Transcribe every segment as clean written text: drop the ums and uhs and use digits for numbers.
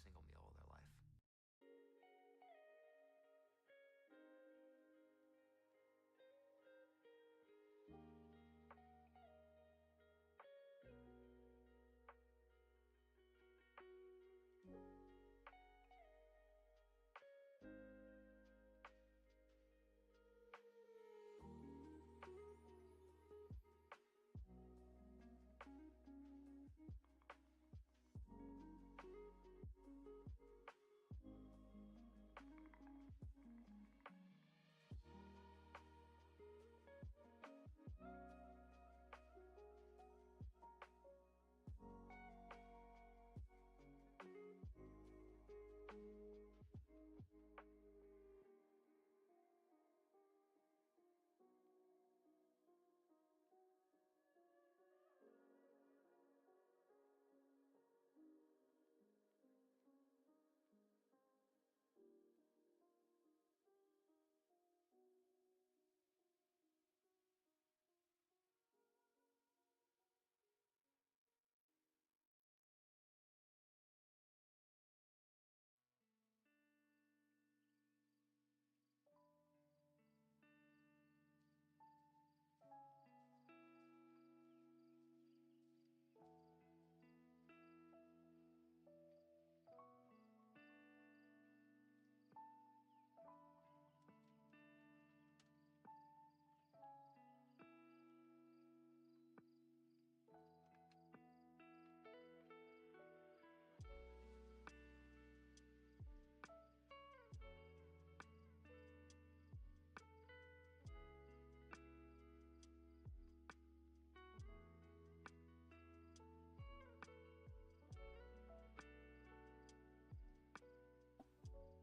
every single meal of their life.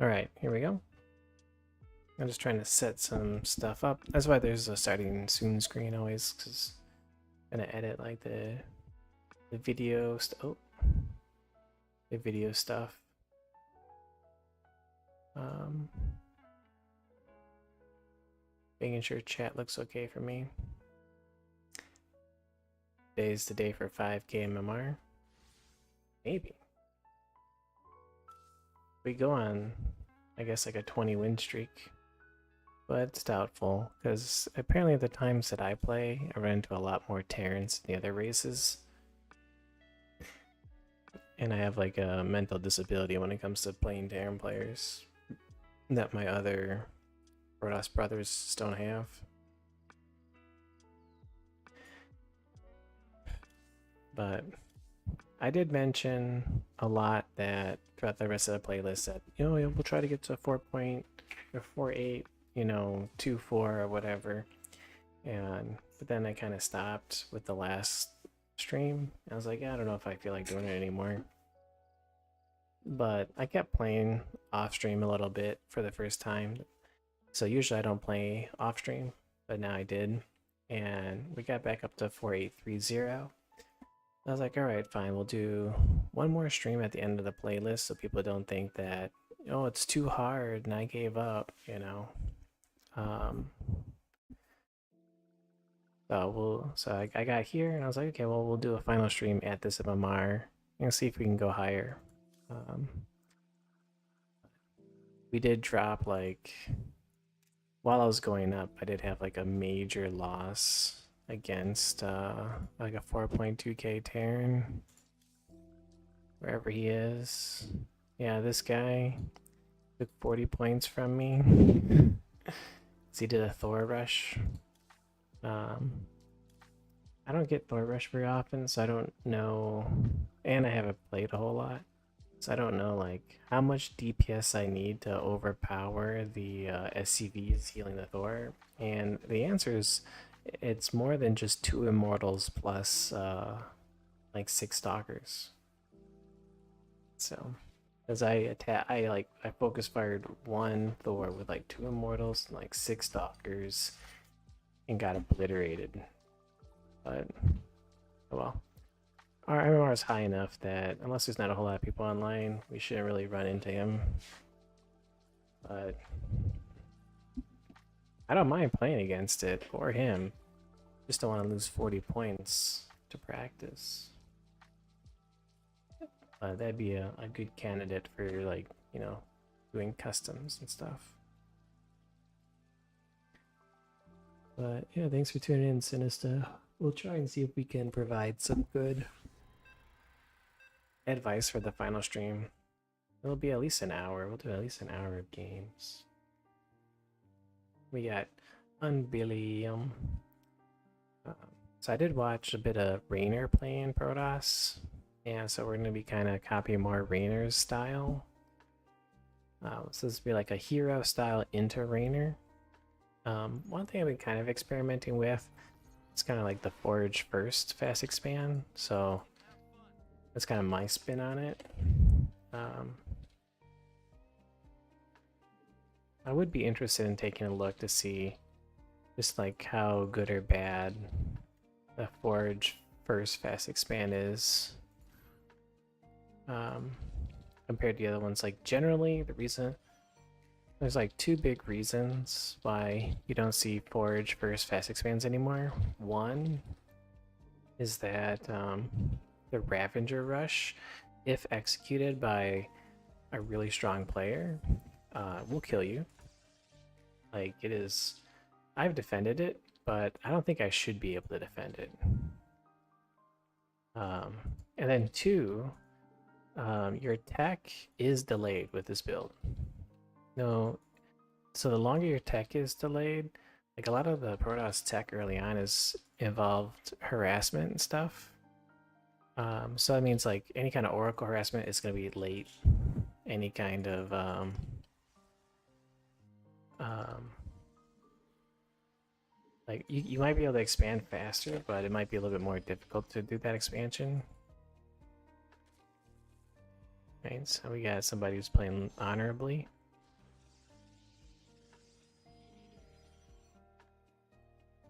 Alright, here we go. I'm just trying to set some stuff up. That's why there's a starting soon screen always, because I'm gonna edit like the video the video stuff. Making sure chat looks okay for me. Today's the day for 5k MMR. Maybe. We go on, I guess, like a 20 win streak. But it's doubtful, because apparently the times that I play, I run into a lot more Terrans in the other races. And I have like a mental disability when it comes to playing Terran players that my other Protoss brothers don't have. But I did mention a lot that throughout the rest of the playlist that, you know, we'll try to get to 4.8, you know, 2.4 or whatever. But then I kind of stopped with the last stream. I was like, I don't know if I feel like doing it anymore. But I kept playing off stream a little bit for the first time. So usually I don't play off stream, but now I did. And we got back up to 4830. I was like, all right, fine, we'll do one more stream at the end of the playlist so people don't think that, oh, it's too hard and I gave up, you know. So I got here and I was like, okay, well, we'll do a final stream at this MMR and see if we can go higher. We did drop, like, while I was going up, I did have like a major loss against like a 4.2k Terran, wherever he is. Yeah, this guy took 40 points from me. So he did a Thor rush. I don't get Thor rush very often, so I don't know, and I haven't played a whole lot, so I don't know like how much DPS I need to overpower the SCVs healing the Thor. And the answer is it's more than just 2 immortals plus like 6 stalkers. So because I focus fired 1 Thor with like 2 immortals and like 6 stalkers and got obliterated. But oh well. Our MMR is high enough that unless there's not a whole lot of people online, we shouldn't really run into him. But I don't mind playing against it or him. Just don't want to lose 40 points to practice. That'd be a good candidate for like, you know, doing customs and stuff. But yeah, thanks for tuning in, Sinista. We'll try and see if we can provide some good advice for the final stream. It'll be at least an hour. We'll do at least an hour of games. We got Unbillium. So I did watch a bit of Rainer playing Protoss. Yeah, so we're going to be kind of copying more Rainer's style. So this will be like a hero style into Rainer. One thing I've been kind of experimenting with, it's kind of like the Forge first fast expand. So that's kind of my spin on it. I would be interested in taking a look to see just like how good or bad the Forge first fast expand is compared to the other ones. Like generally, the reason there's like two big reasons why you don't see Forge first fast expands anymore. One is that the Ravager Rush, if executed by a really strong player, will kill you. Like it is, I've defended it, but I don't think I should be able to defend it. And then two, your tech is delayed with this build. No, so the longer your tech is delayed, like a lot of the Protoss tech early on is involved harassment and stuff. So that means like any kind of Oracle harassment is going to be late. Any kind of like you might be able to expand faster, but it might be a little bit more difficult to do that expansion. Right, so we got somebody who's playing honorably.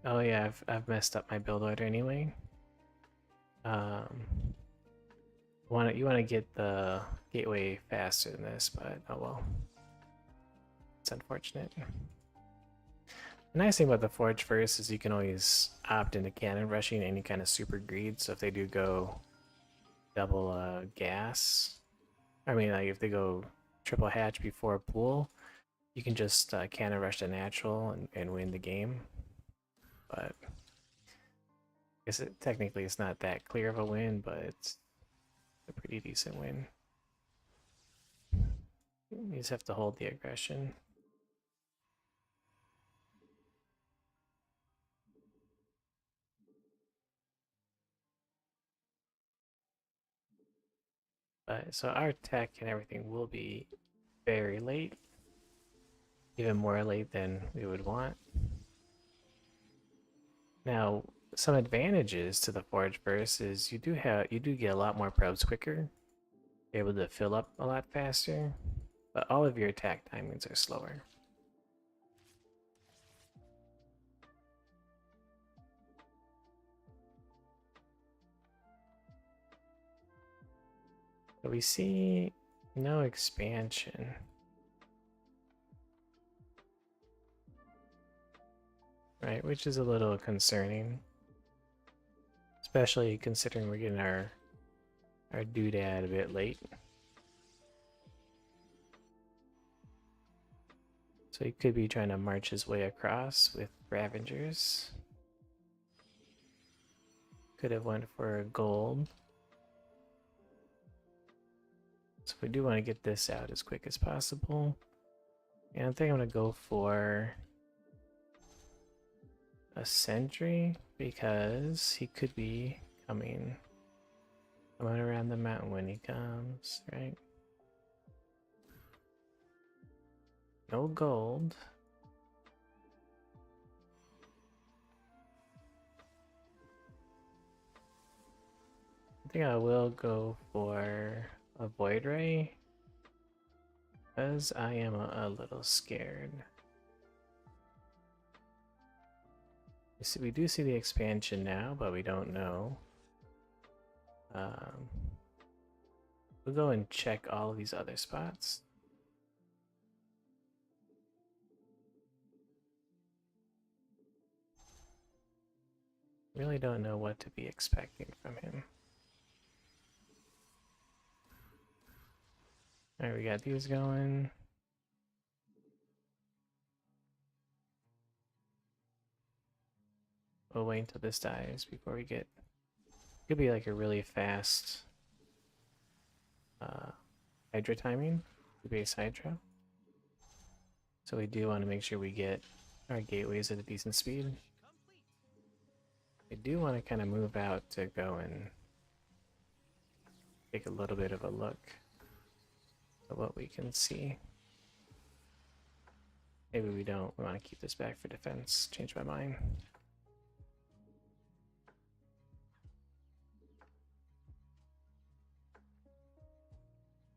Oh yeah, I've messed up my build order anyway. You want to get the gateway faster than this, but oh well. It's unfortunate. The nice thing about the Forge first is you can always opt into cannon rushing any kind of super greed. So if they do go double gas, I mean like if they go triple hatch before pool, you can just cannon rush the natural and win the game. But I guess technically it's not that clear of a win, but it's a pretty decent win. You just have to hold the aggression. But so our tech and everything will be very late, even more late than we would want. Now, some advantages to the Forge Burst is you do get a lot more probes quicker. You're able to fill up a lot faster, but all of your attack timings are slower. So we see no expansion. Right, which is a little concerning. Especially considering we're getting our doodad a bit late. So he could be trying to march his way across with Ravengers. Could have went for gold. So we do want to get this out as quick as possible. And I think I'm going to go for a sentry because he could be coming around the mountain when he comes, right? No gold. I think I will go for a Void Ray because I am a little scared. We do see the expansion now, but we don't know. We'll go and check all of these other spots. Really don't know what to be expecting from him. Alright, we got these going. We'll wait until this dies before we get... Could be like a really fast Hydra timing, base Hydra. So we do want to make sure we get our gateways at a decent speed. I do want to kind of move out to go and take a little bit of a look at what we can see. Maybe we don't. We want to keep this back for defense. Change my mind.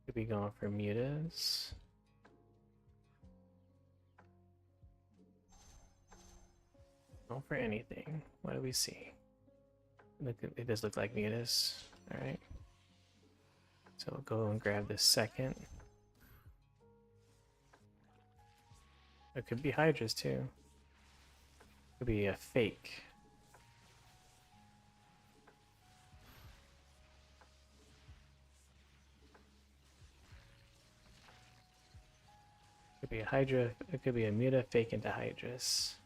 Could be going for mutas. Going for anything. What do we see? It does look like mutas. Alright. So we'll go and grab this second. It could be Hydras too. Could be a fake. Could be a Hydra. It could be a muta fake into Hydras.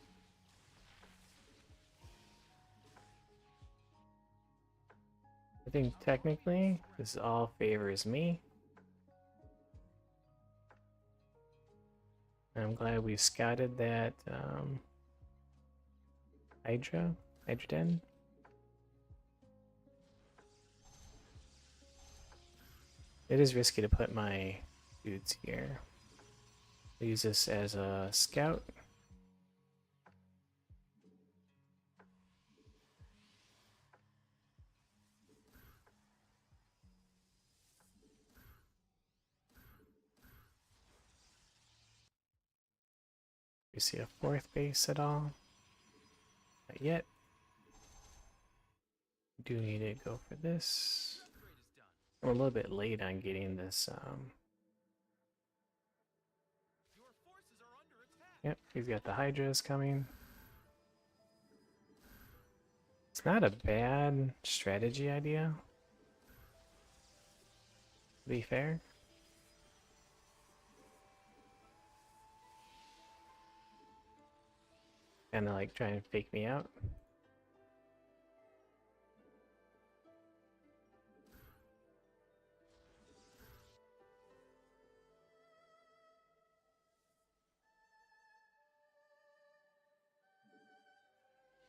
I think technically this all favors me. I'm glad we scouted that Hydra den. It is risky to put my dudes here. I'll use this as a scout. We see a fourth base at all? Not yet. We do need to go for this. I'm a little bit late on getting this. Yep, he's got the Hydras coming. It's not a bad strategy idea, to be fair. Kinda like try and fake me out.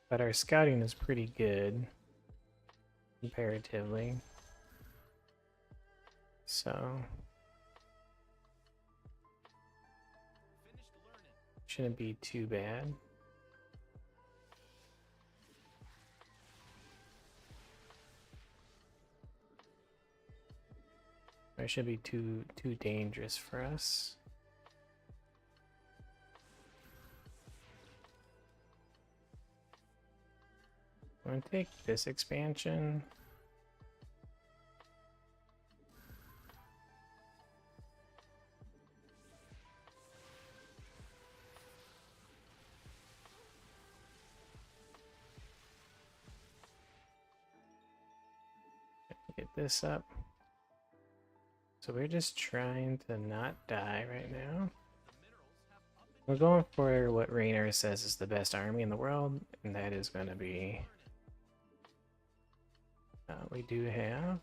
But our scouting is pretty good, comparatively. So... shouldn't be too bad. It should be too dangerous for us. I'm gonna take this expansion. Get this up. So we're just trying to not die right now. We're going for what Raynor says is the best army in the world, and that is going to be... we do have...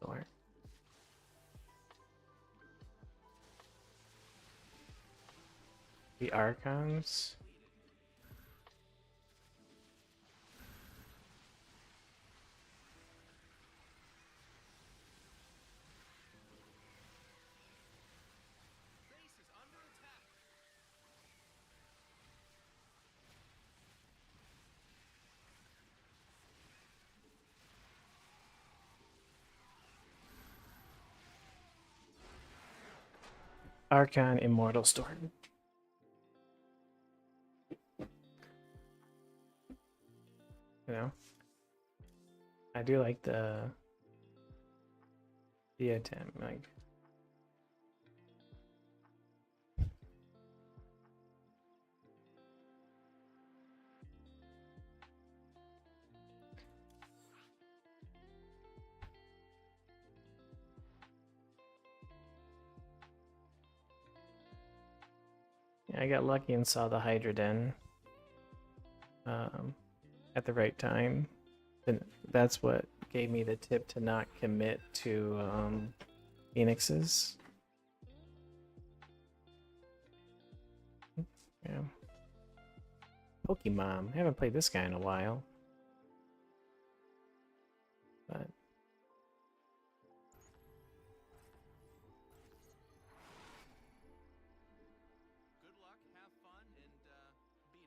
Thor. The Archons. Archon Immortal Storm. You know, I do like the attempt, like I got lucky and saw the Hydra Den at the right time. And that's what gave me the tip to not commit to Phoenixes. Yeah. Pokemon. I haven't played this guy in a while. But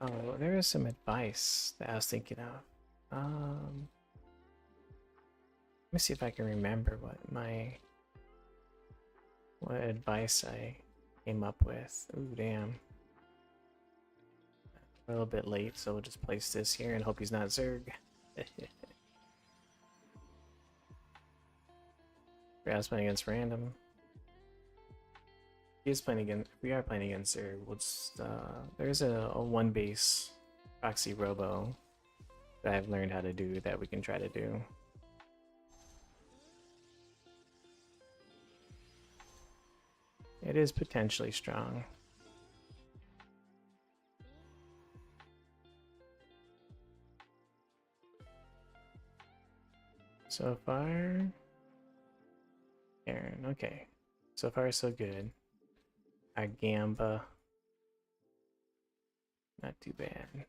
oh, there is some advice that I was thinking of. Let me see if I can remember what advice I came up with. Ooh, damn. We're a little bit late, so we'll just place this here and hope he's not Zerg. Grass playing against random. He is playing against. We are playing against Zerg. We'll just, there's a one base proxy robo that I've learned how to do that we can try to do. It is potentially strong. So far, Aaron, okay. So far, so good. Our Gamba, not too bad.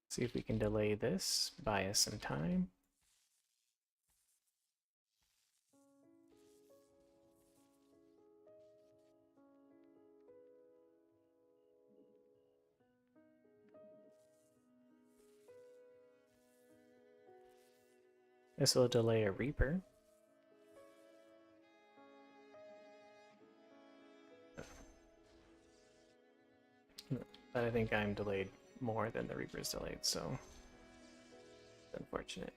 See if we can delay this, buy us some time. This will delay a Reaper. But I think I'm delayed more than the Reaper's delayed, so it's unfortunate.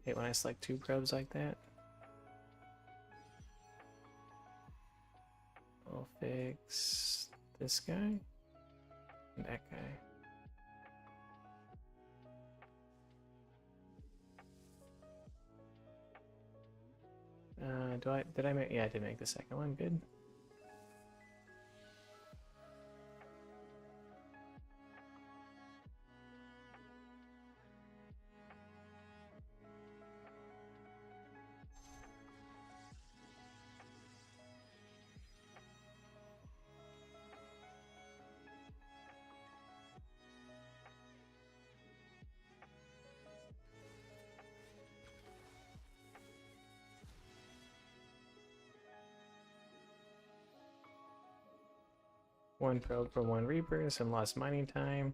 Hate when I select two probes like that. I'll fix this guy and that guy. Did I make, yeah, I did make the second one, good. One probe for one Reaper, some lost mining time.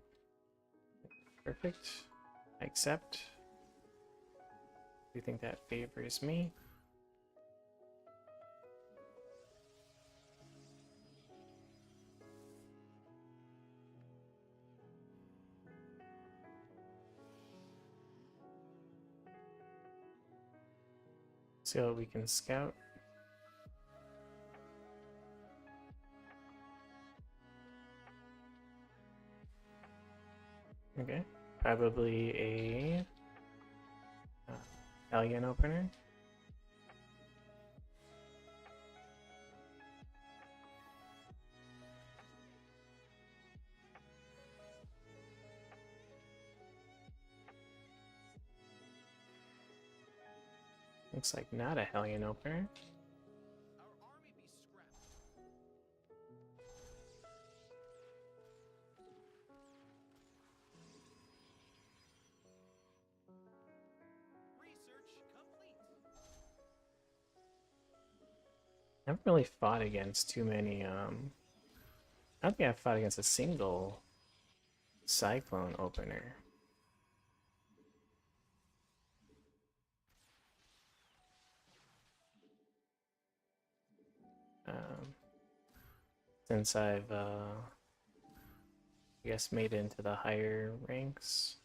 Perfect. I accept. Do you think that favors me? See what we can scout. Okay, probably a Alien opener. Looks like not a Hellion opener. I haven't really fought against too many, I don't think I've fought against a single Cyclone opener. Since I've, I guess, made it into the higher ranks.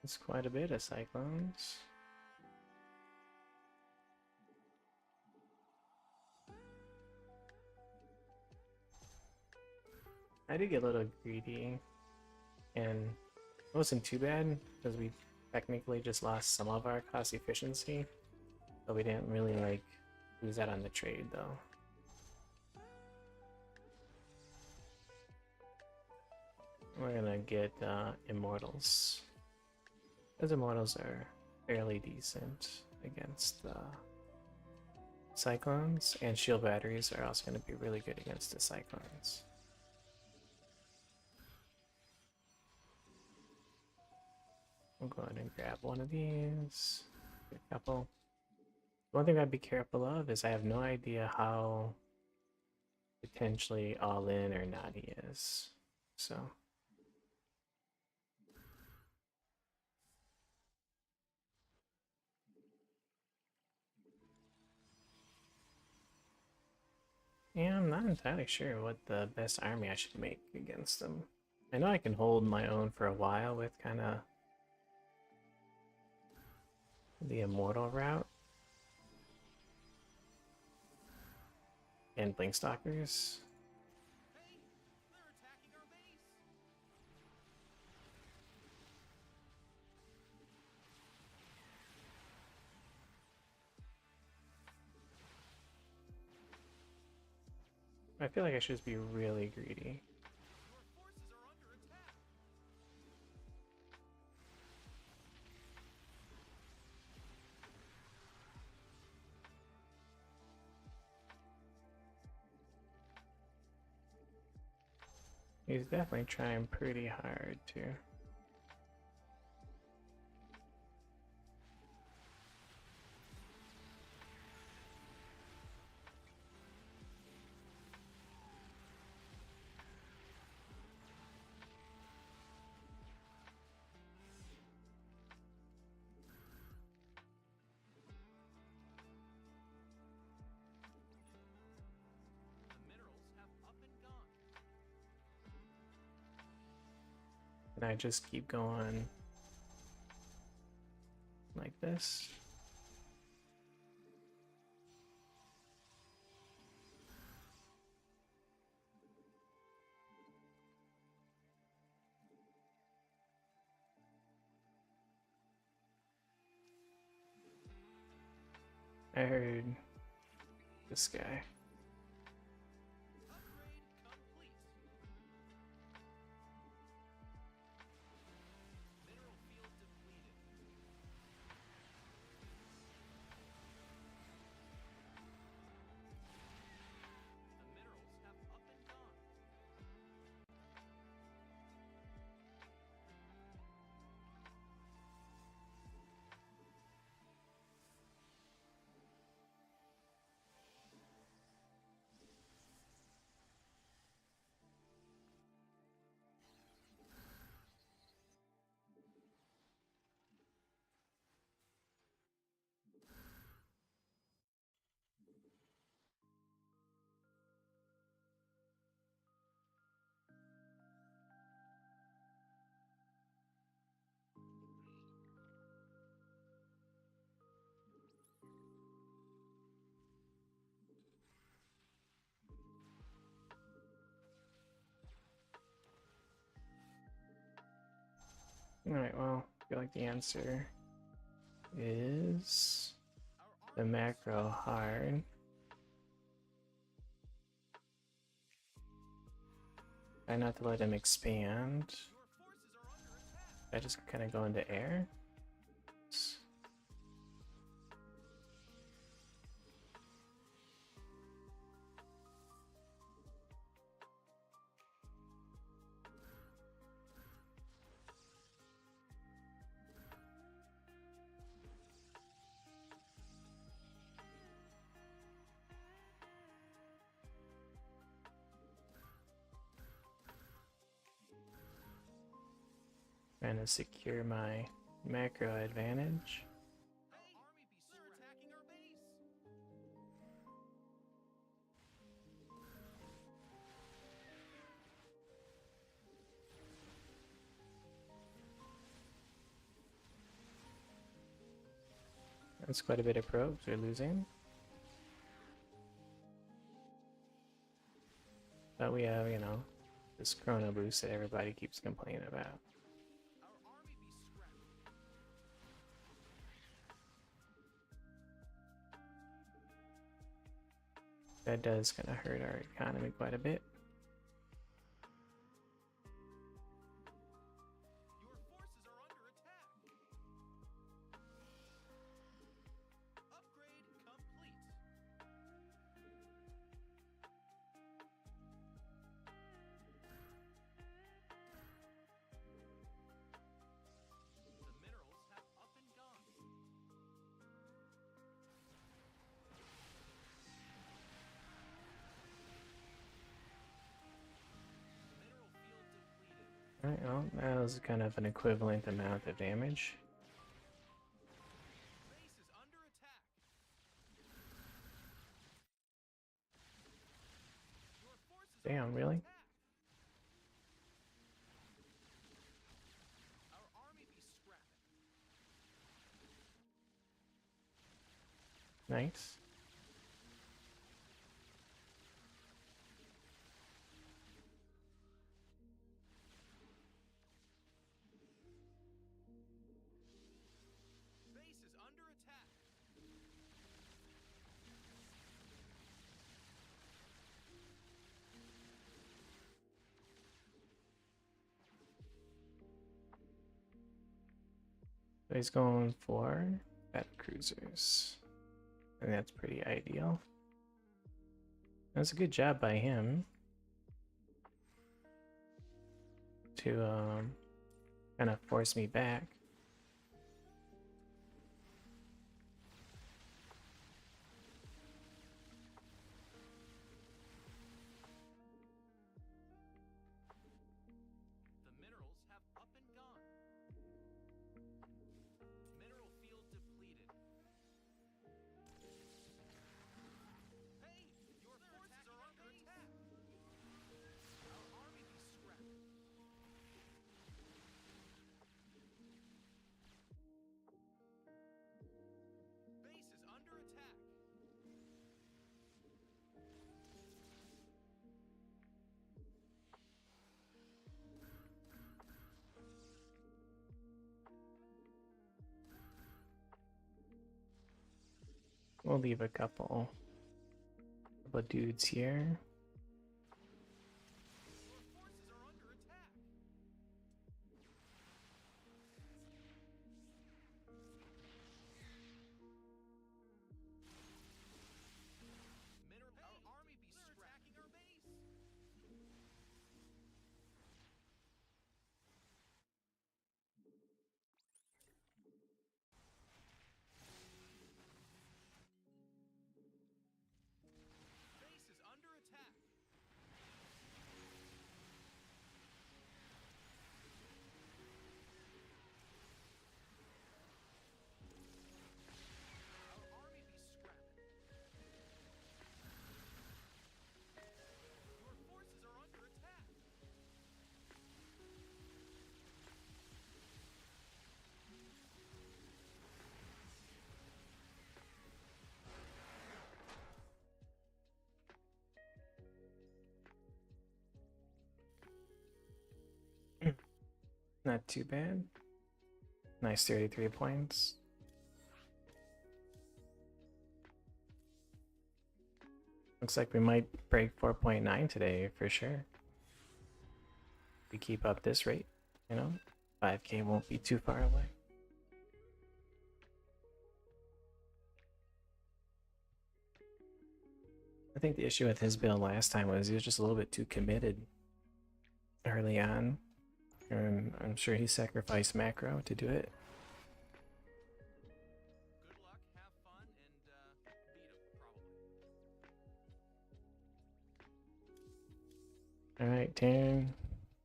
It's quite a bit of cyclones. I did get a little greedy, and it wasn't too bad because we technically just lost some of our cost efficiency, but we didn't really like lose that on the trade though. We're gonna get immortals. Those immortals are fairly decent against the cyclones, and shield batteries are also going to be really good against the cyclones. We'll go ahead and grab one of these. A couple. One thing I'd be careful of is I have no idea how potentially all in or not he is. So yeah, I'm not entirely sure what the best army I should make against them. I know I can hold my own for a while with kind of the immortal route and Blinkstalkers. I feel like I should just be really greedy. He's definitely trying pretty hard too. And I just keep going like this. I heard this guy. Alright, well, I feel like the answer is the macro hard. Try not to let him expand. I just kind of go into air. Trying to secure my macro advantage. That's quite a bit of probes we're losing. But we have, you know, this chrono boost that everybody keeps complaining about. That does kind of hurt our economy quite a bit. Alright, well, that was kind of an equivalent amount of damage. Damn, really? Nice. So he's going for battle cruisers. And that's pretty ideal. That's a good job by him to kind of force me back. We'll leave a couple of dudes here. Not too bad. Nice 33 points. Looks like we might break 4.9 today for sure. If we keep up this rate, you know, 5K won't be too far away. I think the issue with his build last time was he was just a little bit too committed early on. And I'm sure he sacrificed macro to do it. Good luck, have fun, and beat him, probably. Alright, Terran.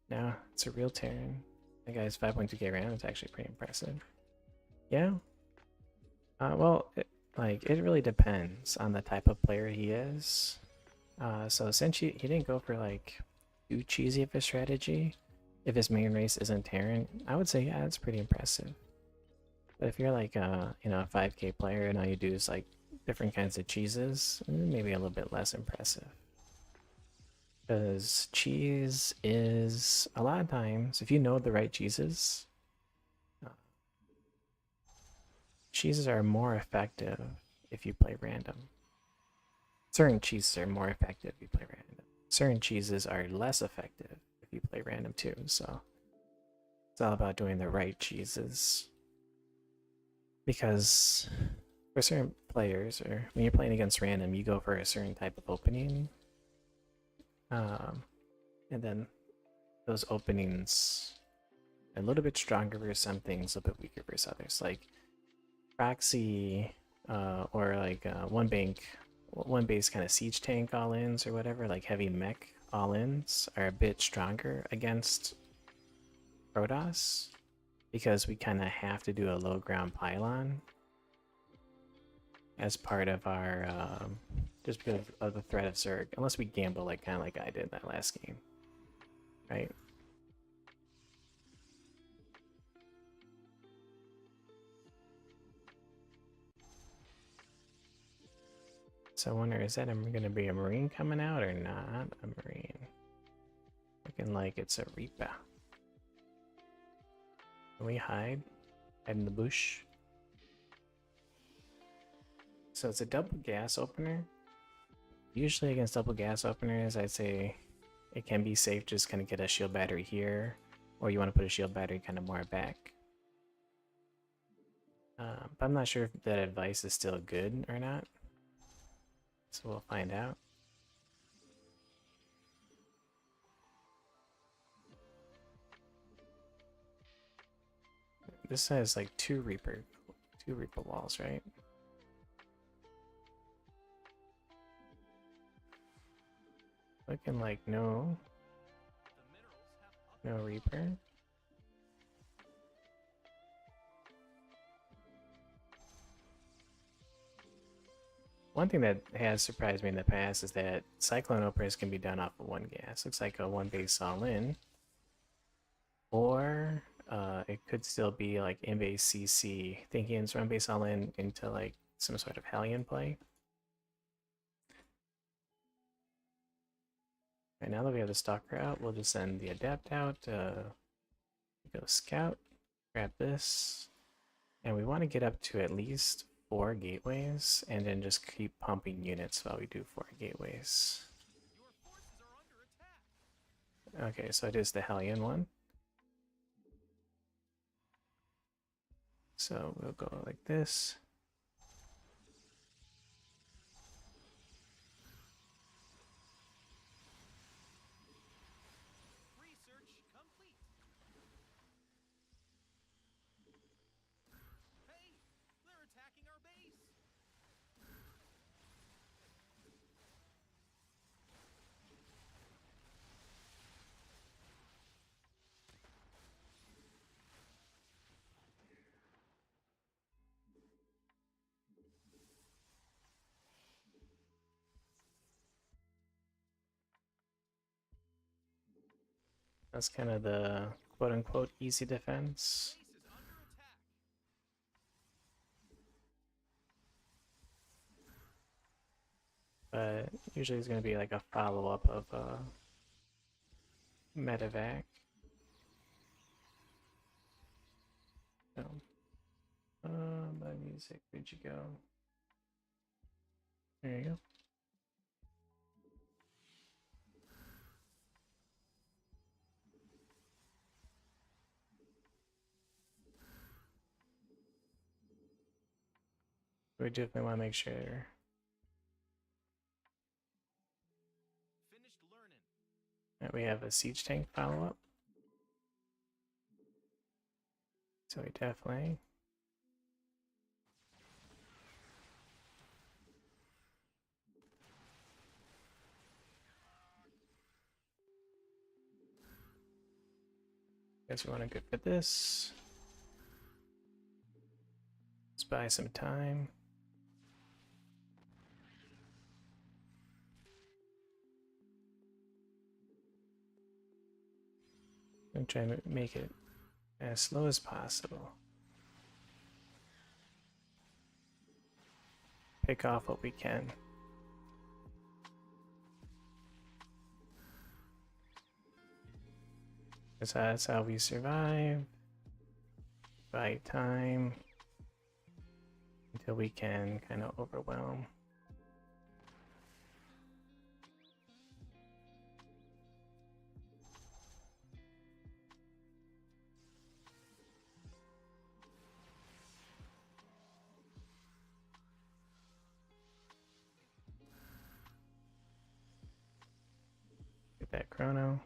Now it's a real Terran. That guy's 5.2k round. It's actually pretty impressive. Yeah. Well, it really depends on the type of player he is. So since he didn't go for like too cheesy of a strategy, if his main race isn't Terran, I would say yeah, it's pretty impressive. But if you're like a a 5K player and all you do is like different kinds of cheeses, maybe a little bit less impressive. Because cheese is a lot of times, if you know the right cheeses, uh, cheeses are more effective if you play random. Certain cheeses are more effective if you play random. Certain cheeses are less effective if you play random too. So it's all about doing the right cheeses. Because for certain players, or when you're playing against random, you go for a certain type of opening. And then those openings are a little bit stronger for some things, a little bit weaker for others. Like proxy, or like one base kind of siege tank all-ins or whatever, like heavy mech all-ins are a bit stronger against Protoss because we kind of have to do a low ground pylon as part of our just because of the threat of Zerg, unless we gamble like kind of like I did in that last game, right? So I wonder, is that going to be a Marine coming out or not a Marine? Looking like it's a Reaper. Can we hide? Hide in the bush? So it's a double gas opener. Usually against double gas openers, I'd say it can be safe just kind of get a shield battery here, or you want to put a shield battery kind of more back. But I'm not sure if that advice is still good or not. So we'll find out. This has like two Reaper walls, right? Looking like no Reaper. One thing that has surprised me in the past is that Cyclone openers can be done off of one gas. Looks like a one base all in. Or it could still be like in base CC, thinking it's run base all in into like some sort of Hellion play. Right now that we have the stalker out, we'll just send the adept out. Go scout, grab this, and we want to get up to at least 4 gateways, and then just keep pumping units while we do 4 gateways. Okay, so it is the Hellion one. So we'll go like this. Research complete. Hey, they're attacking our base. That's kind of the quote-unquote easy defense. Base is under attack. But usually it's going to be like a follow-up of medevac. So, by music, where'd you go? There you go. We definitely want to make sure. Finished learning. That we have a siege tank follow-up. So we definitely. Guess we want to go for this. Let's buy some time. And try to make it as slow as possible. pick off what we can. Because that's how we survive. Buy time until we can kind of overwhelm. Get that chrono.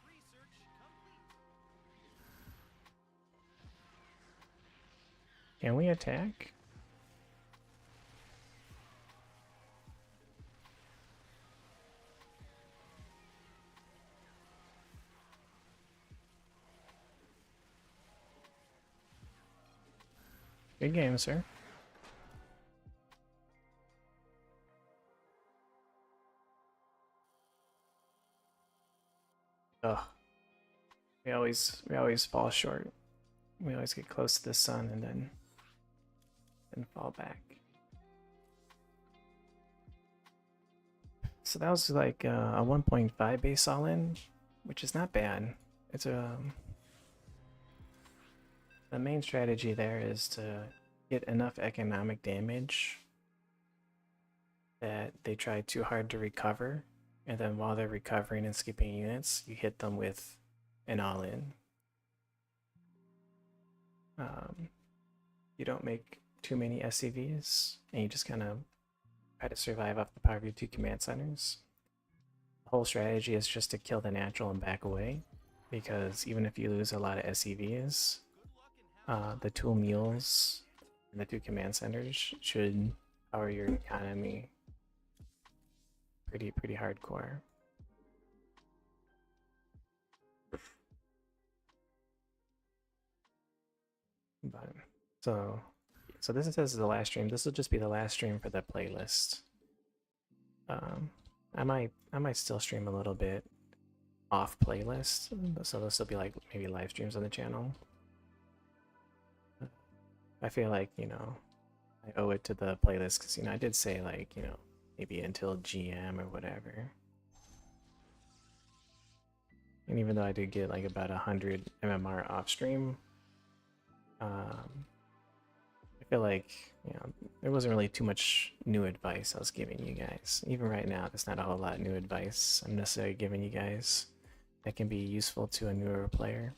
Research complete. Can we attack? Good game, sir. Ugh. We always fall short. We always get close to the sun and then fall back. So that was like a 1.5 base all-in, which is not bad. It's the main strategy there is to get enough economic damage that they try too hard to recover, and then while they're recovering and skipping units, you hit them with an all-in. You don't make too many SCVs, and you just kind of try to survive off the power of your 2 command centers. The whole strategy is just to kill the natural and back away, because even if you lose a lot of SCVs, the 2 mules and the 2 command centers should power your economy pretty hardcore. But so this is the last stream. This will just be the last stream for the playlist. I might still stream a little bit off playlist, so this will be like maybe live streams on the channel. I feel like, you know, I owe it to the playlist because, you know, I did say like, you know, maybe until GM or whatever. And even though I did get like about 100 MMR off stream, I feel like, you know, there wasn't really too much new advice I was giving you guys. Even right now, there's not a whole lot of new advice I'm necessarily giving you guys that can be useful to a newer player.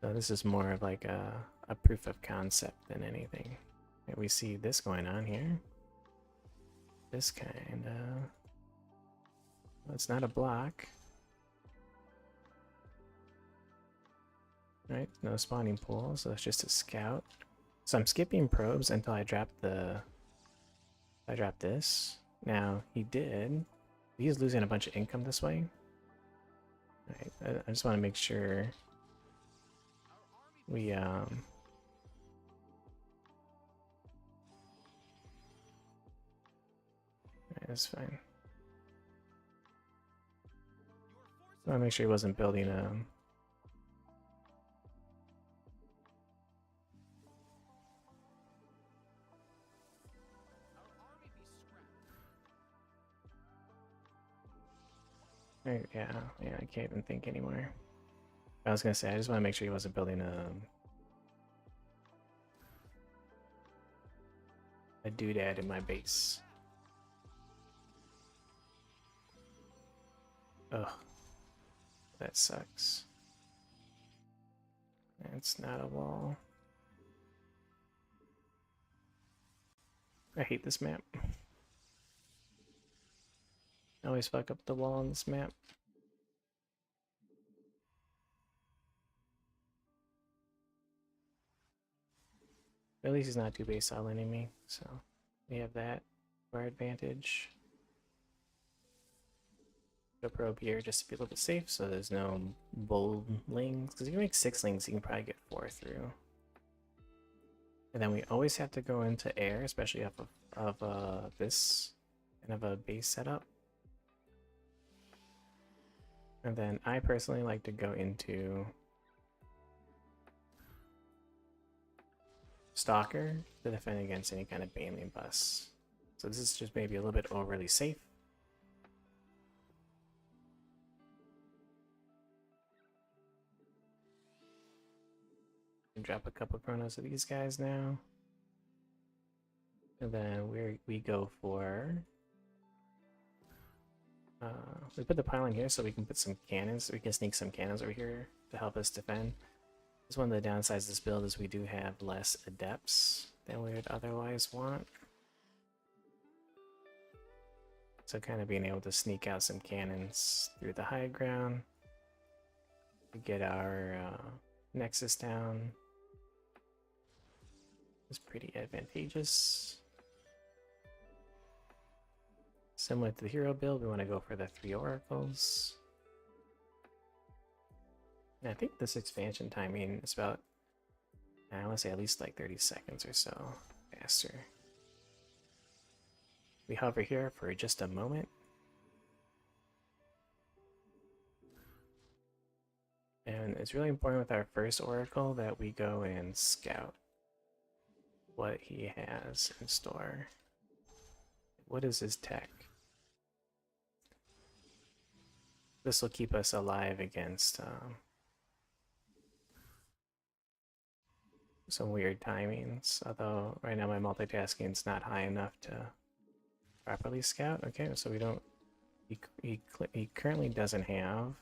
So this is more of like a proof of concept than anything. And we see this going on here. This kind of... Well, it's not a block. Right, no spawning pool, so it's just a scout. So I'm skipping probes until I drop this. Now he's losing a bunch of income this way. Right, I just want to make sure we that's fine. I want to make sure he wasn't building yeah, I can't even think anymore. I was gonna say, I just want to make sure he wasn't building a doodad in my base. Ugh, that sucks. It's not a wall. I hate this map. I always fuck up the wall on this map. At least he's not too base islanding me, so we have that for our advantage. Go probe here just to be a little bit safe, so there's no bowlings. Because if you make 6 lings, you can probably get 4 through. And then we always have to go into air, especially off of of this kind of a base setup. And then I personally like to go into Stalker to defend against any kind of Baneling bus. So this is just maybe a little bit overly safe. Drop a couple chronos of these guys now. And then we go for we put the pylon here so we can put some cannons. We can sneak some cannons over here to help us defend. This one of the downsides of this build is we do have less adepts than we would otherwise want. So kind of being able to sneak out some cannons through the high ground to get our nexus down is pretty advantageous. Similar to the hero build, we want to go for the 3 oracles. And I think this expansion timing is about, I want to say at least like 30 seconds or so faster. We hover here for just a moment. And it's really important with our first oracle that we go and scout what he has in store. What is his tech? This will keep us alive against some weird timings, although right now my multitasking is not high enough to properly scout. Okay, so we don't, he currently doesn't have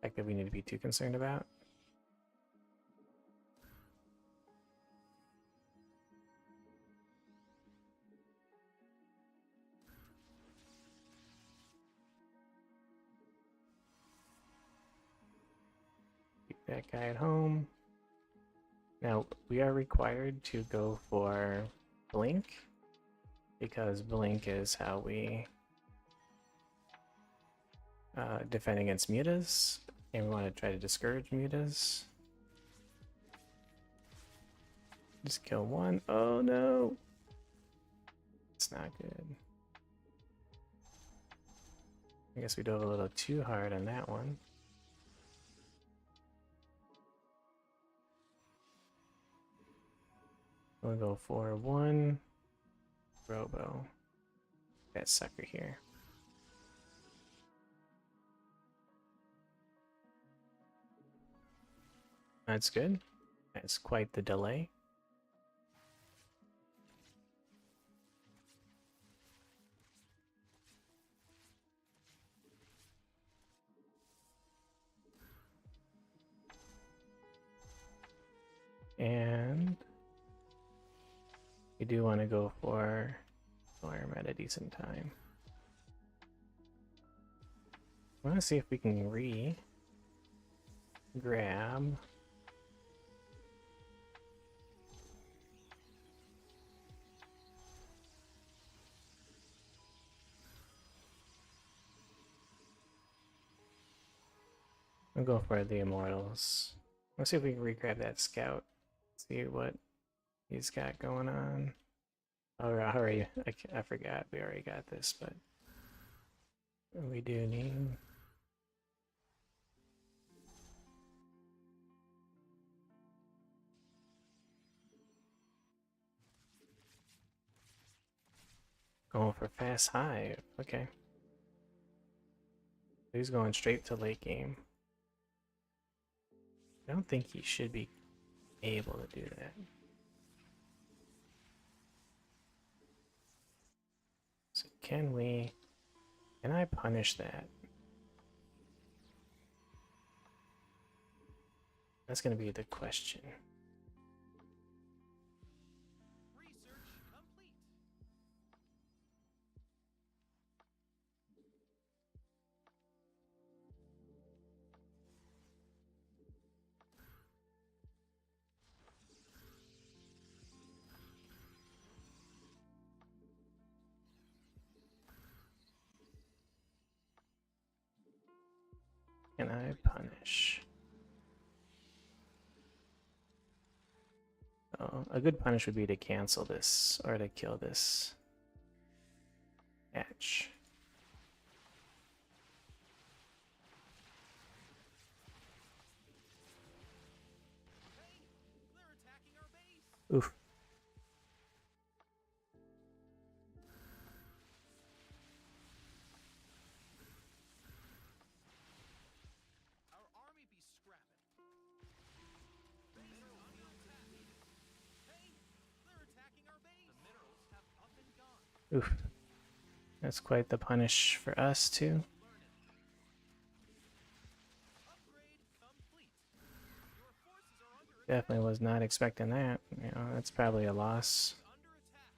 fact that we need to be too concerned about. Keep that guy at home. Now, we are required to go for Blink, because Blink is how we defend against mutas, and we want to try to discourage mutas. Just kill one. Oh no! It's not good. I guess we dove a little too hard on that one. We'll go for 1 Robo. That sucker here. That's good. That's quite the delay. And we do want to go for Storm at a decent time. I want to see if we can grab we'll go for the Immortals. Let's see if we can re-grab that scout. See what he's got going on. Oh, already, I forgot. We already got this, but we do need. Going for fast hive. Okay. He's going straight to late game. I don't think he should be able to do that. So can I punish that? That's going to be the question. Research complete. Can I punish? Oh, So a good punish would be to cancel this or to kill this hatch. Hey, they're attacking our base. Oof. Our army be scrapping. Base is under attack. Hey, they're attacking our base. The minerals have up and gone. Oof. That's quite the punish for us too. Upgrade complete. Your forces are under attack. Definitely was not expecting that. You know, that's probably a loss. Under attack.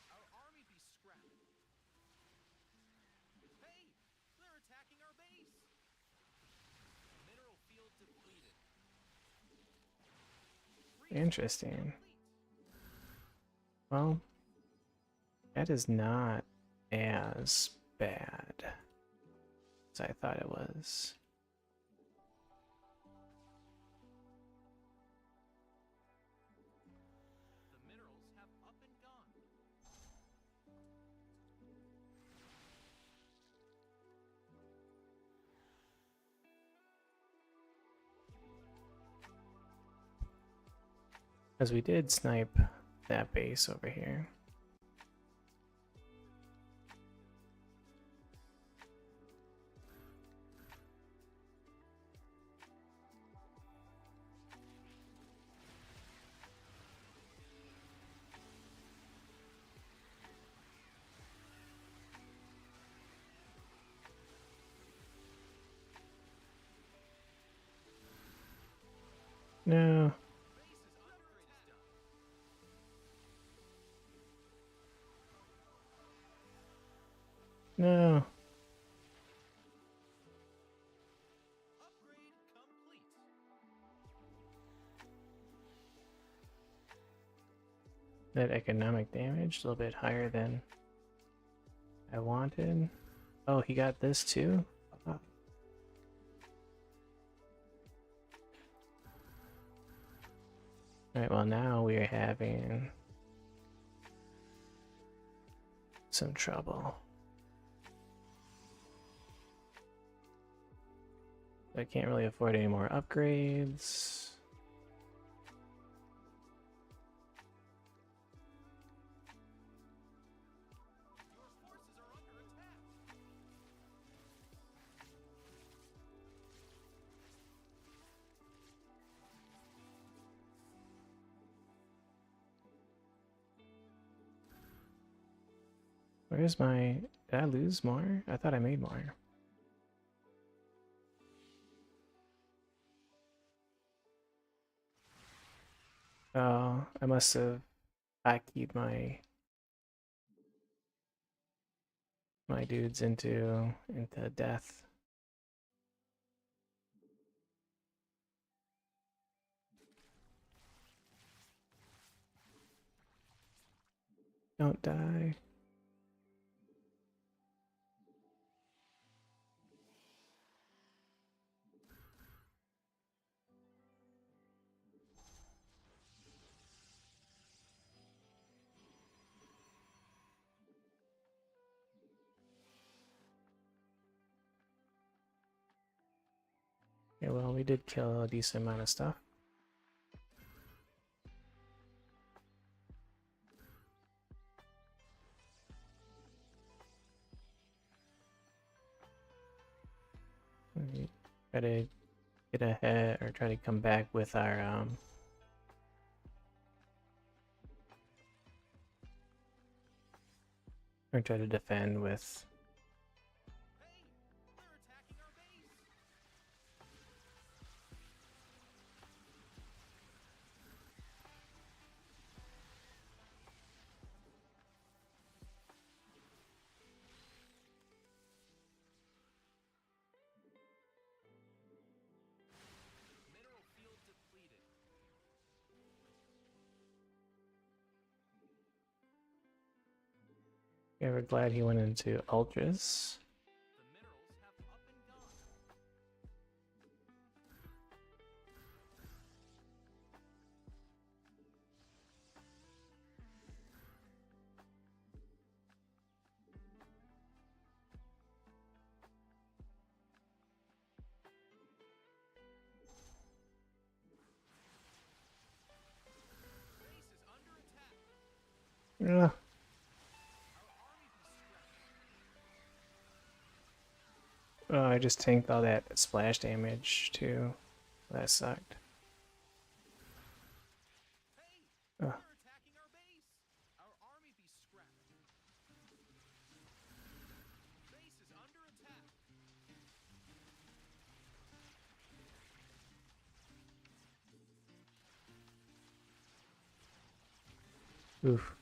Our army be scrapping. Hey, they're attacking our base. Mineral field depleted. Interesting. Well, that is not as bad as I thought it was. The minerals have up and gone. Because we did snipe that base over here. No. Base's upgrade is done. No. Upgrade complete. That economic damage a little bit higher than I wanted. Oh, he got this too? Oh. Alright, well now we're having some trouble. I can't really afford any more upgrades. Your forces are under attack. Where's my... Did I lose more? I thought I made more. Oh, I must have hotkeyed my dudes into death. Don't die. Okay, well, we did kill a decent amount of stuff. We try to get ahead or try to come back with our or try to defend with Hey, they're attacking our base. Mineral field depleted. Yeah, we're glad he went into Ultras. The minerals have up and gone. Base is under attack. Yeah. Our army be scrapping. Oh, I just tanked all that splash damage too. That sucked. Hey, Oh. they're attacking our base. Our army be scrapping. Base is under attack. Oof.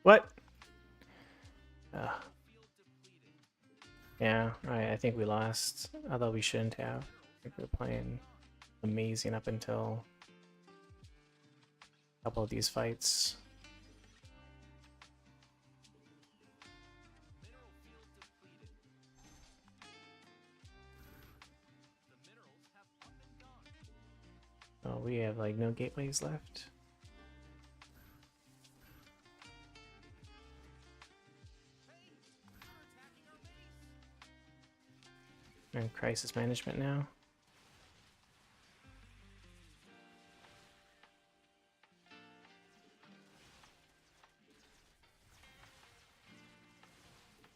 What? Battlefield depleted. Yeah, I think we lost. Although we shouldn't have. I think we were playing amazing up until a couple of these fights. Mineral field depleted. The minerals have up and gone. Oh, we have like no gateways left. Hey, they're attacking our base. We're in crisis management now.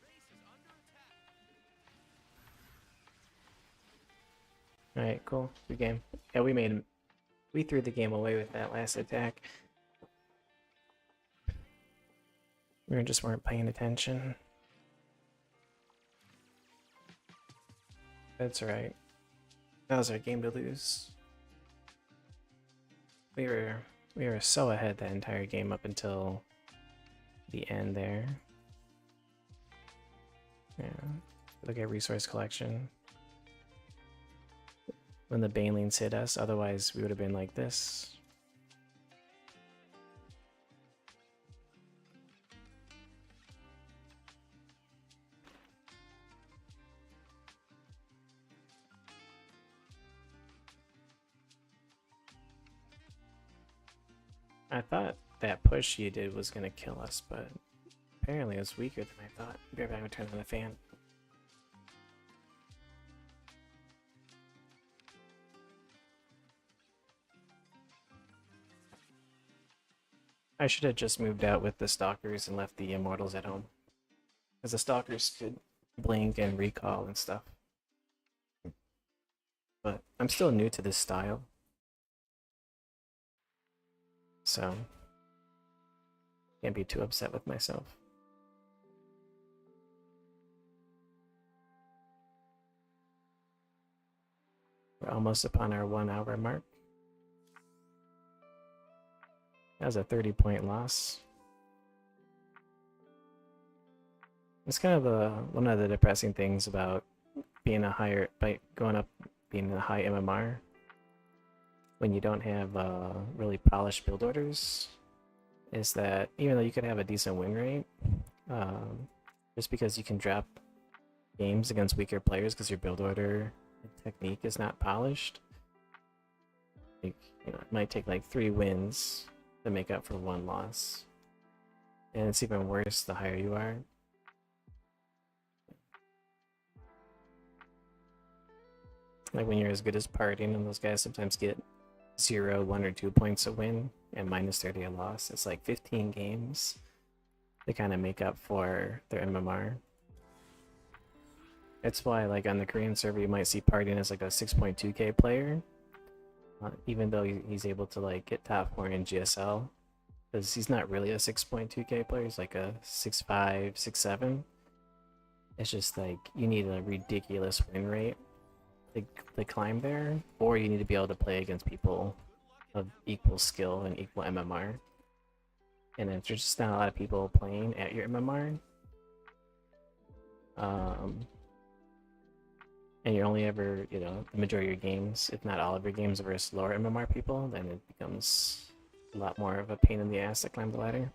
Base is under attack. Alright, cool. Good game. Yeah, we threw the game away with that last attack. We just weren't paying attention. That's alright. That was our game to lose. We were so ahead that entire game up until the end there. Yeah. Look at resource collection. When the banelings hit us, otherwise we would have been like this. I thought that push you did was gonna kill us, but apparently it was weaker than I thought. Be right back, I'm gonna turn on the fan. I should have just moved out with the stalkers and left the immortals at home. Because the stalkers could blink and recall and stuff. But I'm still new to this style. So can't be too upset with myself. We're almost upon our 1 hour mark. That was a 30-point loss. It's kind of one of the depressing things about being going up being a high MMR when you don't have really polished build orders, is that even though you could have a decent win rate, just because you can drop games against weaker players because your build order and technique is not polished, like, it might take like 3 wins to make up for 1 loss. And it's even worse the higher you are. Like when you're as good as partying and those guys sometimes get 0, 1, or 2 points a win and minus 30 a loss. It's like 15 games to kind of make up for their MMR. That's why like on the Korean server you might see partying as like a 6.2k player. Even though he's able to like get top 4 in GSL. Because he's not really a 6.2k player, he's like a 6.5, 6.7. It's just like you need a ridiculous win rate to climb there, or you need to be able to play against people of equal skill and equal MMR. And if there's just not a lot of people playing at your MMR, and you're only ever, you know, the majority of your games, if not all of your games, versus lower MMR people, then it becomes a lot more of a pain in the ass to climb the ladder.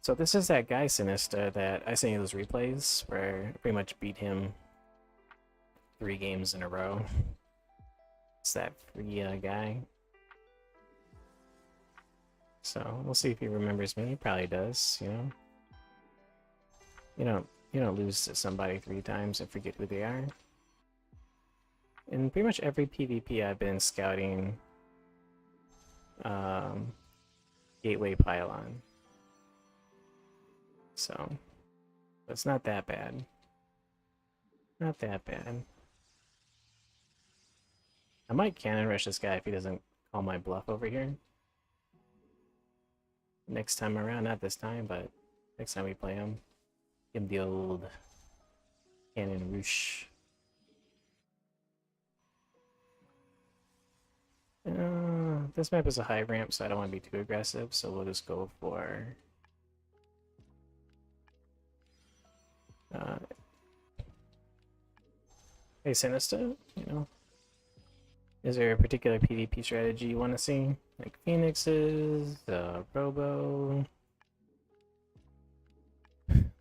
So this is that guy Sinista that I sent you those replays where I pretty much beat him 3 games in a row. It's that free guy. So we'll see if he remembers me. He probably does, you know. You don't lose to somebody 3 times and forget who they are. In pretty much every PvP I've been scouting Gateway Pylon. So it's not that bad. Not that bad. I might cannon rush this guy if he doesn't call my bluff over here. Next time around, not this time, but next time we play him. Give him the old cannon rush. This map is a high ramp, so I don't want to be too aggressive, so we'll just go for... hey, Sinister, you know, is there a particular PvP strategy you want to see? Like Phoenixes, Robo,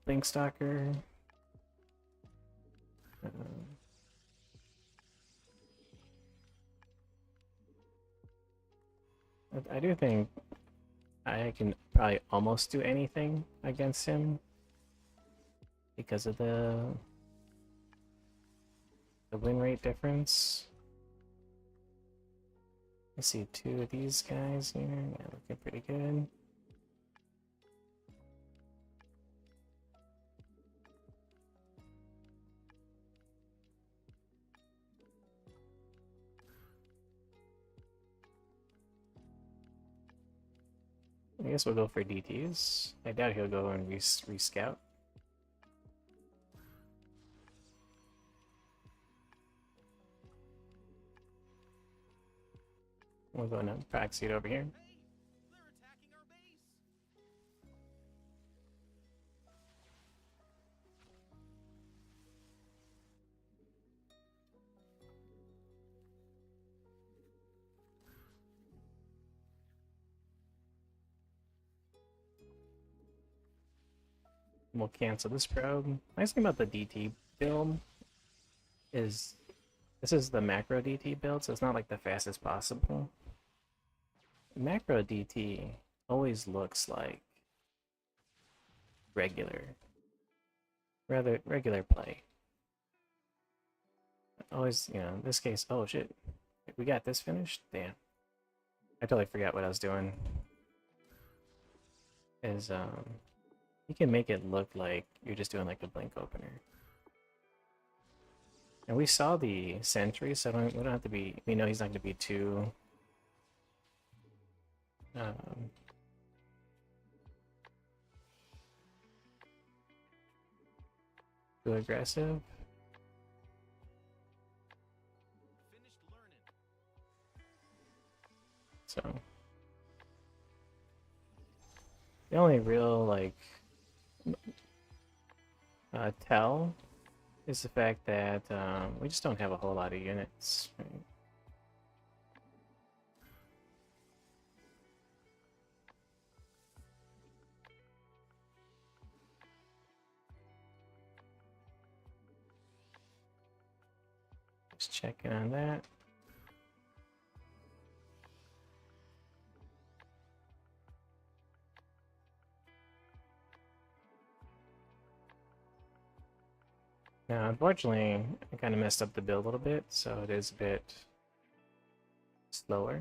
Linkstalker? I do think I can probably almost do anything against him because of the win rate difference. I see 2 of these guys here. Yeah, looking pretty good. I guess we'll go for DTs. I doubt he'll go and rescout. We'll go and proxy it over here. They're attacking our base. We'll cancel this probe. Nice thing about the DT build is this is the macro DT build, so it's not like the fastest possible. Macro DT always looks like regular play. Always, you know, in this case, oh shit, we got this finished? Damn. I totally forgot what I was doing. You can make it look like you're just doing like a blink opener. And we saw the sentry, so we don't have to be, we know he's not going to be too too aggressive. Finished learning. So the only real like tell is the fact that we just don't have a whole lot of units. Right? Just checking on that. Now, unfortunately, I kind of messed up the build a little bit, so it is a bit slower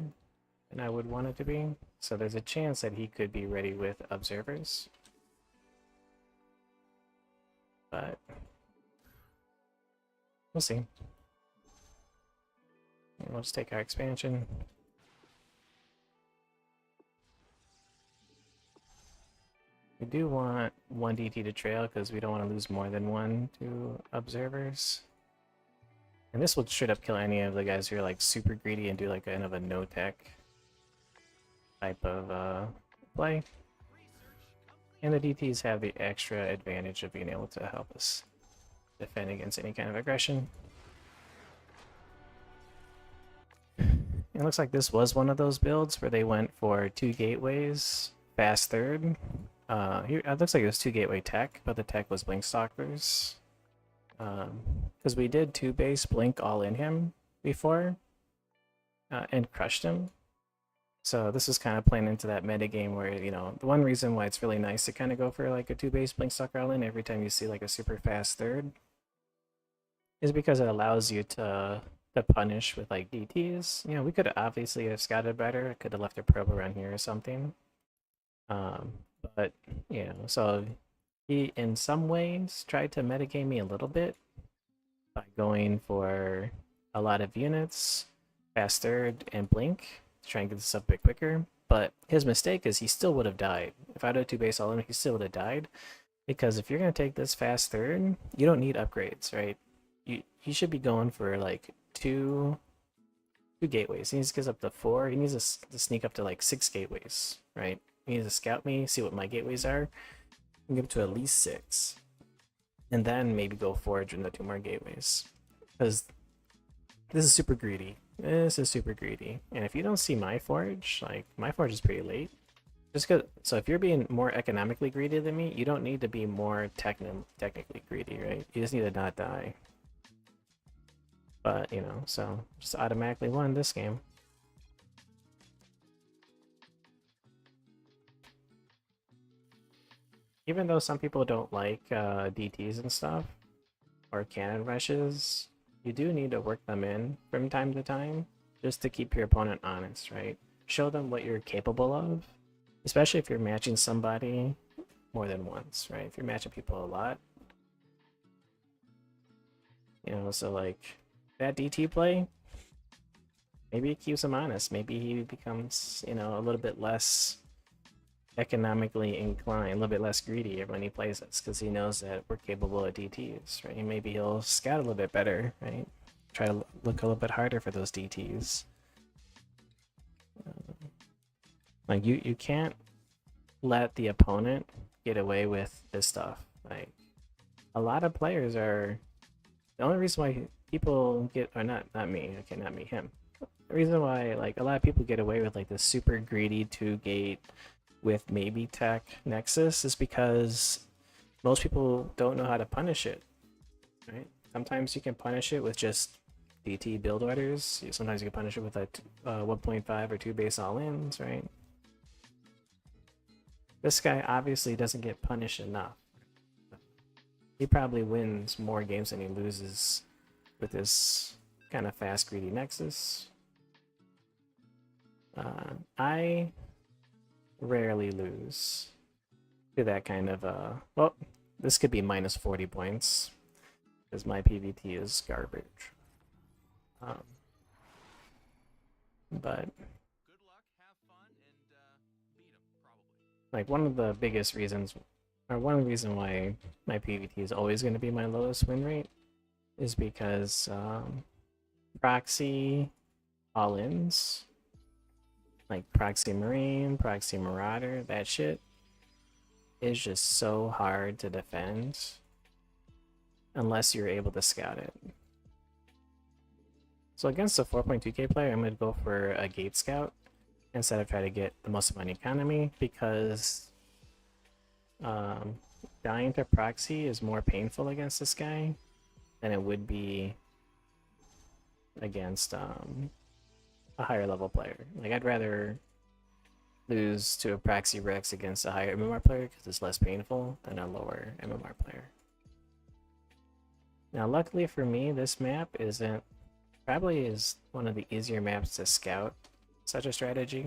than I would want it to be. So there's a chance that he could be ready with observers. But we'll see. And we'll just take our expansion. We do want one DT to trail because we don't want to lose more than one to observers. And this will straight up kill any of the guys who are like super greedy and do like kind of a no tech type of play. And the DTs have the extra advantage of being able to help us defend against any kind of aggression. It looks like this was one of those builds where they went for 2 gateways, fast third. Here it looks like it was 2 gateway tech, but the tech was blink stalkers. Because we did 2 base blink all in him before and crushed him. So this is kind of playing into that meta game where, you know, the one reason why it's really nice to kind of go for like a 2 base blink stalker all in every time you see like a super fast third is because it allows you to punish with like DTs. You know, we could obviously have scouted better. I could have left a probe around here or something. But you know, so he in some ways tried to metagame me a little bit by going for a lot of units, fast third, and blink to try and get this up a bit quicker. But his mistake is he still would have died. If I had a 2 base all in, he still would have died. Because if you're gonna take this fast third, you don't need upgrades, right? He should be going for like two gateways. He needs to get up to 4. He needs to sneak up to like 6 gateways, right? He needs to scout me, see what my gateways are, and get up to at least 6. And then maybe go forge in the 2 more gateways. Because this is super greedy. This is super greedy. And if you don't see my forge, like my forge is pretty late. Just cause, so if you're being more economically greedy than me, you don't need to be more technically greedy, right? You just need to not die. But, you know, so just automatically won this game. Even though some people don't like DTs and stuff, or cannon rushes, you do need to work them in from time to time, just to keep your opponent honest, right? Show them what you're capable of, especially if you're matching somebody more than once, right? If you're matching people a lot. You know, so like, that DT play, maybe it keeps him honest. Maybe he becomes, you know, a little bit less economically inclined, a little bit less greedy when he plays us, because he knows that we're capable of DTs, right? Maybe he'll scout a little bit better, right? Try to look a little bit harder for those DTs. Like you can't let the opponent get away with this stuff. Like a lot of players are the only reason why people get, or not me, okay, not me, him. The reason why like a lot of people get away with like this super greedy 2 gate with maybe tech nexus is because most people don't know how to punish it, right? Sometimes you can punish it with just DT build orders. Sometimes you can punish it with a 1.5 or 2 base all-ins, right? This guy obviously doesn't get punished enough. He probably wins more games than he loses with this kind of fast greedy nexus. I rarely lose to that kind of well, this could be minus 40 points because my PvT is garbage. But Good luck, have fun, and beat him, probably. like one of the biggest reasons, or one reason why my PvT is always going to be my lowest win rate is because proxy all-ins, like proxy marine, proxy marauder, that shit is just so hard to defend unless you're able to scout it. So against a 4.2k player, I'm going to go for a gate scout instead of trying to get the most amount of economy, because dying to proxy is more painful against this guy than it would be against a higher level player. Like I'd rather lose to a proxy Rex against a higher MMR player because it's less painful than a lower MMR player. Now luckily for me, this map probably is one of the easier maps to scout such a strategy.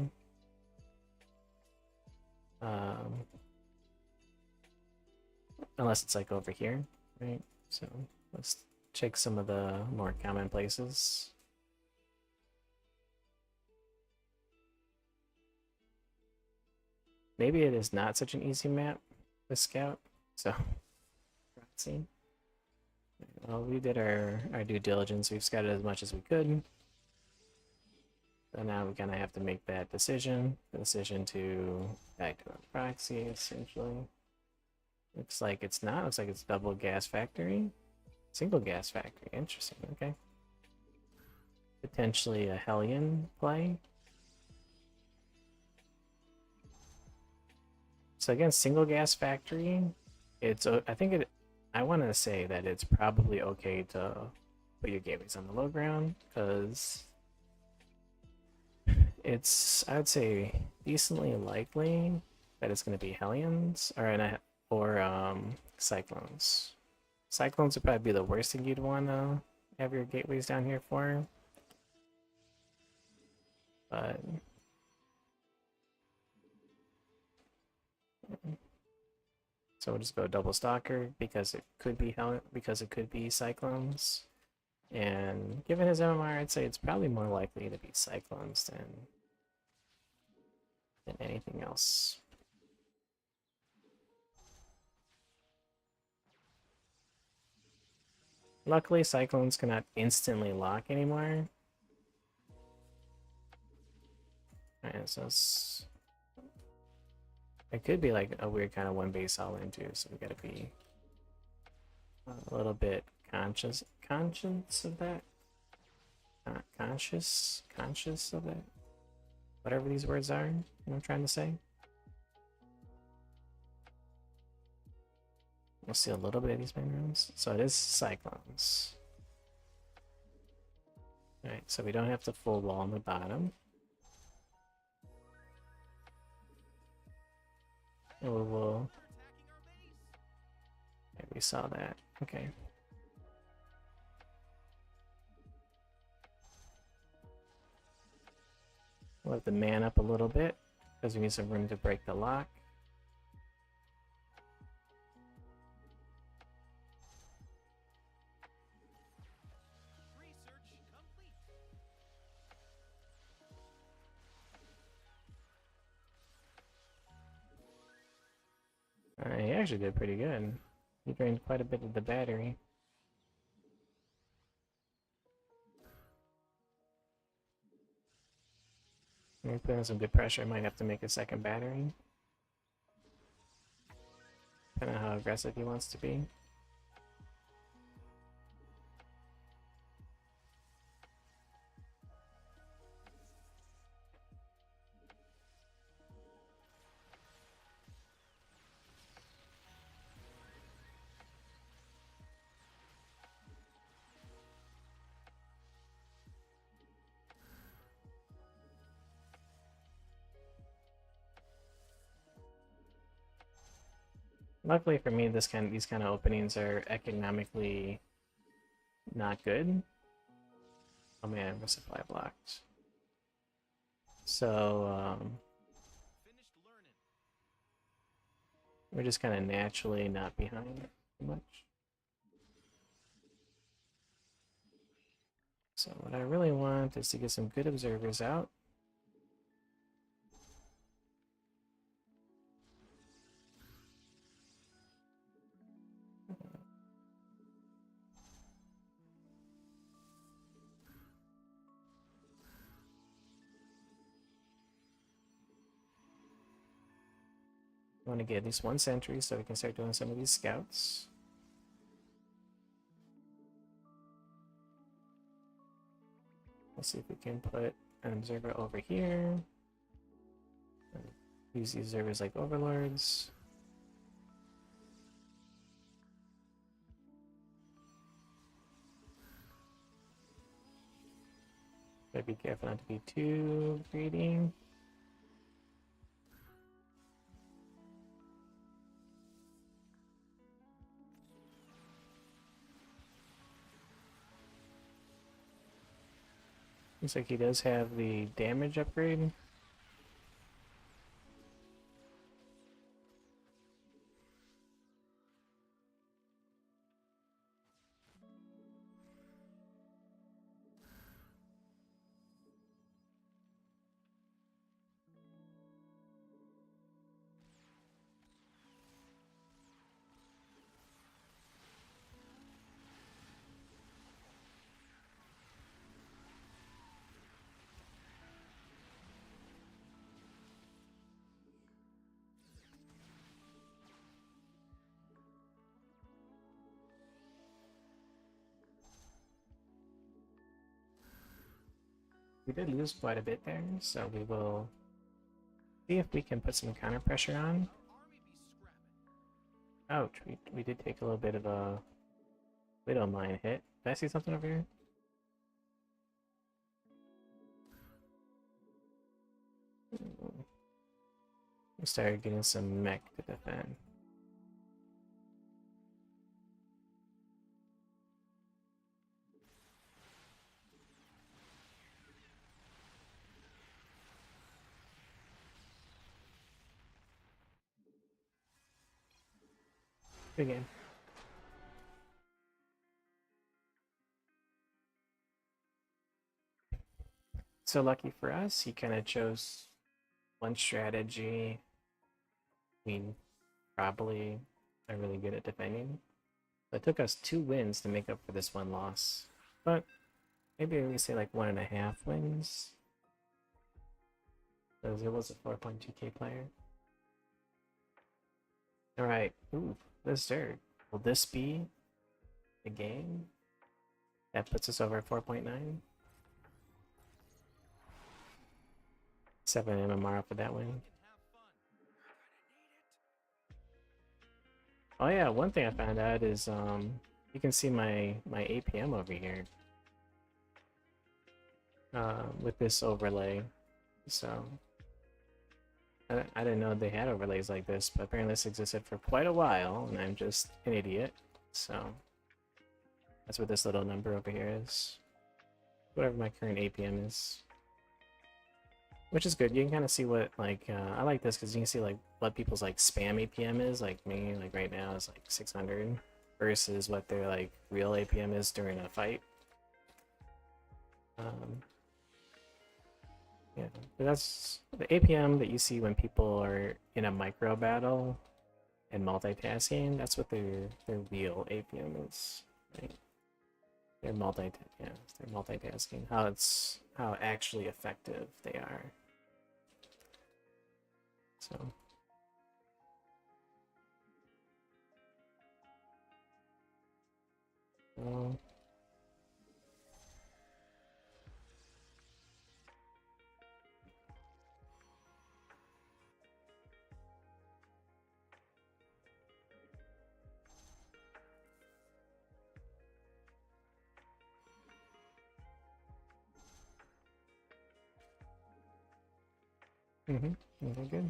Unless it's like over here, right? So let's check some of the more common places. Maybe it is not such an easy map to scout, so proxy. Well, we did our due diligence. We've scouted as much as we could. So now we kind of have to make that decision. The decision to back to our proxy, essentially. Looks like it's not. Looks like it's double gas factory. Single gas factory. Interesting. Okay. Potentially a Hellion play. So again, single gas factory. It's I think it. I want to say that it's probably okay to put your gateways on the low ground because it's, I would say, decently likely that it's going to be Hellions or Cyclones. Cyclones would probably be the worst thing you'd want to have your gateways down here for. But so we'll just go double stalker because it could be Cyclones. And given his MMR, I'd say it's probably more likely to be Cyclones than anything else. Luckily, Cyclones cannot instantly lock anymore. Alright, so it could be like a weird kind of one base all in too, so we gotta be a little bit conscious of that. Conscious of that. Whatever these words are, I'm trying to say. We'll see a little bit of these main rooms. So it is Cyclones. Alright, so we don't have to full wall on the bottom. And we will. Yeah, we saw that. Okay. We'll have the man up a little bit because we need some room to break the lock. He actually did pretty good. He drained quite a bit of the battery. We're putting some good pressure. Might have to make a second battery. Depending on how aggressive he wants to be. Luckily for me, these kind of openings are economically not good. Oh man, my supply blocked. So we're just kind of naturally not behind too much. So what I really want is to get some good observers out. I want to get at least one sentry so we can start doing some of these scouts. Let's see if we can put an observer over here. Use these observers like overlords. Gotta be careful not to be too greedy. Looks like he does have the damage upgrade. We did lose quite a bit there, so we will see if we can put some counter pressure on. Ouch, we did take a little bit of a Widow Mine hit. Did I see something over here? We started getting some mech to defend. Good game. So lucky for us, he kind of chose one strategy. I mean, probably are really good at defending. So it took us 2 wins to make up for this 1 loss. But maybe we say like 1.5 wins. Because it was a 4.2k player. Alright, ooh, this Zerg. Will this be the game? That puts us over 4.9. 7 MMR for that win. Oh yeah, one thing I found out is you can see my APM over here with this overlay. So I didn't know they had overlays like this, but apparently this existed for quite a while, and I'm just an idiot. So that's what this little number over here is. Whatever my current APM is. Which is good. You can kind of see what, like, I like this because you can see, like, what people's, like, spam APM is. Like, me, like, right now is, like, 600 versus what their, like, real APM is during a fight. Yeah, but that's the APM that you see when people are in a micro battle and multitasking. That's what their real APM is, right? They're multitasking. How actually effective they are. So. Okay, good.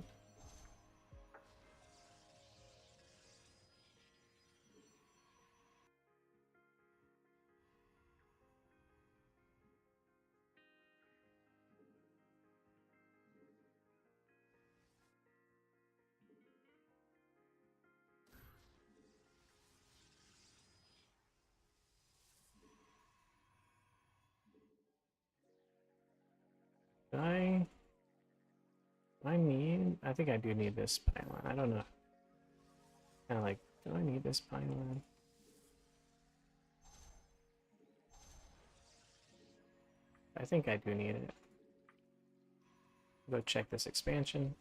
I think I do need this pylon. I don't know. Kind of like, do I need this pylon? I think I do need it. Go check this expansion.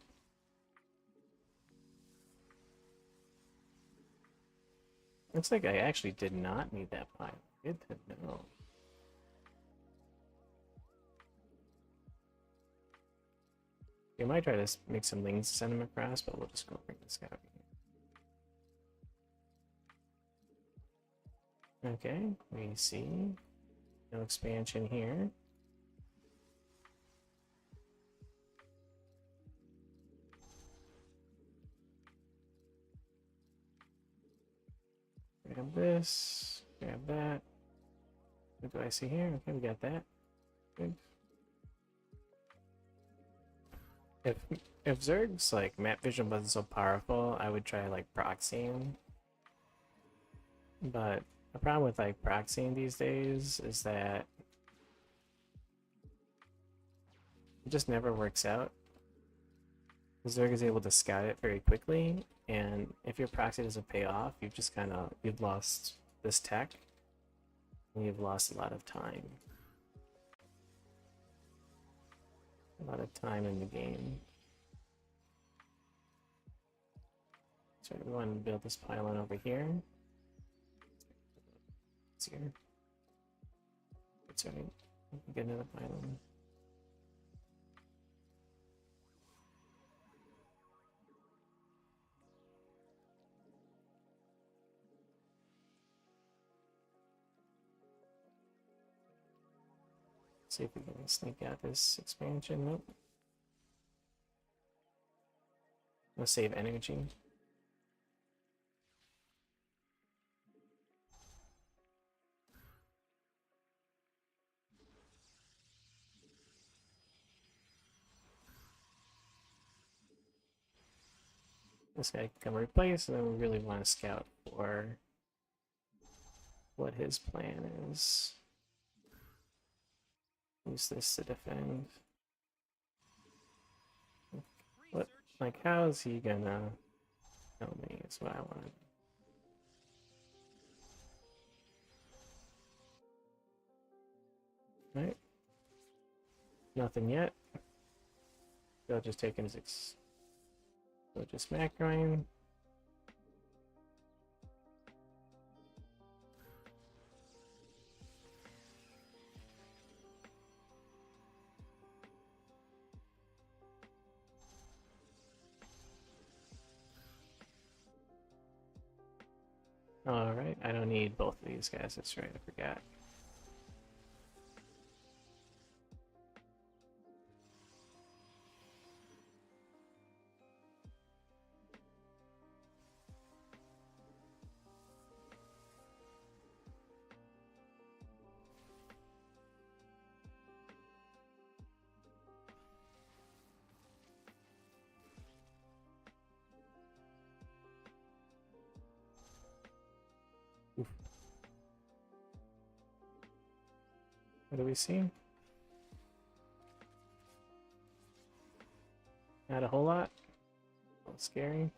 Looks like I actually did not need that pylon. Good to know. We might try to make some links to send them across, but we'll just go bring this guy over here. Okay, we see no expansion here. Grab this, grab that. What do I see here? Okay, we got that. Good. If Zerg's like map vision wasn't so powerful, I would try like proxying. But the problem with like proxying these days is that it just never works out. Zerg is able to scout it very quickly, and if your proxy doesn't pay off, you've lost this tech, and you've lost a lot of time. A lot of time in the game. So we want to build this pylon over here. It's here. It's right. Get another pylon. See if we can sneak out this expansion. Nope. Let's save energy. This guy can come replace, and then we really want to scout for what his plan is. Use this to defend. What? Like, how is he gonna kill me? Is what I want. Right? Nothing yet. They'll just take his They'll just macroing. Alright, I don't need both of these guys, that's right, I forgot. Oof. What do we see? Not a whole lot. A little scary.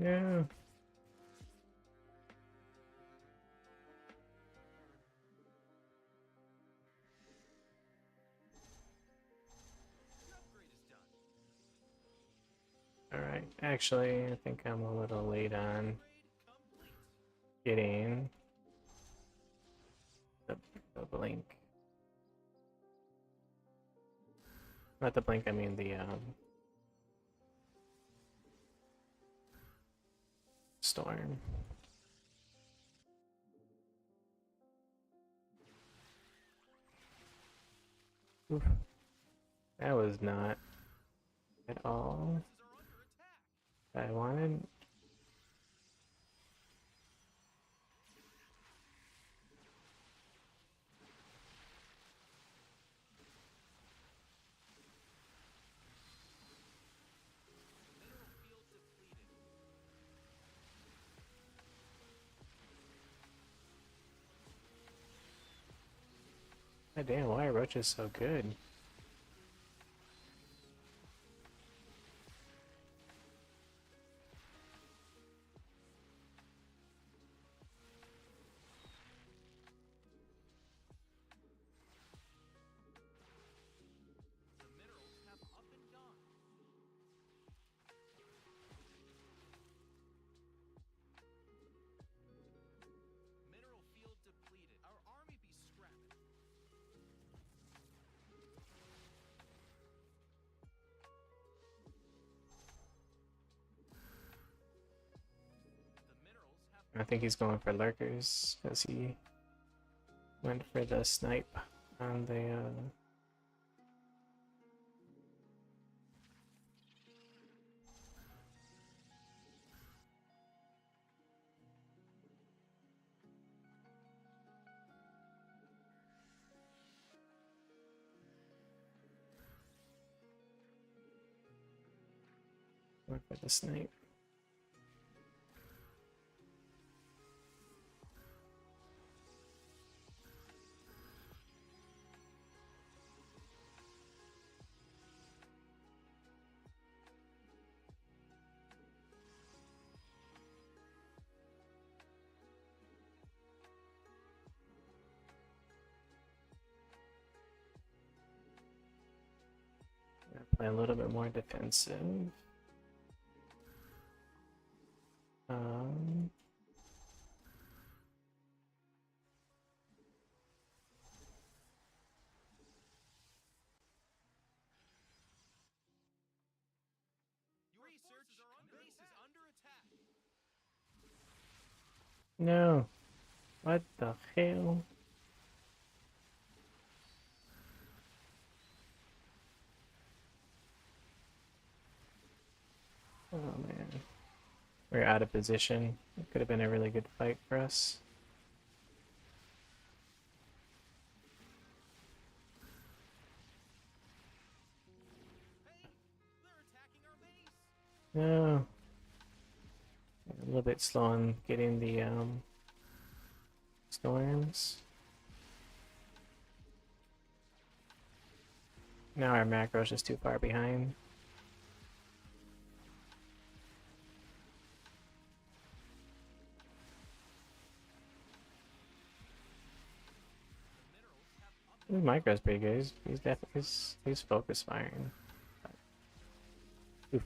Yeah. Alright, actually, I think I'm a little late on getting the blink. Not the blink, I mean the storm. Oof. That was not at all what I wanted. God damn, why are roaches so good? The minerals have up and gone. Mineral field depleted. Our army be scrapping. The minerals have I think he's going for lurkers because he went for the snipe on the snipe. play a little bit more defensive. Um, Your base is under attack. no. What the hell? Oh man. We're out of position. It could have been a really good fight for us. Hey, they're attacking our base. No. A little bit slow on getting the storms. Now our macro's just too far behind. His micro's pretty good. He's definitely he's focus firing. Oof.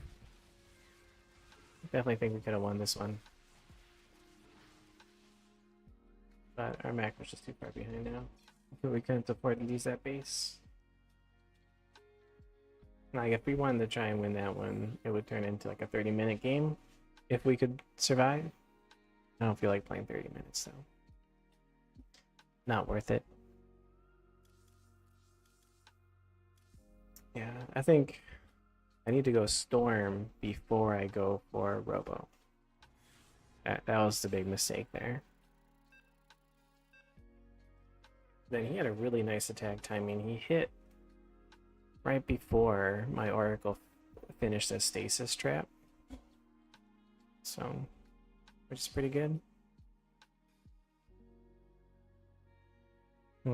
Definitely think we could have won this one. But our macro's just too far behind now. We couldn't afford to lose that base. Like if we wanted to try and win that one, it would turn into like a 30-minute game if we could survive. I don't feel like playing 30 minutes though. Not worth it. Yeah, I think I need to go Storm before I go for Robo. That was the big mistake there. Then he had a really nice attack timing. He hit right before my Oracle finished a stasis trap. So, which is pretty good. Good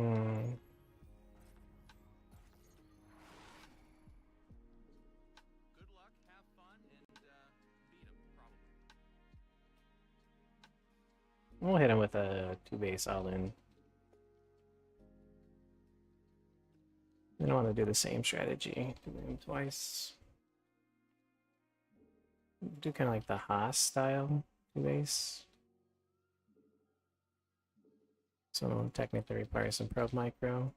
luck, have fun, and beat him, probably. We'll hit him with a 2-base all-in. I don't want to do the same strategy. Do him twice. Do kind of like the Haas style 2-base. So technically requires some probe micro.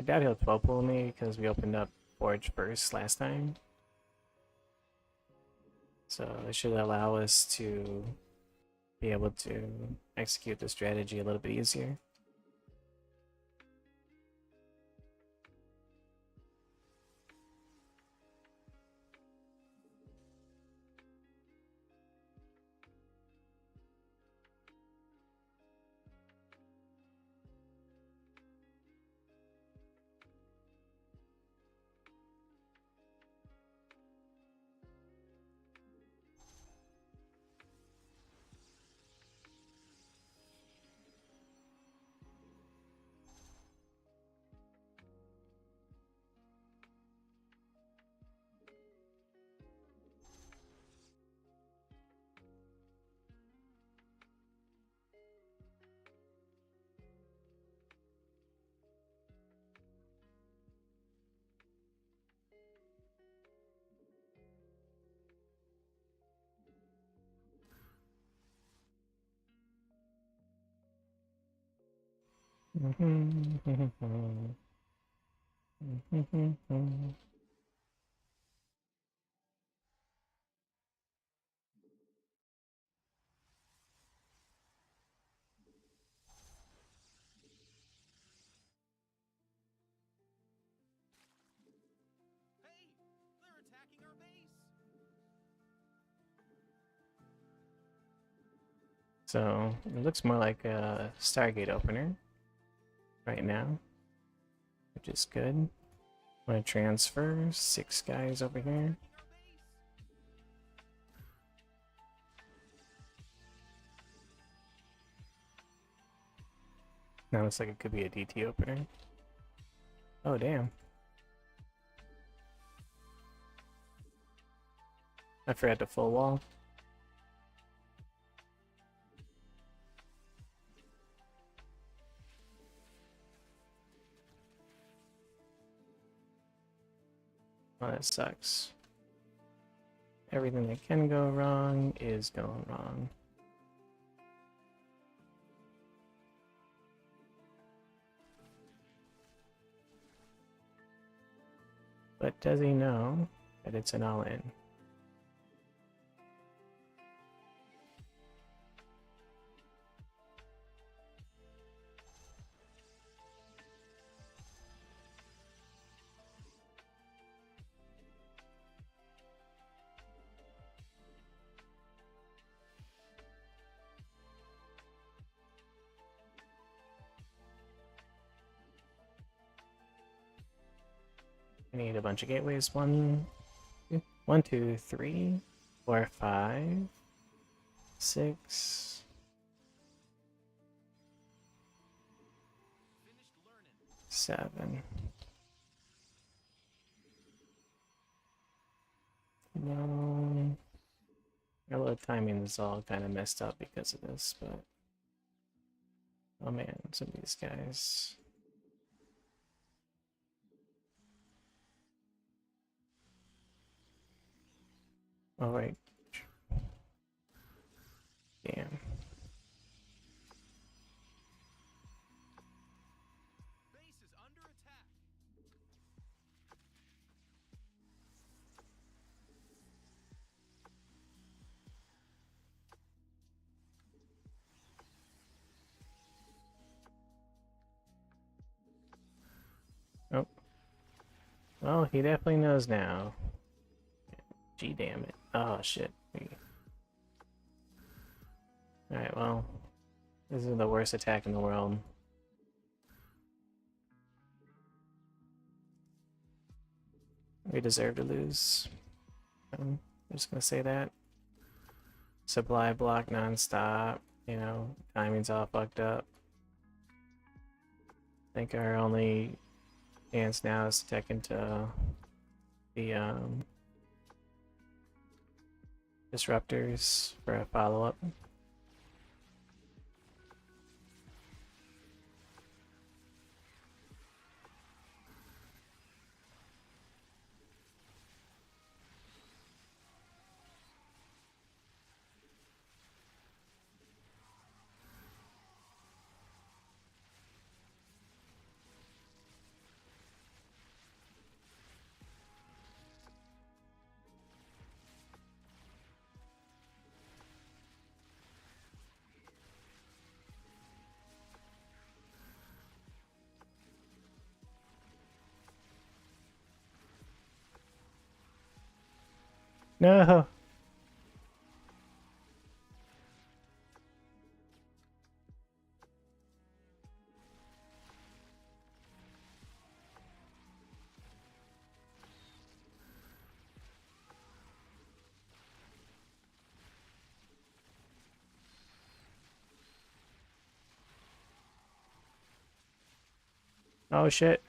I doubt he'll 12 pull me because we opened up Forge first last time. So it should allow us to be able to execute the strategy a little bit easier. Hey, they're attacking our base. So it looks more like a Stargate opener right now, which is good. I'm gonna transfer 6 guys over here. Now looks like it could be a DT opener. Oh, damn. I forgot to full wall. Oh, that sucks. Everything that can go wrong is going wrong. But does he know that it's an all-in? I need a bunch of gateways. 1, 2, 3, 4, 5, 6, 7. No. Our load timing is all kind of messed up because of this, but oh man, some of these guys. Oh wait. Damn. Base is under attack. Oh. Well, he definitely knows now. Gee, damn it. Oh shit. Alright, well. This is the worst attack in the world. We deserve to lose. I'm just gonna say that. Supply block non-stop. You know, timing's all fucked up. I think our only chance now is to tech into the disruptors for a follow-up. No! Oh shit.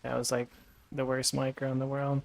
That was like the worst micro in the world.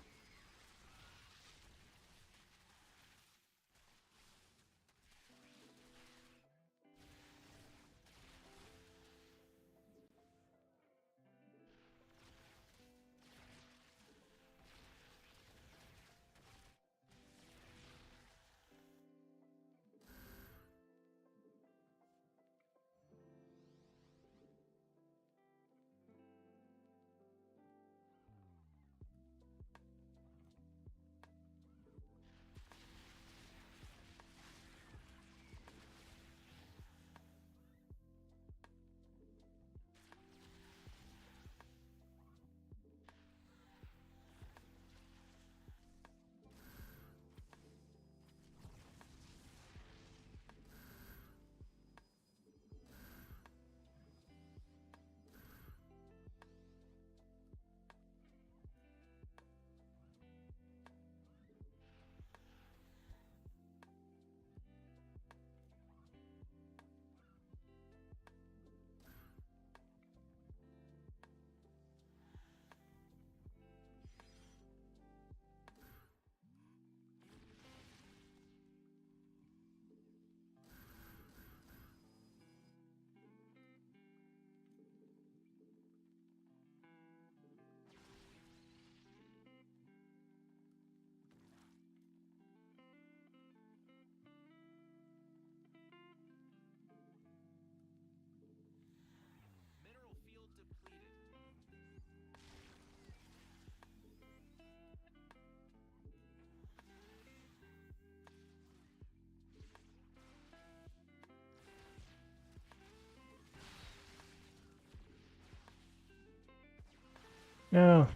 No.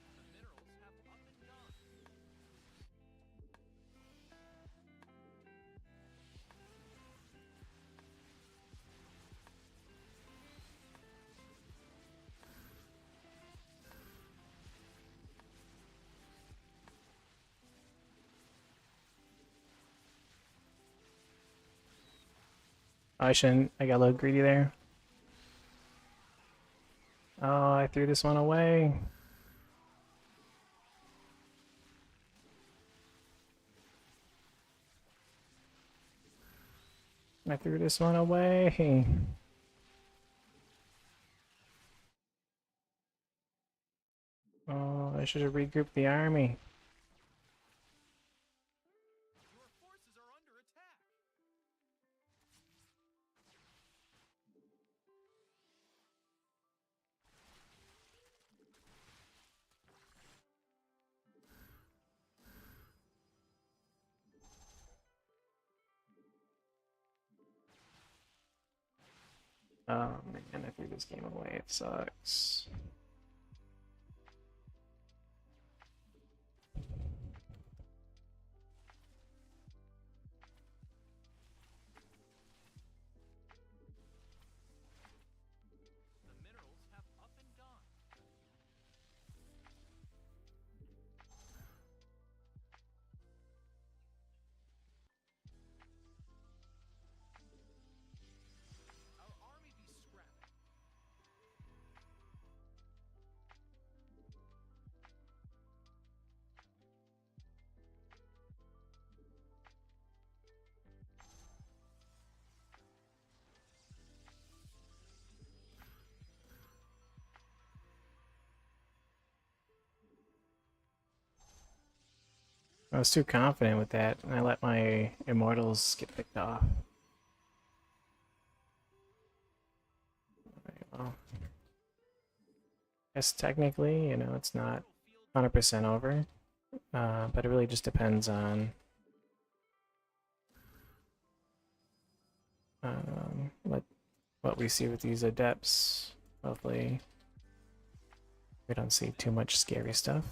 The minerals have up and gone. Oh, I shouldn't. I got a little greedy there. Oh, I threw this one away. I threw this one away. Oh, I should have regrouped the army. Your forces are under attack. Oh man, I threw this game away. It sucks. The minerals have up and gone. Our army be scrapping. I was too confident with that, and I let my immortals get picked off. Alright, well, guess technically, you know, it's not Mineral field 100% over, but it really just depends on what we see with these adepts. Hopefully, we don't see too much scary stuff.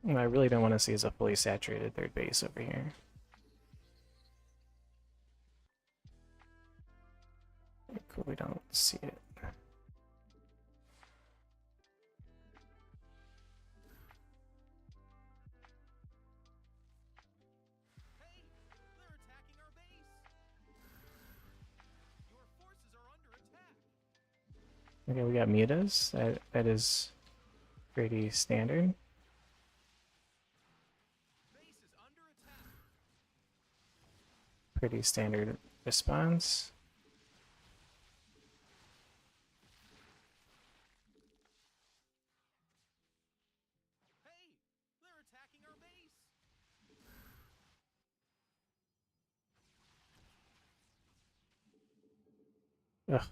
What I really don't want to see is a fully saturated third base over here. Cool, we don't see it. Hey, they're attacking our base. Your forces are under attack. Okay, we got mutas. That is pretty standard. Base is under attack. Pretty standard response. Hey, they're attacking our base. Ugh.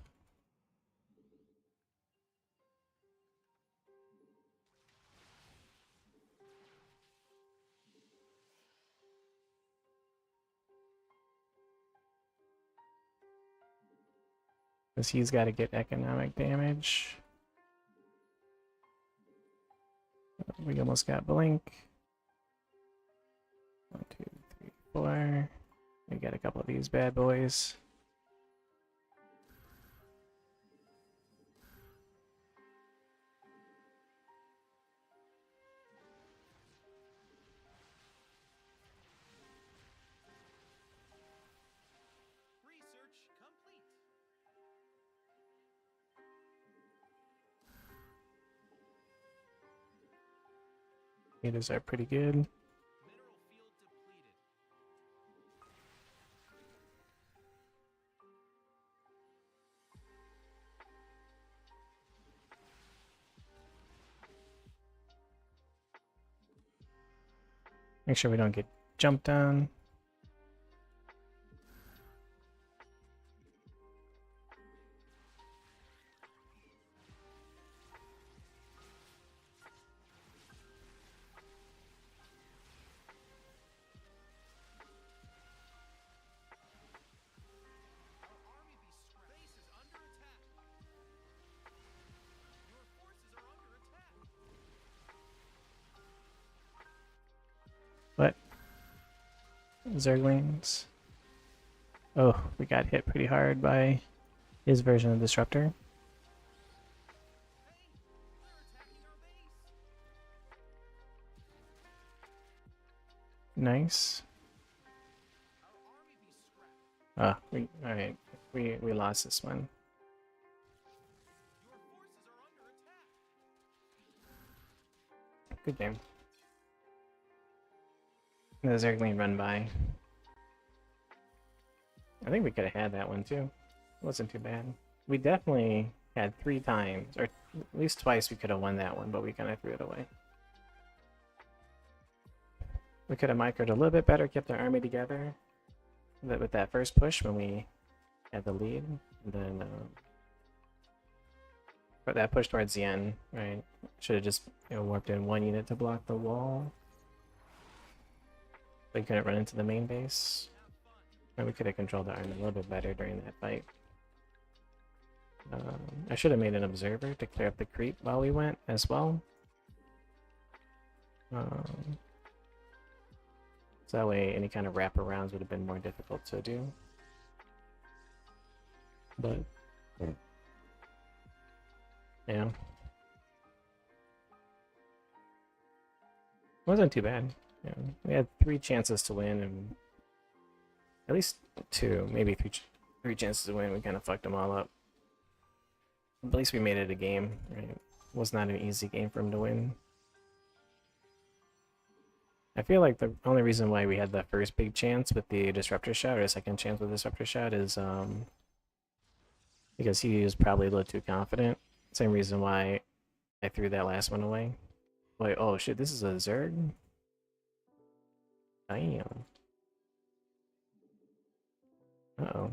Because he's got to get economic damage. We almost got blink. 1, 2, 3, 4. We got a couple of these bad boys. Research complete. Mutas are pretty good. Mineral field depleted. Make sure we don't get jumped on. Zerglings. Oh, we got hit pretty hard by his version of Disruptor. Nice. Ah, alright. We lost this one. Good game. The Zergling run by. I think we could have had that one too. It wasn't too bad. We definitely had 3 times, or at least twice we could have won that one, but we kind of threw it away. We could have microed a little bit better, kept our army together with that first push when we had the lead. And then but that push towards the end, right? Should have just warped in 1 unit to block the wall. We couldn't run into the main base. Or we could have controlled the army a little bit better during that fight. I should have made an observer to clear up the creep while we went as well. So that way any kind of wraparounds would have been more difficult to do. But yeah. Wasn't too bad. Yeah, we had 3 chances to win, and at least 2, maybe 3 chances to win. We kind of fucked them all up. At least we made it a game, right? It was not an easy game for him to win. I feel like the only reason why we had that first big chance with the Disruptor Shot, or a second chance with the Disruptor Shot, is because he was probably a little too confident. Same reason why I threw that last one away. Like, oh shit, this is a Zerg? Damn. Uh-oh.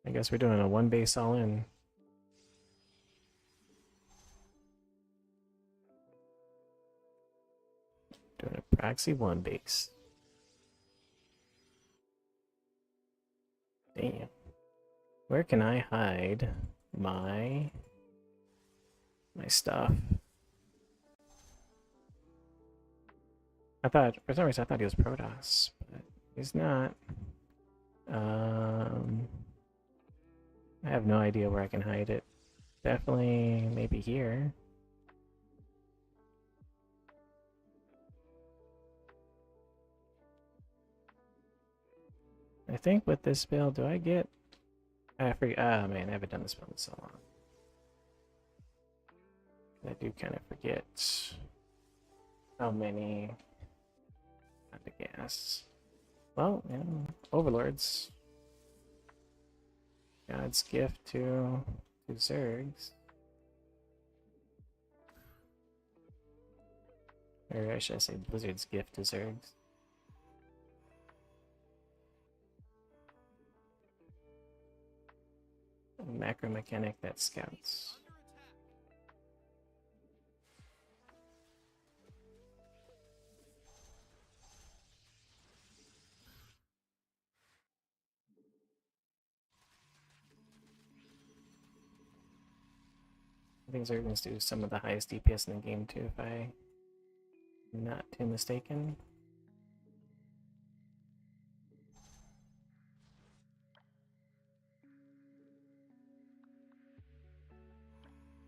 I guess we're doing a 1 base all in. Doing a proxy 1 base. Damn. Where can I hide my stuff? I thought, for some reason, I thought he was Protoss, but he's not. I have no idea where I can hide it. Definitely, maybe here. I think with this build, do I get... I forget. Ah, man, I haven't done this build in so long. I do kind of forget how many on the gas. Well, you know, Overlords. God's gift to Zergs. Or should I say Blizzard's gift to Zergs. A macro mechanic that scouts. I think Zerglings do some of the highest DPS in the game too, if I'm not too mistaken.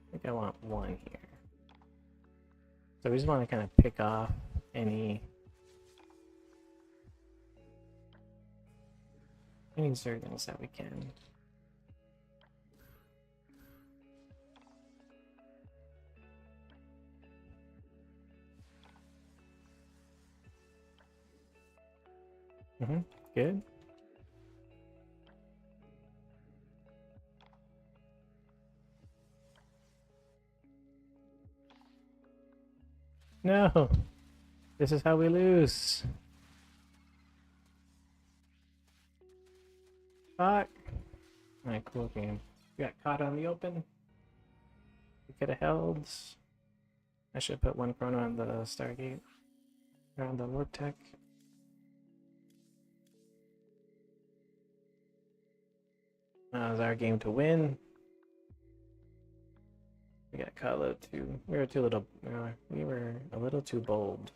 I think I want 1 here. So we just want to kind of pick off any Zerglings that we can. Good. No! This is how we lose! Fuck! Alright, cool game. We got caught on the open. We could have held. I should put 1 chrono on the Stargate. Around the warp tech. That was our game to win. We got caught a little too. We were a little too bold.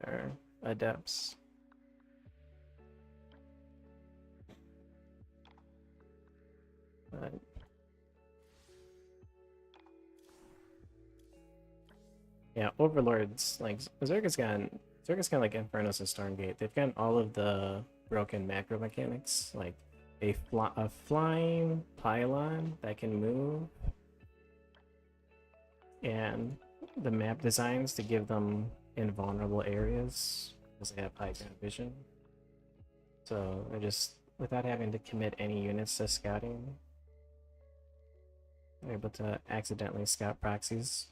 Our adepts. But yeah, Overlords, like Zerga's got like Infernos and Stormgate. They've got all of the broken macro mechanics, like a flying pylon that can move, and the map designs to give them invulnerable areas because they have high ground vision. So they're just, without having to commit any units to scouting, they're able to accidentally scout proxies.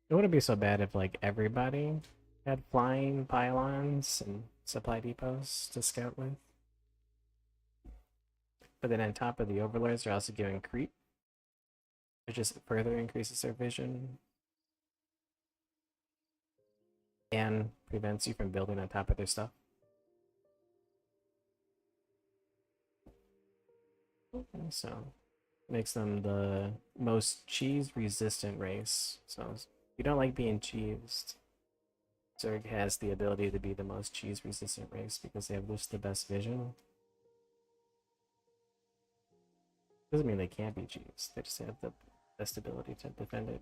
It wouldn't be so bad if like everybody had flying pylons and supply depots to scout with. But then on top of the overlords, they're also giving creep, which just further increases their vision and prevents you from building on top of their stuff. So makes them the most cheese resistant race. So if you don't like being cheesed, Zerg has the ability to be the most cheese resistant race because they have just the best vision. Doesn't mean they can't be cheesed, they just have the best ability to defend it.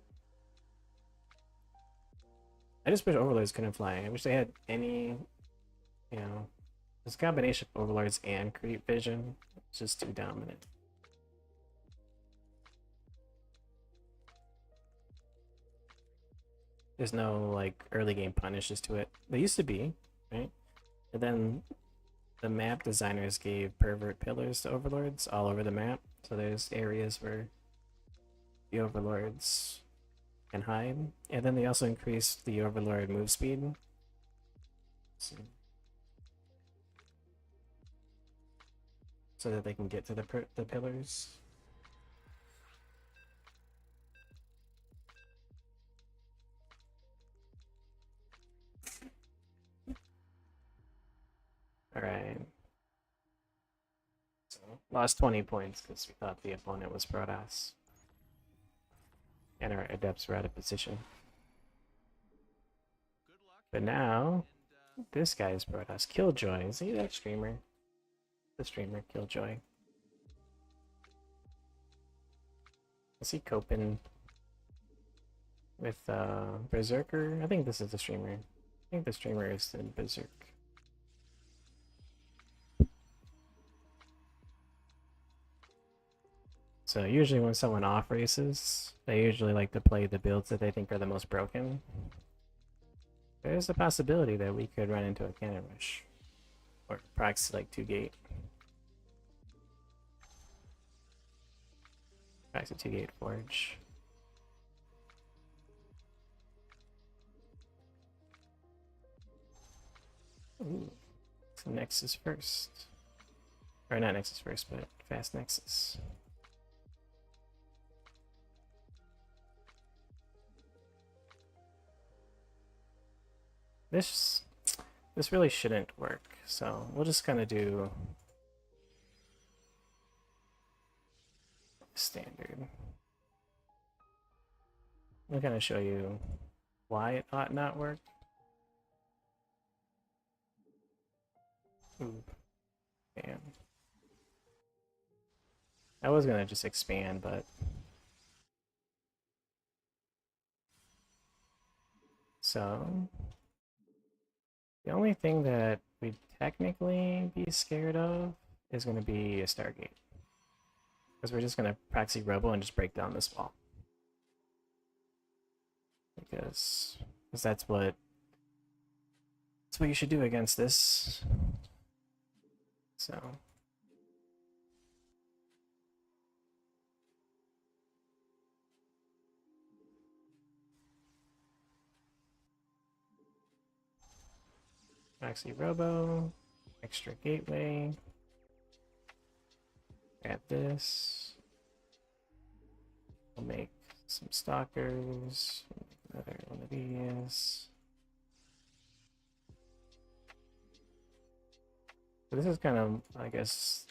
I just wish Overlords couldn't fly. I wish they had any, you know, this combination of Overlords and creep vision. It's just too dominant. There's no like early game punishes to it. There used to be, right? And then the map designers gave pervert pillars to overlords all over the map. So there's areas where the overlords can hide. And then they also increased the overlord move speed. So that they can get to the pillars. Alright. So, lost 20 points because we thought the opponent was Protoss. And our adepts were out of position. But now, this guy is Protoss. Killjoy. Is he that streamer? The streamer, Killjoy. Is he coping with Berserker? I think this is the streamer. I think the streamer is in Berserk. So usually when someone off races, they usually like to play the builds that they think are the most broken. There's a possibility that we could run into a cannon rush. Or proxy like 2-gate. Proxy 2-gate forge. Ooh. So Nexus first. Or not Nexus first, but fast Nexus. This really shouldn't work, so we'll just kind of do standard. I'll kind of show you why it ought not work. Ooh, damn. I was gonna just expand, but so the only thing that we'd technically be scared of is going to be a Stargate. Because we're just going to proxy Robo and just break down this wall. Because that's what you should do against this. So proxy Robo, extra gateway. Add this. We'll make some stalkers. Another one of these. So this is kind of, I guess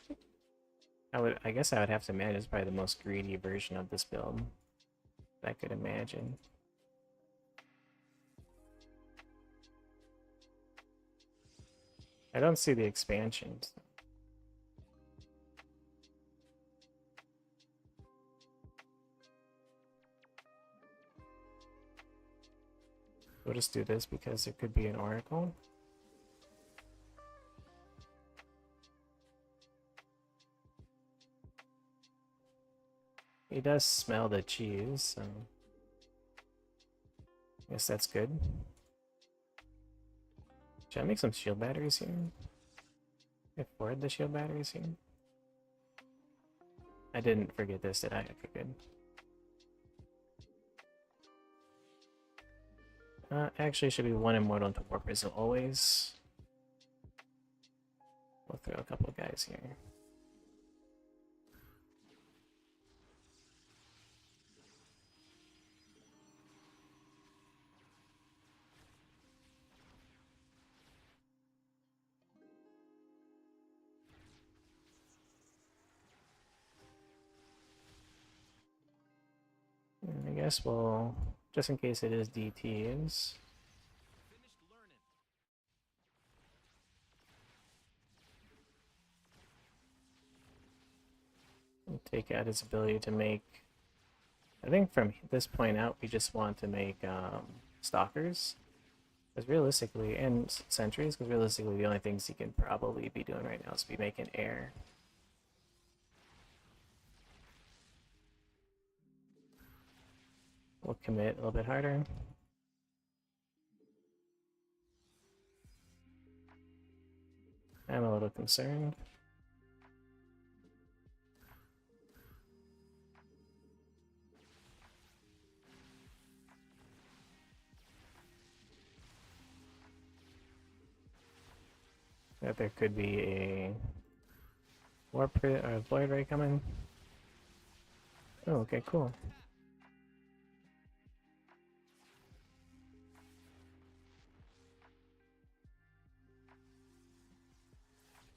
I would have to imagine it's probably the most greedy version of this build that I could imagine. I don't see the expansions. We'll just do this because it could be an oracle. He does smell the cheese, so I guess that's good. Should I make some shield batteries here? Afford the shield batteries here? I didn't forget this, did I? Okay, good. Actually, it should be one immortal into warp prison always. We'll throw a couple of guys here. And I guess we'll, just in case it is DTs. We'll take out his ability to make. I think from this point out, we just want to make stalkers. Because realistically, and sentries, because realistically, the only things he can probably be doing right now is be making air. We'll commit a little bit harder. I'm a little concerned. That there could be a warp or void ray coming. Oh, okay, cool.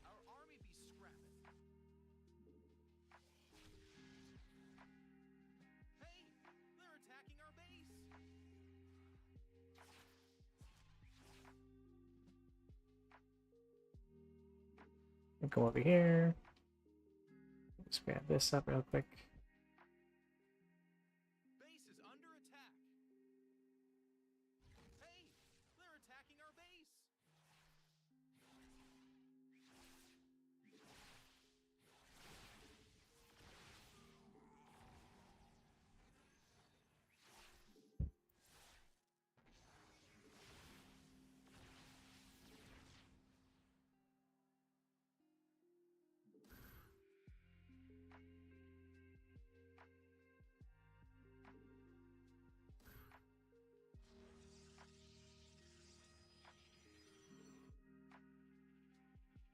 Our army be scrapping. Hey, they're attacking our base. We'll go over here. Let's grab this up real quick. Base is under attack. Hey, they're attacking our base.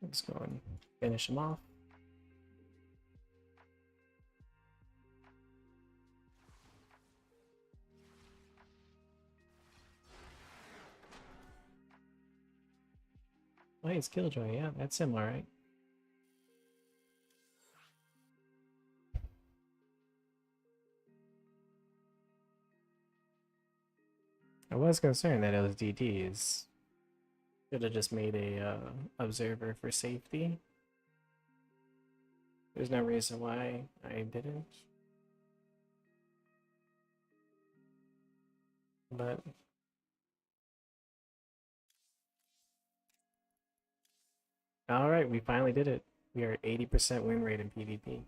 Let's go and finish him off. Oh, it's Killjoy, yeah, that's him, alright. I was concerned that it was DTs. Should have just made a observer for safety. There's no reason why I didn't. But alright, we finally did it. We are 80% win rate in PvP.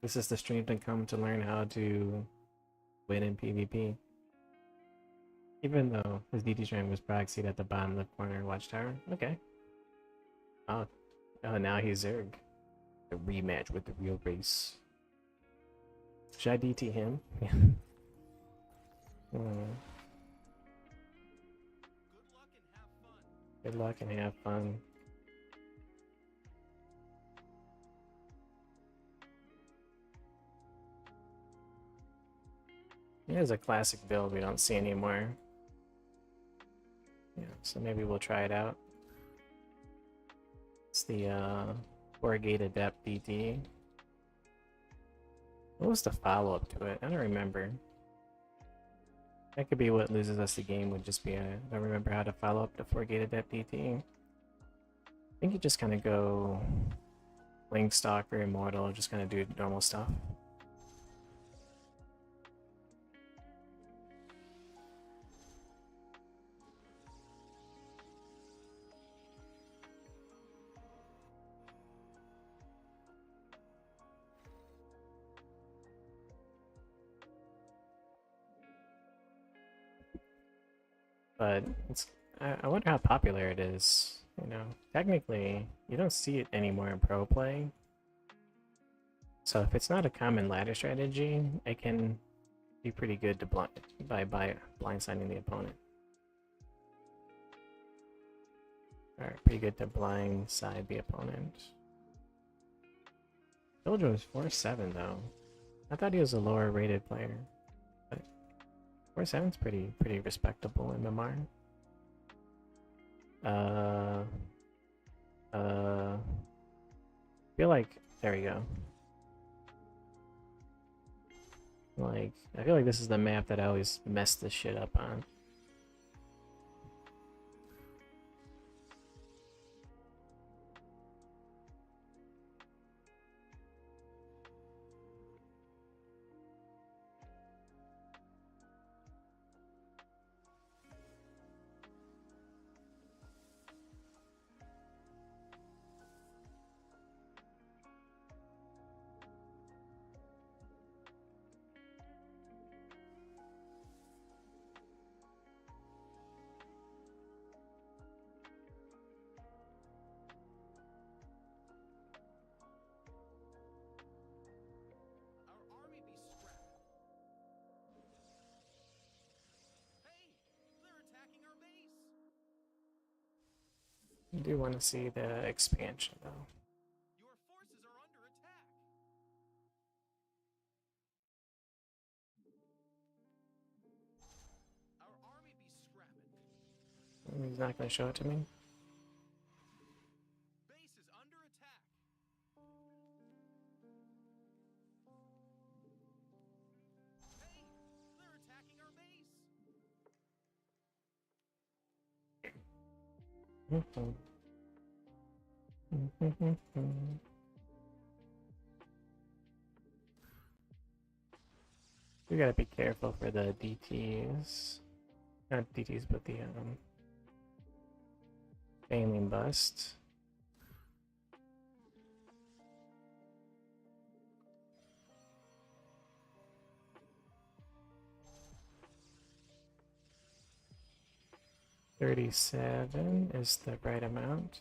This is the stream to come to learn how to win in PvP. Even though his DT strength was proxied at the bottom left corner watchtower. Okay. Oh, now he's Zerg. The rematch with the real race. Should I DT him? Yeah. Good luck and have fun. Here's a classic build we don't see anymore. Yeah, so maybe we'll try it out. It's the Forgate Adept DT. What was the follow-up to it? I don't remember. That could be what loses us the game, would just be I don't remember how to follow up the Forgate Adept DT. I think you just kind of go Link Stalker, Immortal, just kind of do normal stuff. but it's I wonder how popular it is. You know, technically, you don't see it anymore in pro play. So if it's not a common ladder strategy, it can be pretty good to by blindsiding the opponent. Alright, pretty good to blindside the opponent. Villager was 4-7 though. I thought he was a lower rated player. But 4-7's pretty respectable in MMR. Feel like there we go. Like, I feel like this is the map that I always mess this shit up on. I do want to see the expansion though. Your forces are under attack. Our army be scrapping. He's not going to show it to me. Base is under attack. Hey, they're attacking our base. We gotta be careful for the DTs. Not DTs, but the Baneling bust. $37 is the right amount.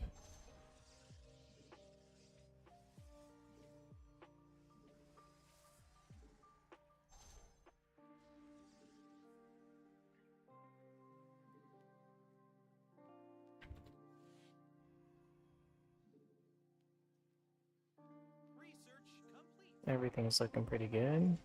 Research complete. Everything's looking pretty good.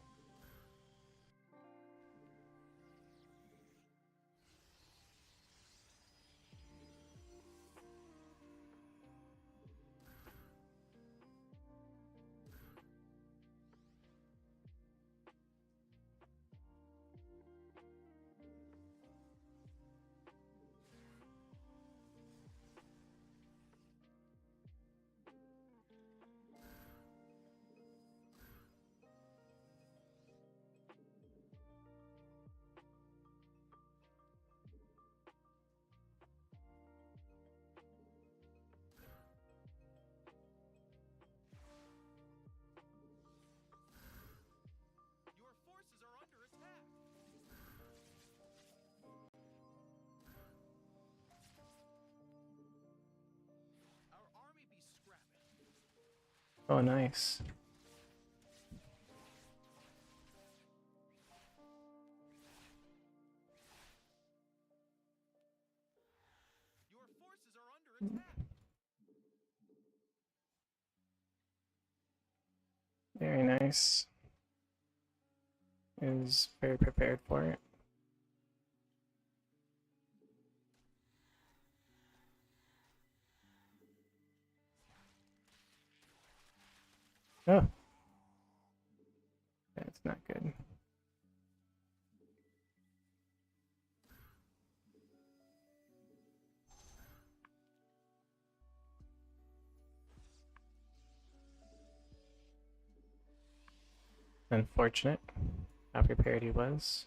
Your forces are under attack. Our army be scrapping. Oh, nice. Your forces are under attack. Very nice. Is very prepared for it. Oh. That's not good. Unfortunate how prepared he was.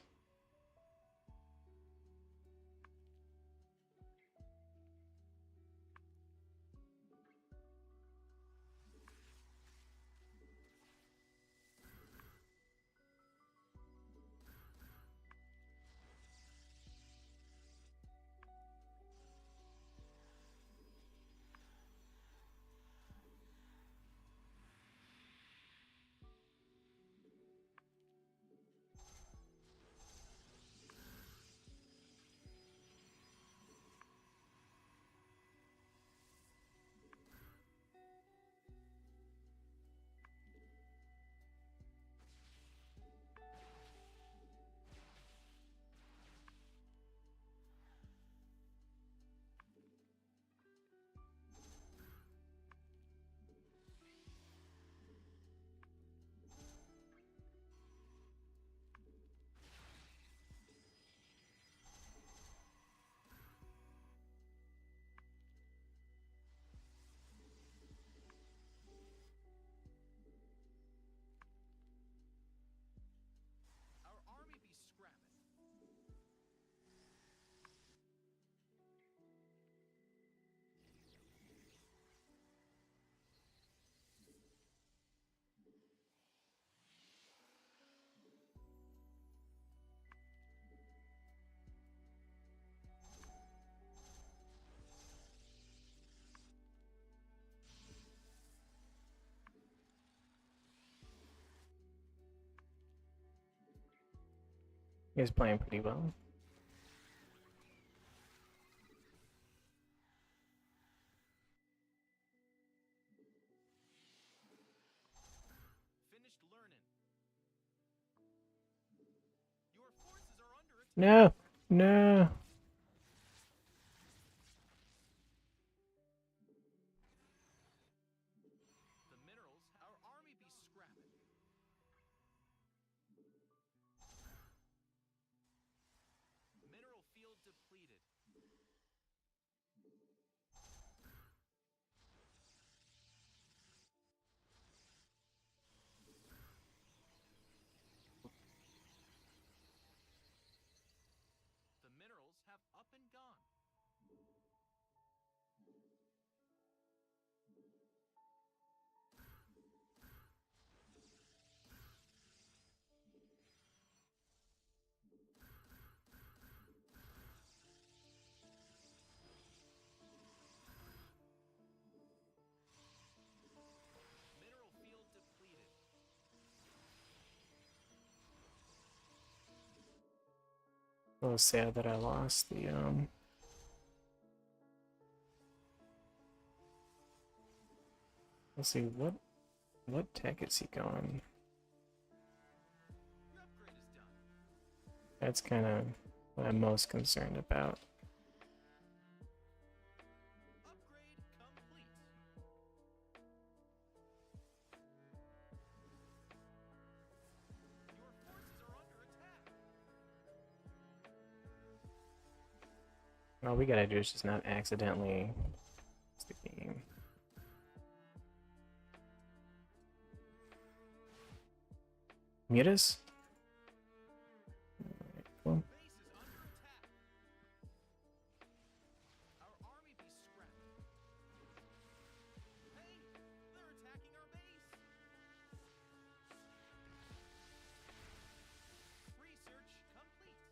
He's playing pretty well. Finished learning. Your forces are under attack. No, no. The minerals, our army be scrapping. Mineral field depleted. The minerals have up and gone. Mineral field depleted. A little sad that I lost the Let's see what tech is he going? Your upgrade is done. That's kind of what I'm most concerned about. Upgrade complete. Your forces are under attack. All we gotta do is just not accidentally lose the game. Mute us? Alright, cool. Base is under attack. Our army be scrapping. Hey, they're attacking our base. Research complete.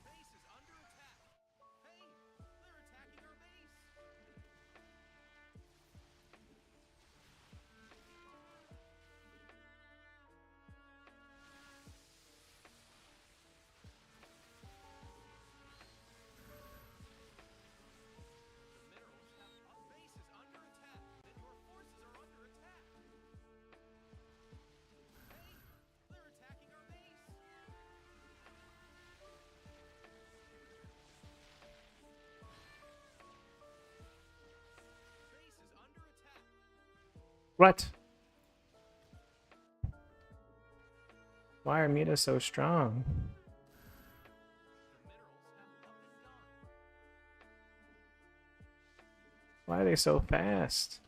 Base is under attack. Hey, they're attacking our base. The minerals have up. Base is under attack, and your forces are under attack. Hey, they're attacking our base. Base is under attack. What? Why are Mita so strong? The minerals have up and gone. Why are they so fast?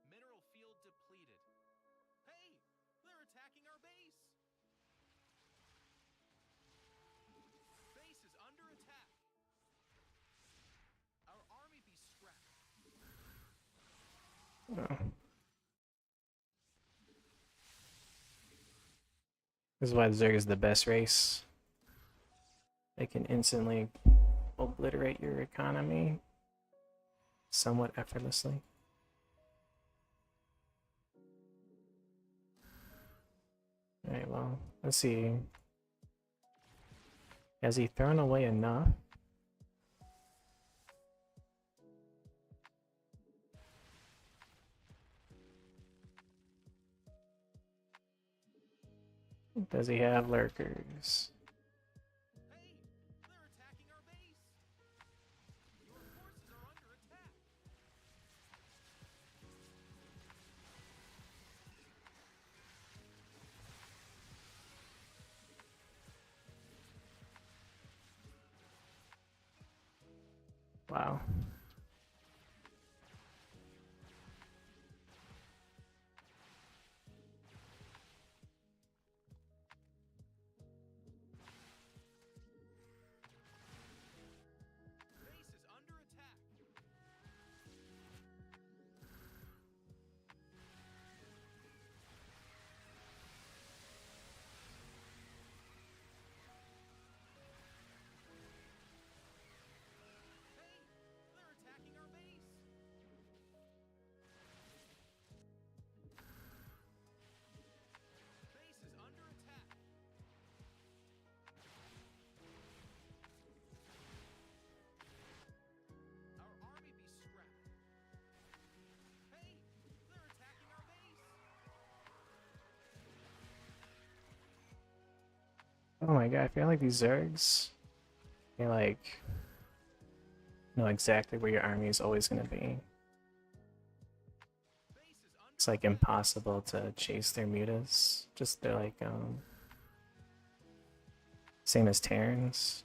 Mineral field depleted. Hey, they're attacking our base. Base is under attack. Our army be scrapped. Oh. This is why Zerg is the best race. They can instantly obliterate your economy somewhat effortlessly. Alright, well, let's see. Has he thrown away enough? Does he have lurkers? Hey, they're attacking our base. Your forces are under attack. Wow. Oh my god, I feel like these Zergs, they like know exactly where your army is always gonna be. It's like impossible to chase their mutas. Just they're like same as Terrans.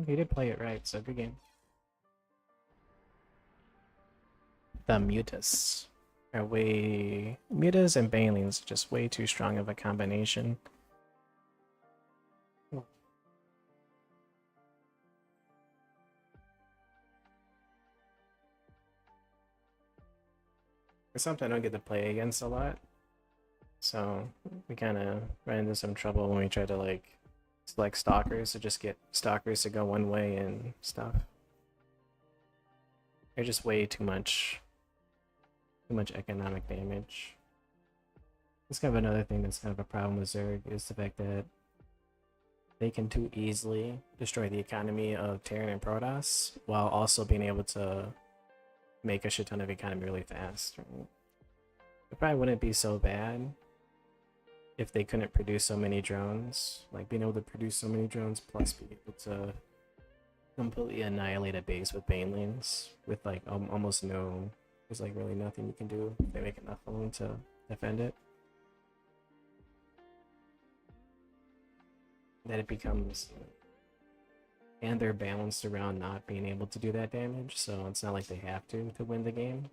He did play it right, so good game. The mutas are way... Mutas and Banelings are just way too strong of a combination. It's something I don't get to play against a lot. So we kind of ran into some trouble when we tried to like select stalkers to just get stalkers to go one way and stuff. They're just way too much economic damage. That's kind of another thing that's kind of a problem with Zerg is the fact that they can too easily destroy the economy of Terran and Protoss while also being able to make a shit ton of economy really fast. Right? It probably wouldn't be so bad if they couldn't produce so many drones. Like being able to produce so many drones plus be able to completely annihilate a base with Banelings with like almost no... There's like really nothing you can do if they make enough of them to defend it. That it becomes... And they're balanced around not being able to do that damage, so it's not like they have to win the game.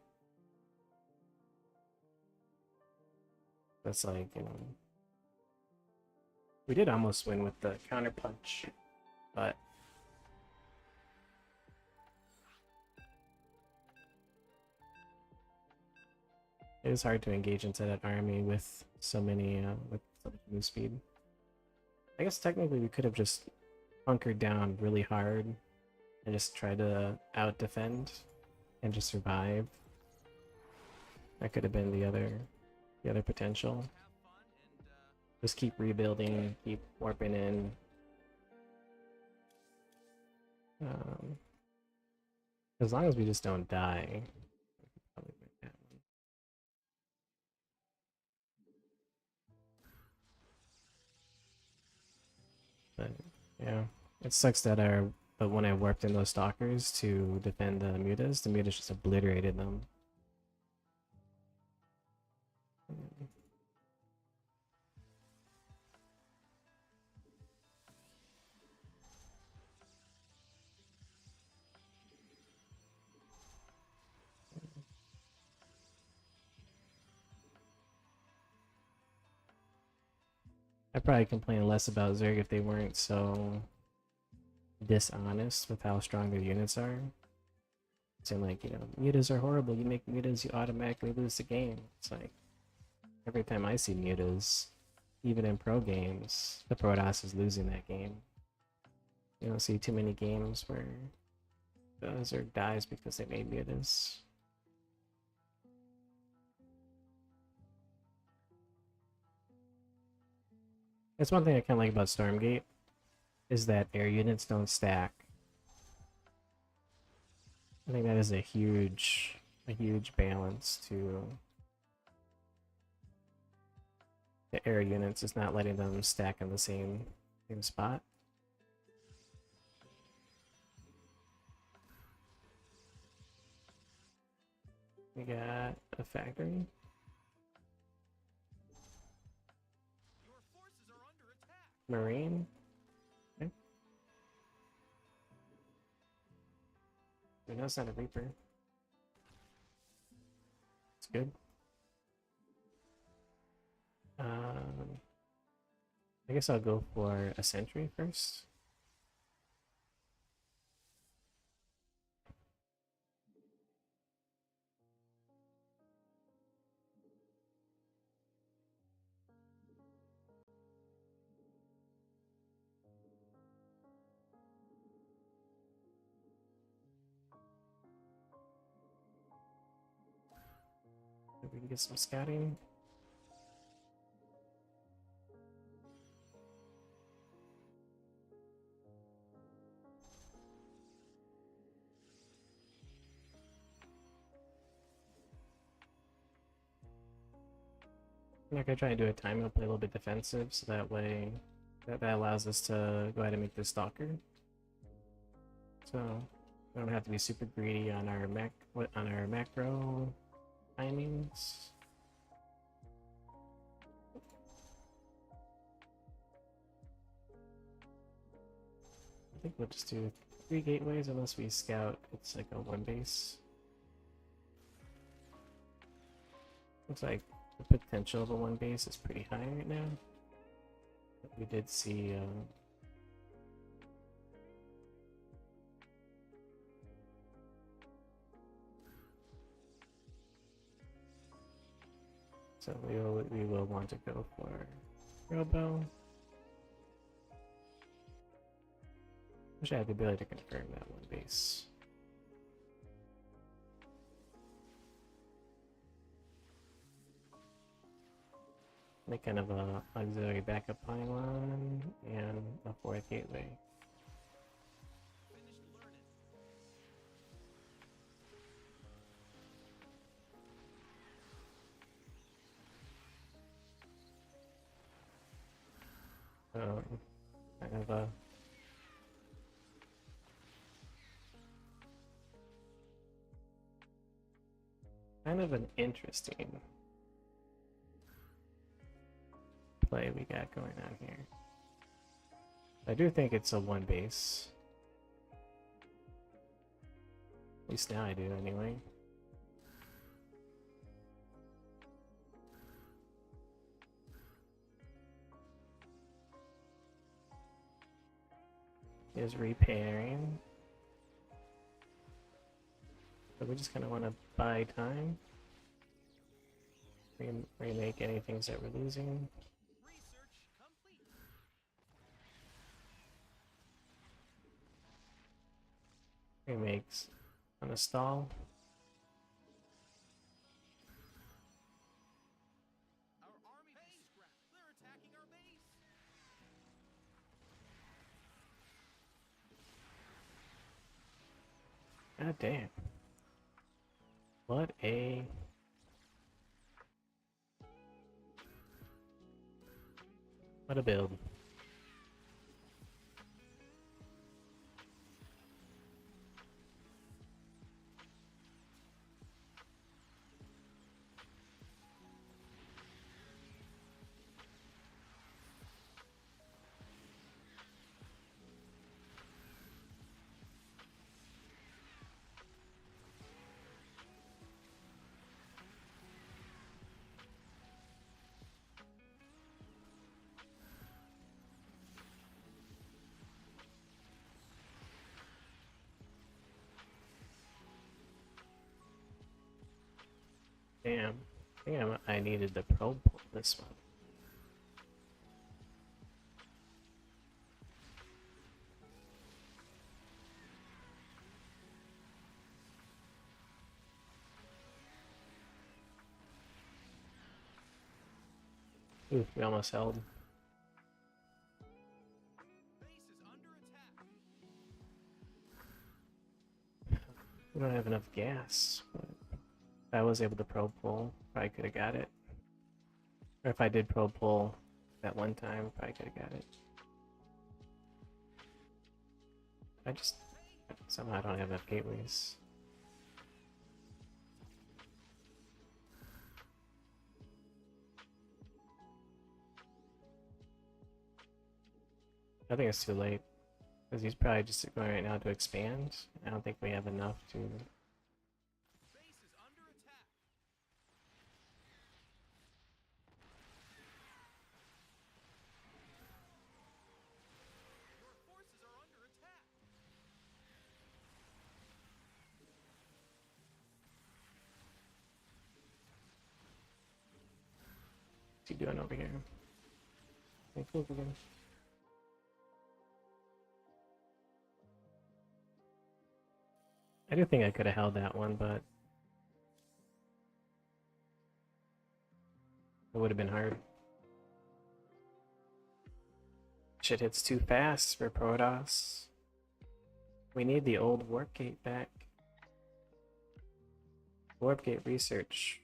That's like, you know... We did almost win with the counter punch, but... It was hard to engage into that army with so many, with so much move speed. I guess technically we could have just hunkered down really hard and just tried to out-defend and just survive. That could have been the other potential. Just keep rebuilding, keep warping in. As long as we just don't die. Probably win that one. But yeah, it sucks that but when I warped in those stalkers to defend the mutas just obliterated them. I'd probably complain less about Zerg if they weren't so dishonest with how strong their units are. Saying like, you know, mutas are horrible, you make mutas, you automatically lose the game. It's like, every time I see mutas, even in pro games, the Protoss is losing that game. You don't see too many games where the Zerg dies because they made mutas. That's one thing I kind of like about Stormgate, is that air units don't stack. I think that is a huge balance to the air units. Is not letting them stack in the same spot. We got a factory. Marine. Okay. We know it's not a Reaper. It's good. I guess I'll go for a sentry first. Maybe we can get some scouting. I'm not gonna try and do a time. I'll play a little bit defensive, so that way that allows us to go ahead and make the stalker. So we don't have to be super greedy on our macro timings. I think we'll just do 3 gateways unless we scout. It's like a 1 base. Looks like the potential of a 1 base is pretty high right now. But we did see so we will want to go for Robo. Wish I had the ability to confirm that 1 base. Make kind of a auxiliary backup pylon and a 4th gateway. Kind of a an interesting play we got going on here. I do think it's a 1 base. At least now I do anyway. Is repairing. So we just kind of want to buy time. Remake any things that we're losing. Research complete. Remakes on a stall. Our army base scrapped. They're attacking our base. God damn. What a build. Damn. Damn, I needed the probe pull this one. Ooh, we almost held. Base is under attack. We don't have enough gas. But if I was able to probe pull, probably could have got it. Or if I did probe pull that one time, probably could have got it. I just somehow don't have enough gateways. I think it's too late. Because he's probably just going right now to expand. I don't think we have enough to. Base is under attack. Your forces are under attack. What's he doing over here? Hey, cool again. I do think I could have held that one, but would have been hard. Shit hits too fast for Protoss. We need the old warp gate back. Warp gate research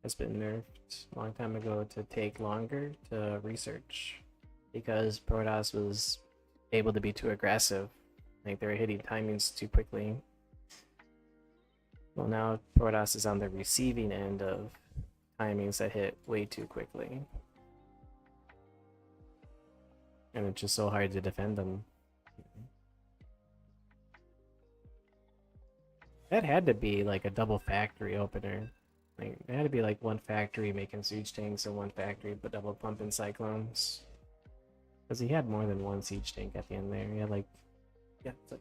has been nerfed a long time ago to take longer to research because Protoss was able to be too aggressive. Like they were hitting timings too quickly. Well, now Protoss is on the receiving end of timings that hit way too quickly. And it's just so hard to defend them. That had to be like a double factory opener. Like, there had to be like one factory making siege tanks and one factory but double pumping cyclones. Because he had more than one siege tank at the end there. He had like, yeah, it's like,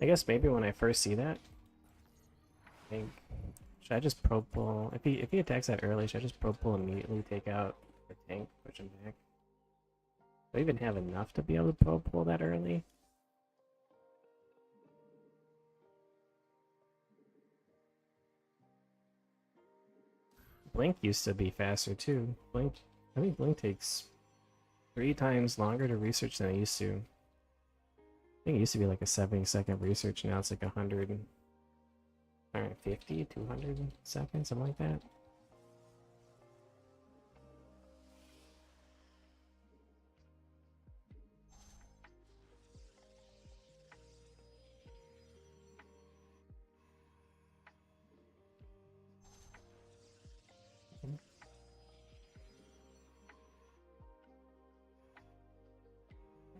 I guess maybe when I first see that, I think, should I just pro pull? If he attacks that early, should I just pro pull immediately, take out the tank, push him back? Do I even have enough to be able to pro pull that early? Blink used to be faster too. Blink, I think Blink takes 3 times longer to research than it used to. I think it used to be like a 70-second research, now it's like 100, 150, 200 seconds, something like that.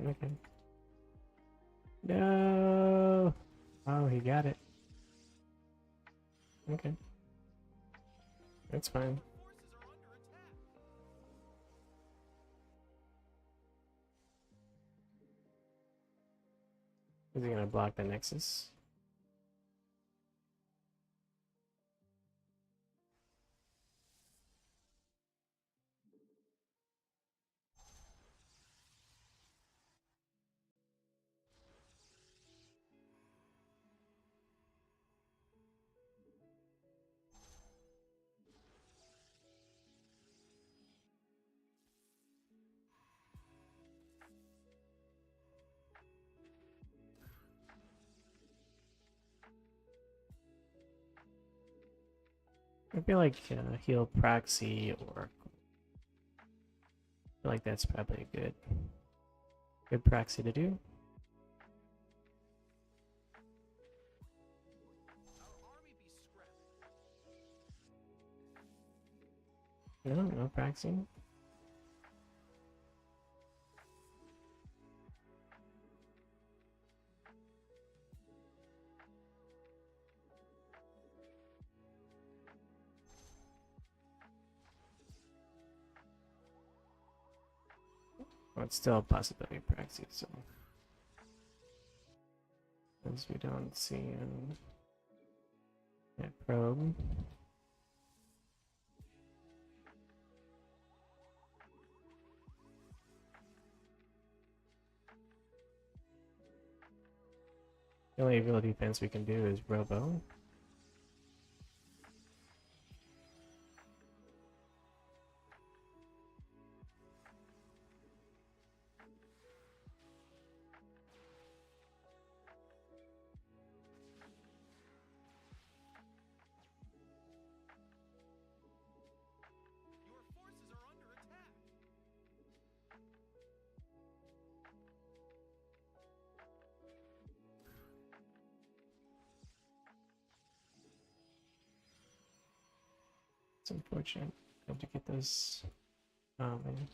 Okay. No. Oh, he got it. Okay. That's fine. Is he gonna block the Nexus? I feel like heal proxy or I feel like that's probably a good proxy to do. No proxy. Well, it's still a possibility of proxy, so as we don't see that probe. The only real defense we can do is Robo. It's unfortunate. Have to get those. Oh man.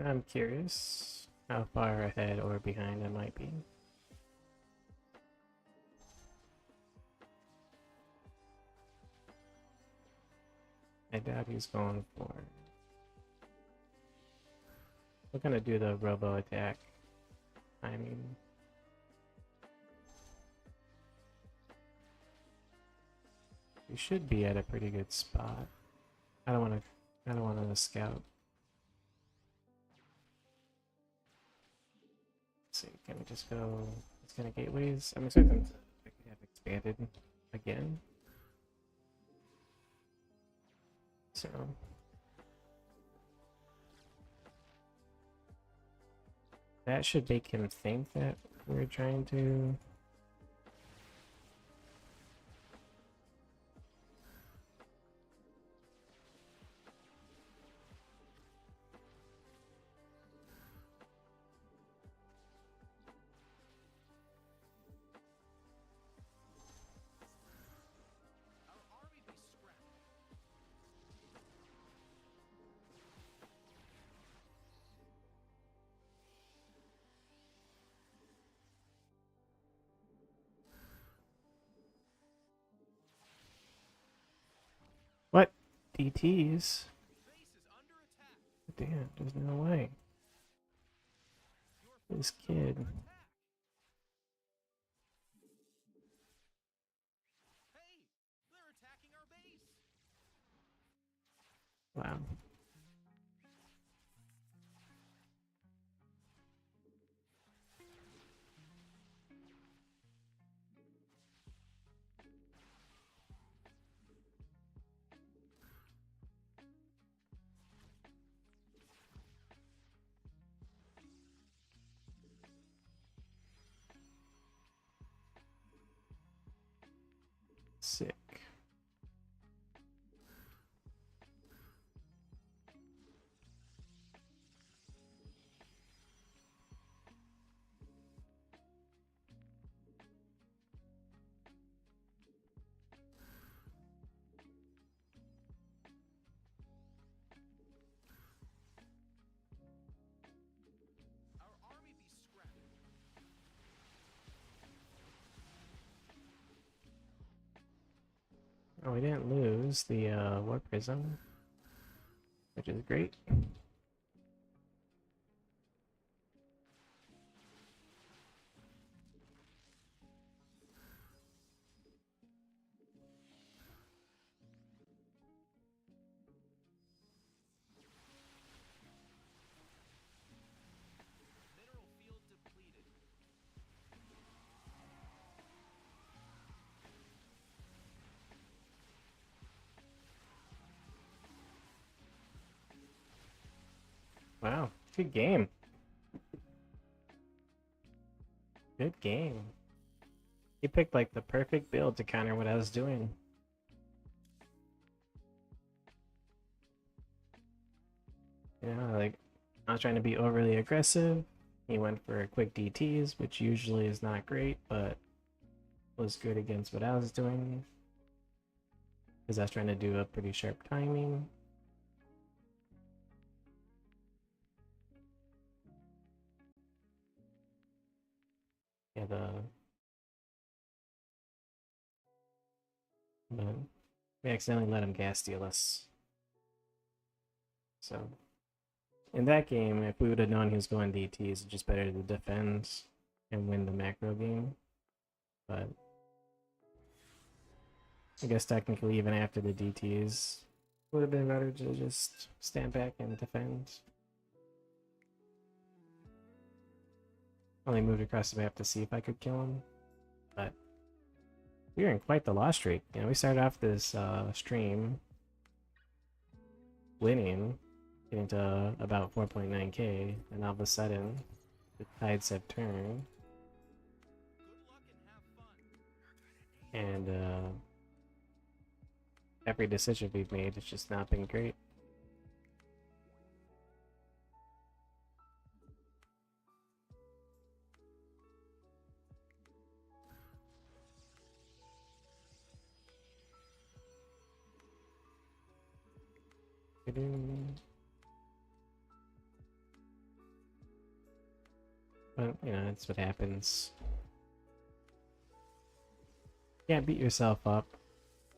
I'm curious how far ahead or behind I might be. I doubt he's going for. We're gonna do the robo attack. I mean, we should be at a pretty good spot. I don't want to. I don't want to scout. Let's see, can we just go? It's kind of gateways. I'm expecting to have expanded again. So. That should make him think that we're trying to. Our army be scrapped. What? DTs? Base is under attack. Damn, there's no way. Your This forces are kid. under attack. Hey, they're attacking our base. Wow. Sick. Our army be scrapped. Oh, we didn't lose the warp prism, which is great. Mineral field depleted. Wow, good game. Good game. He picked like the perfect build to counter what I was doing. Like I was trying to be overly aggressive. He went for quick DTs, which usually is not great, but was good against what I was doing. Because I was trying to do a pretty sharp timing. Yeah, but we accidentally let him gas steal us. So in that game, if we would have known he was going DTs, it's just better to defend and win the macro game. But I guess technically, even after the DTs, would have been better to just stand back and defend. Only moved across the map to see if I could kill him, but we were in quite the loss streak. We started off this stream winning, getting to about 4.9k, and all of a sudden, the tides have turned, Good luck and have fun. and every decision we've made has just not been great. But, you know, that's what happens. Can't beat yourself up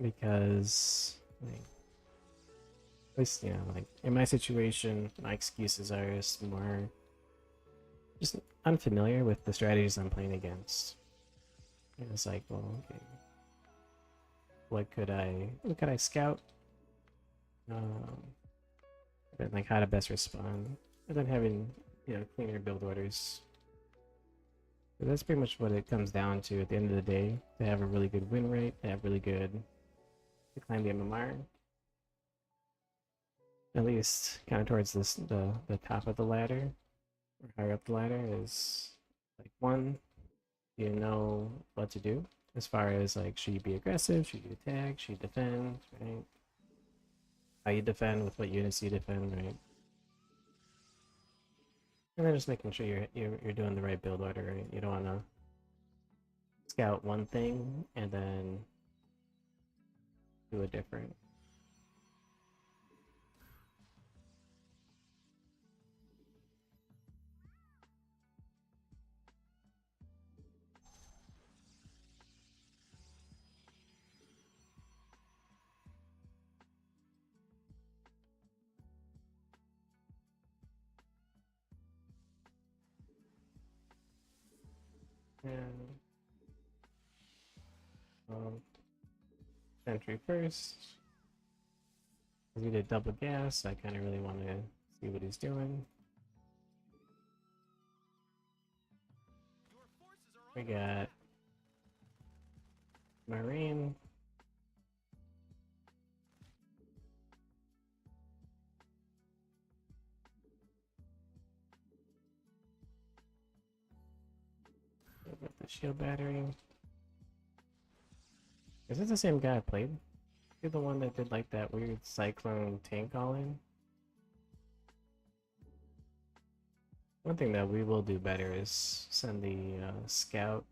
because, like, at least, you know, like, in my situation, my excuses are just more just unfamiliar with the strategies I'm playing against. And it's like, well, okay, what could I scout? Um, and like how to best respond, and then having, you know, cleaner build orders. So that's pretty much what it comes down to at the end of the day. To have a really good win rate, to have really good to climb the MMR. At least kind of towards the top of the ladder or higher up the ladder is like one, you know what to do as far as like should you be aggressive, should you attack, should you defend, right? How you defend with what units you defend, right? And then just making sure you're doing the right build order, right? You don't want to scout one thing and then do a different. And sentry first. Because we did double gas, I kind of really want to see what he's doing. Your forces are We under got attack. Marine. With the shield battery. Is this the same guy I played? You're the one that did like that weird cyclone tank all-in? One thing that we will do better is send the scout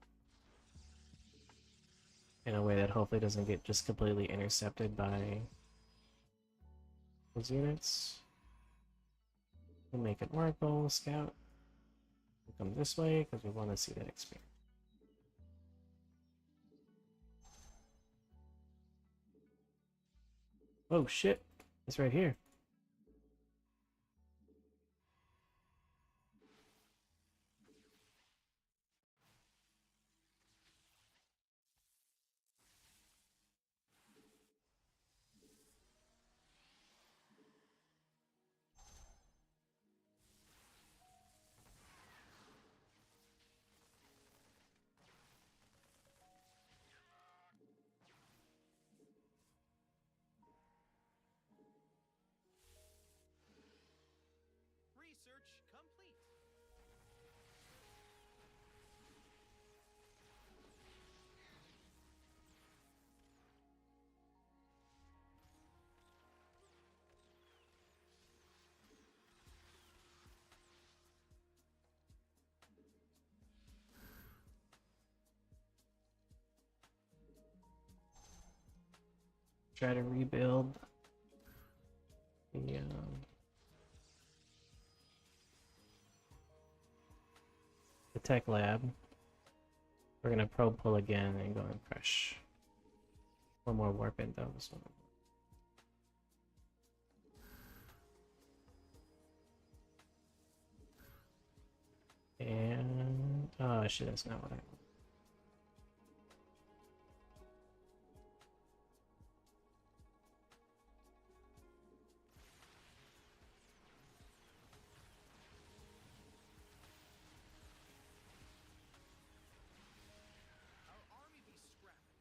in a way that hopefully doesn't get just completely intercepted by those units. We'll make it Oracle, scout. We'll come this way because we want to see that experience. Oh shit, it's right here. Research complete. Try to rebuild the tech lab. We're gonna probe pull again and go and crush. One more warp in though. So. And oh shit, that's not what I want. Our army be scrapping.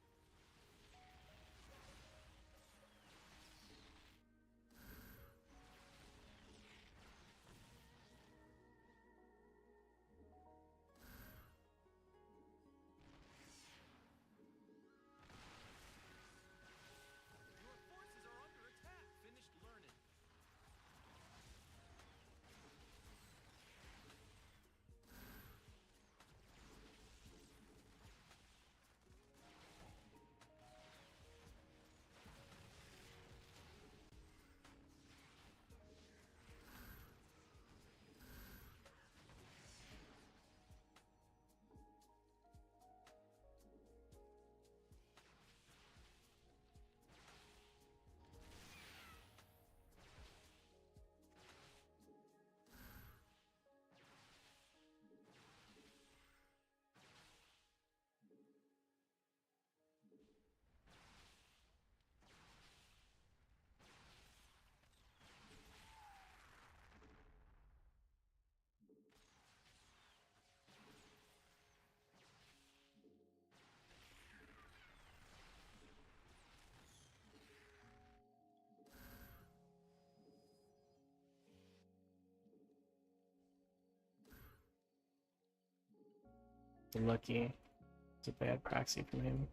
Unlucky. It's a bad proxy from him.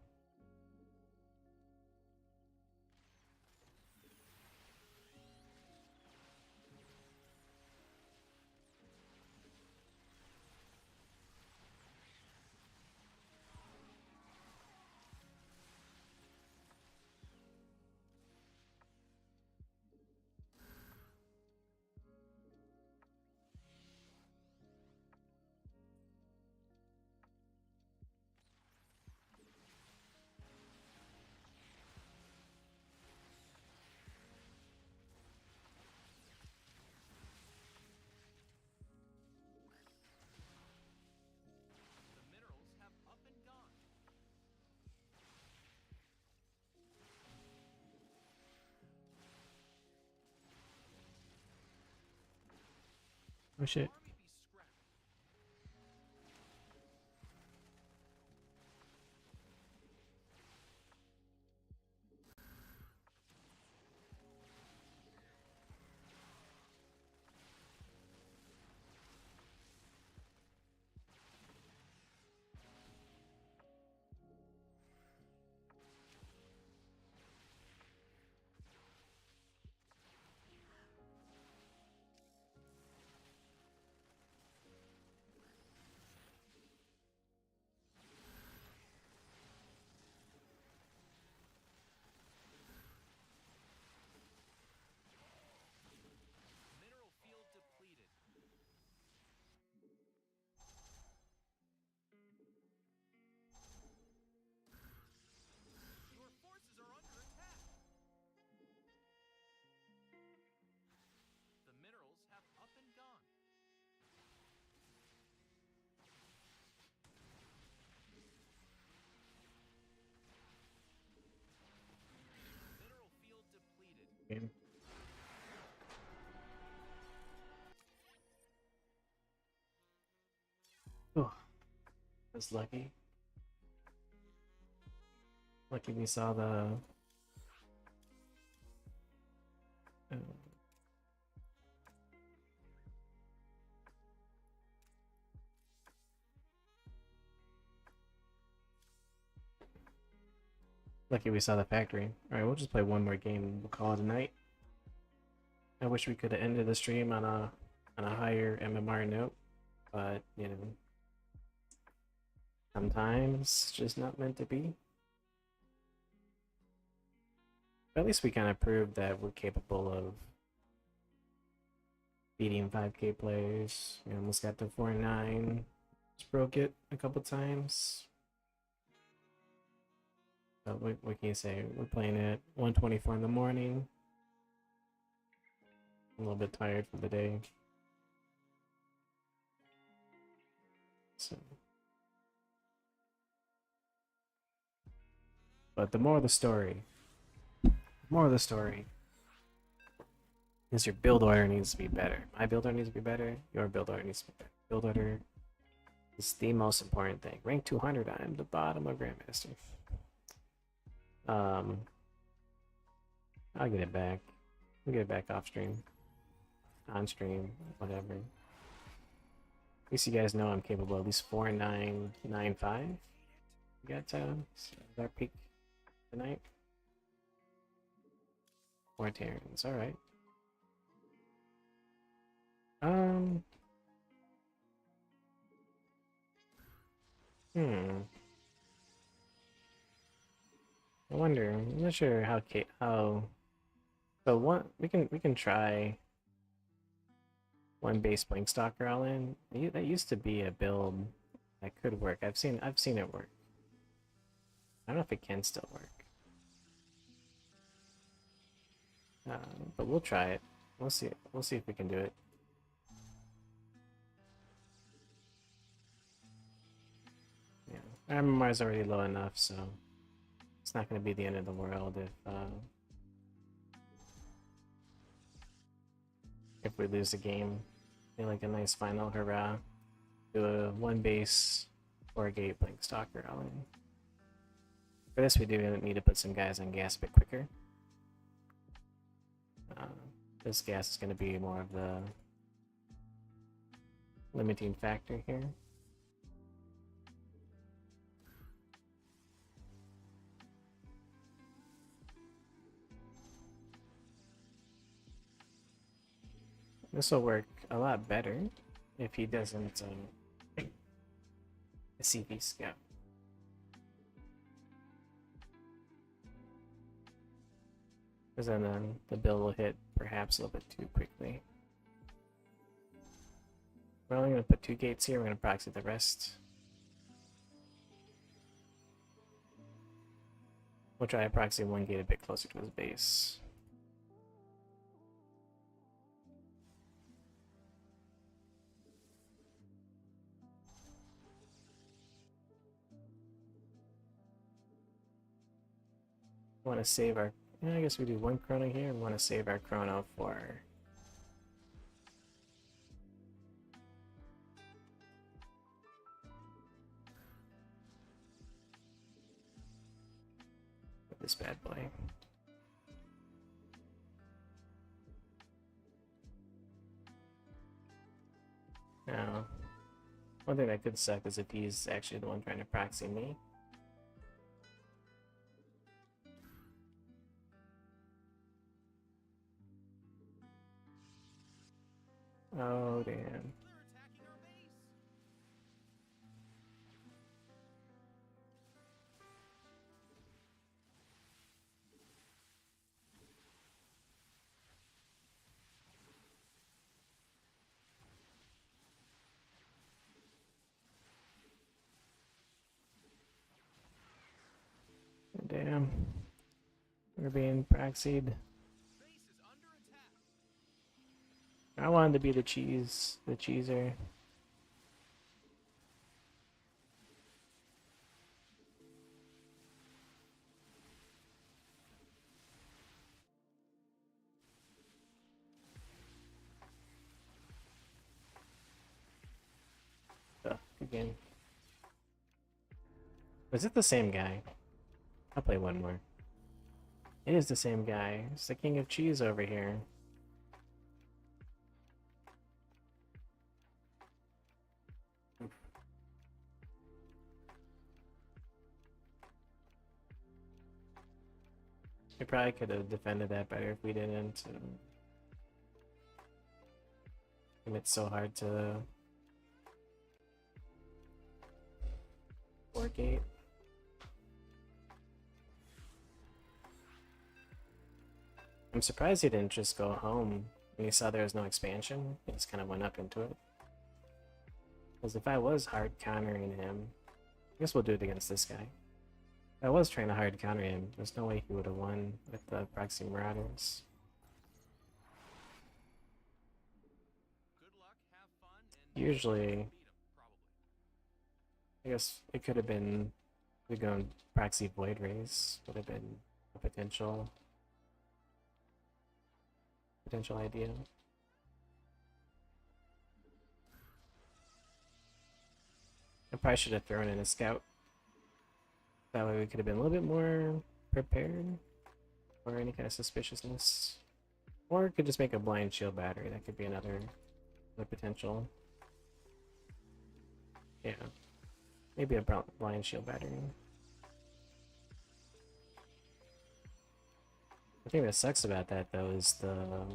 The minerals have up and gone. Oh shit. Army be scrapped. Mineral field depleted. Your forces are under attack. The minerals have up and gone. Mineral field depleted. Game. Oh, was lucky. Lucky we saw the. Lucky we saw the factory. Alright, we'll just play one more game and we'll call it a night. I wish we could have ended the stream on a higher MMR note, but you know, sometimes it's just not meant to be. But at least we kind of proved that we're capable of beating 5K players. We almost got to 4-9. Just broke it a couple times. But what can you say? We're playing at 1:24 in the morning. I'm a little bit tired for the day. So. But the moral of the story. Is your build order needs to be better. My build order needs to be better. Your build order needs to be better. Build order is the most important thing. Rank 200, I am the bottom of Grandmaster. I'll get it back. We'll get it back off stream. On stream, whatever. At least you guys know I'm capable of at least 4-9-9-5. We got our peak tonight. 4 Terrans, alright. I wonder. I'm not sure how. So one we can try one base blink stalker all in. That used to be a build that could work. I've seen it work. I don't know if it can still work. But we'll try it. We'll see. We'll see if we can do it. Yeah, our MMR is already low enough, so it's not going to be the end of the world if we lose the game. Feel like a nice final hurrah. Do a 1 base 4 gate blink stalker all in. For this, we do need to put some guys on gas a bit quicker. This gas is going to be more of the limiting factor here. This will work a lot better if he doesn't CV scout. Because then the bill will hit perhaps a little bit too quickly. We're only going to put 2 gates here. We're going to proxy the rest. We'll try to proxy 1 gate a bit closer to his base. We want to save our... I guess we do 1 chrono here. We want to save our chrono for... this bad boy. Now, one thing that could suck is if he's actually the one trying to proxy me. Oh, damn. Damn. We're being proxied. I wanted to be the cheeser. Again. Was it the same guy? I'll play one more. It is the same guy. It's the king of cheese over here. We probably could have defended that better if we didn't. It's so hard to... 4 gate. I'm surprised he didn't just go home when he saw there was no expansion. He just kind of went up into it. Because if I was hard countering him, I guess we'll do it against this guy. If I was trying to hard counter him, there's no way he would have won with the proxy marauders. Good luck, have fun, and Usually, beat 'em, probably. I guess it could have been we go proxy void raise would have been a potential idea. I probably should have thrown in a scout. That way we could have been a little bit more prepared for any kind of suspiciousness. Or could just make a blind shield battery. That could be another potential. Yeah. Maybe a blind shield battery. The thing that sucks about that, though, is the...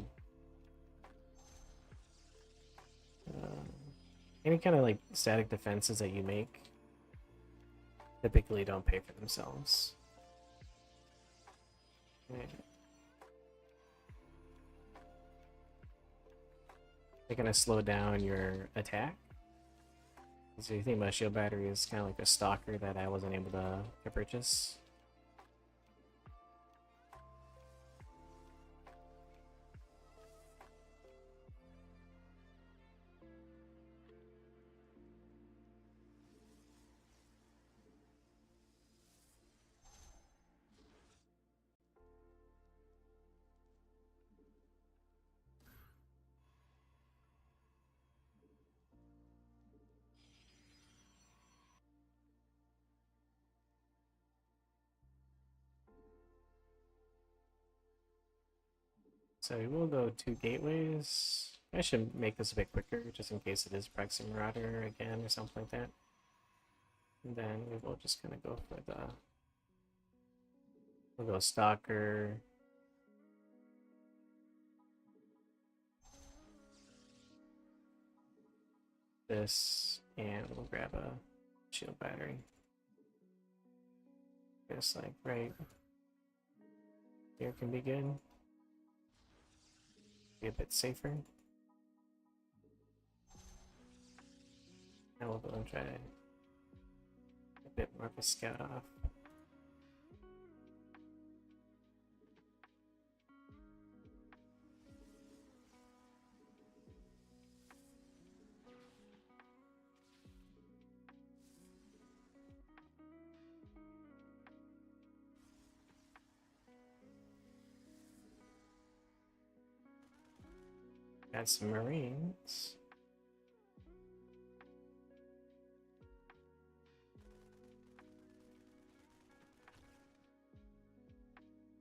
any kind of, like, static defenses that you make typically don't pay for themselves. Yeah. They're gonna slow down your attack. So you think about shield battery is kind of like a stalker that I wasn't able to purchase. So we will go 2 gateways. I should make this a bit quicker, just in case it is Proxy Marauder again or something like that. And then we will just kind of go for the... we'll go Stalker. this, and we'll grab a shield battery. Just like right here can be good. Be a bit safer. Now we'll go and try a bit more of a scout off. Got some Marines.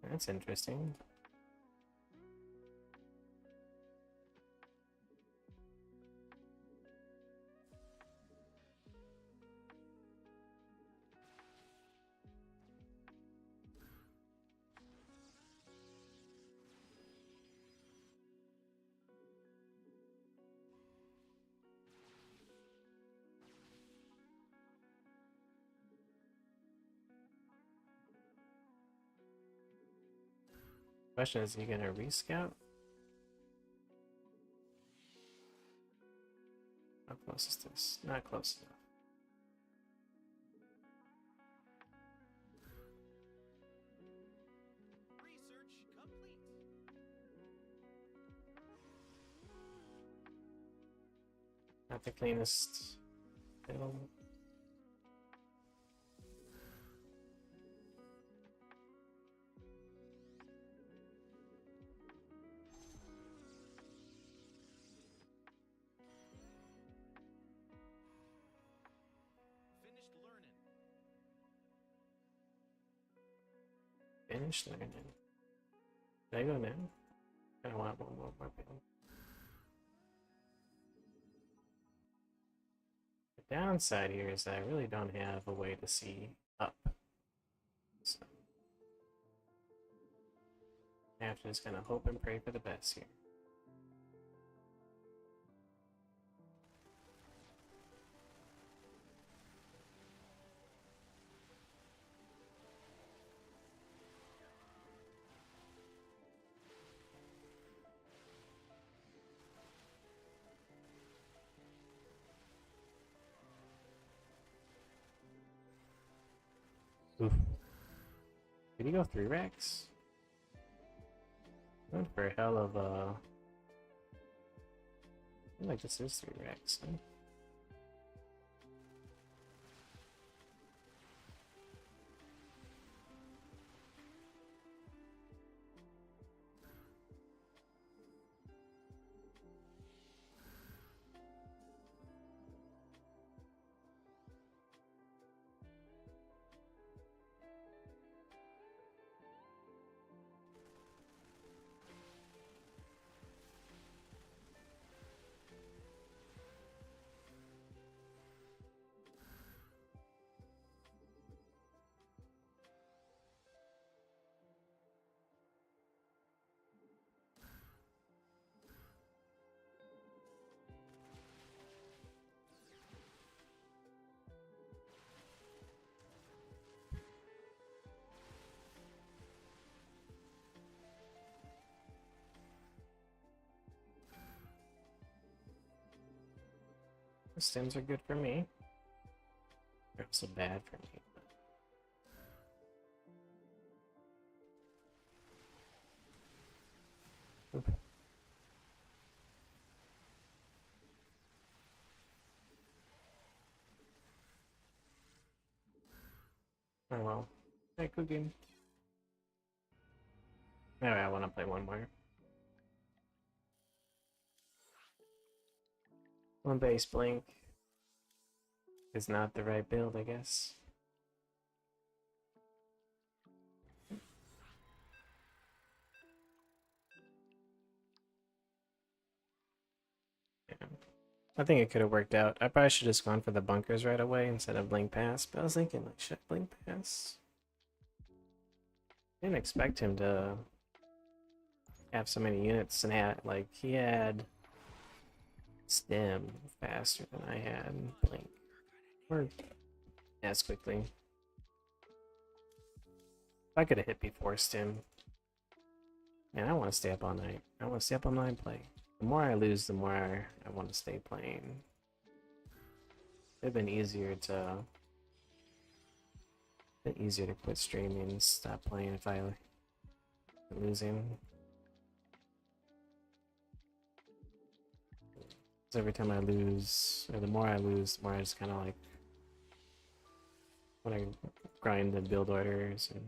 That's interesting. Question is he gonna rescout? How close is this? Not close enough. Research complete. Not the cleanest build. Finished learning. Finished learning. Should I go now? I want one more build. The downside here is that I really don't have a way to see up. So I have to just kind of hope and pray for the best here. Oof. Did he go 3 racks? Went for a hell of a... I feel like this is 3 racks, huh? The stims are good for me. They're also bad for me. Oop. Oh well. Hey, cooking. Alright, I want to play one more. One base blink is not the right build, I guess. Yeah. I think it could have worked out. I probably should have just gone for the bunkers right away instead of blink pass, but I was thinking, like, should I blink pass? Didn't expect him to have so many units, and had, like, he had stem faster than I had blink. Or as quickly. If I could have hit before stem. Man, I want to stay up all night. I want to stay up all night and play. The more I lose, the more I want to stay playing. It'd been easier to quit streaming and stop playing if I losing. Because every time I lose, or the more I lose, the more I just kind of like when I grind the build orders and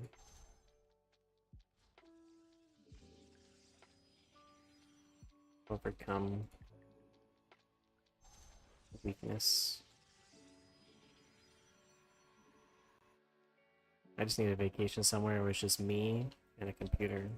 overcome weakness. I just need a vacation somewhere where it's just me and a computer.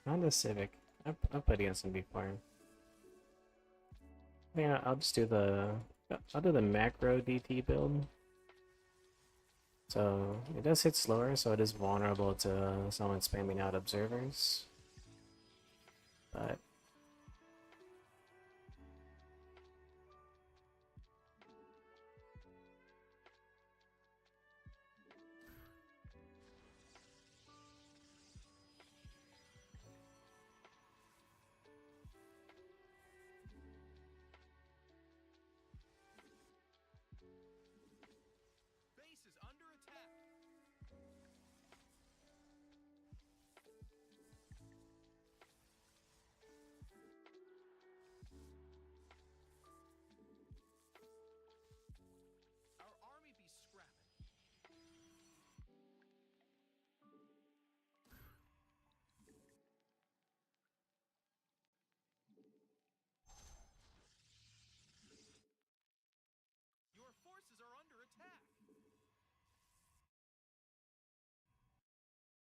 Honda Civic. I've played against them before. Yeah, I'll just do I'll do the macro DT build. So it does hit slower, so it is vulnerable to someone spamming out observers. But Base is under attack. Our army be scrapping. Your forces are under attack.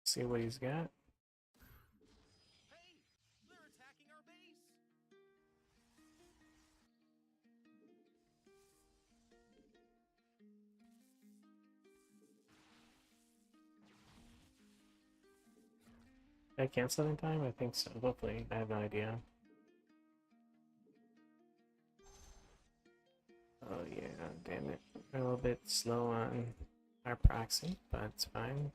see what he's got. Hey, they're attacking our base. Did I cancel it in time? I think so. Hopefully. I have no idea. Oh yeah, damn it. We're a little bit slow on our proxy, but it's fine.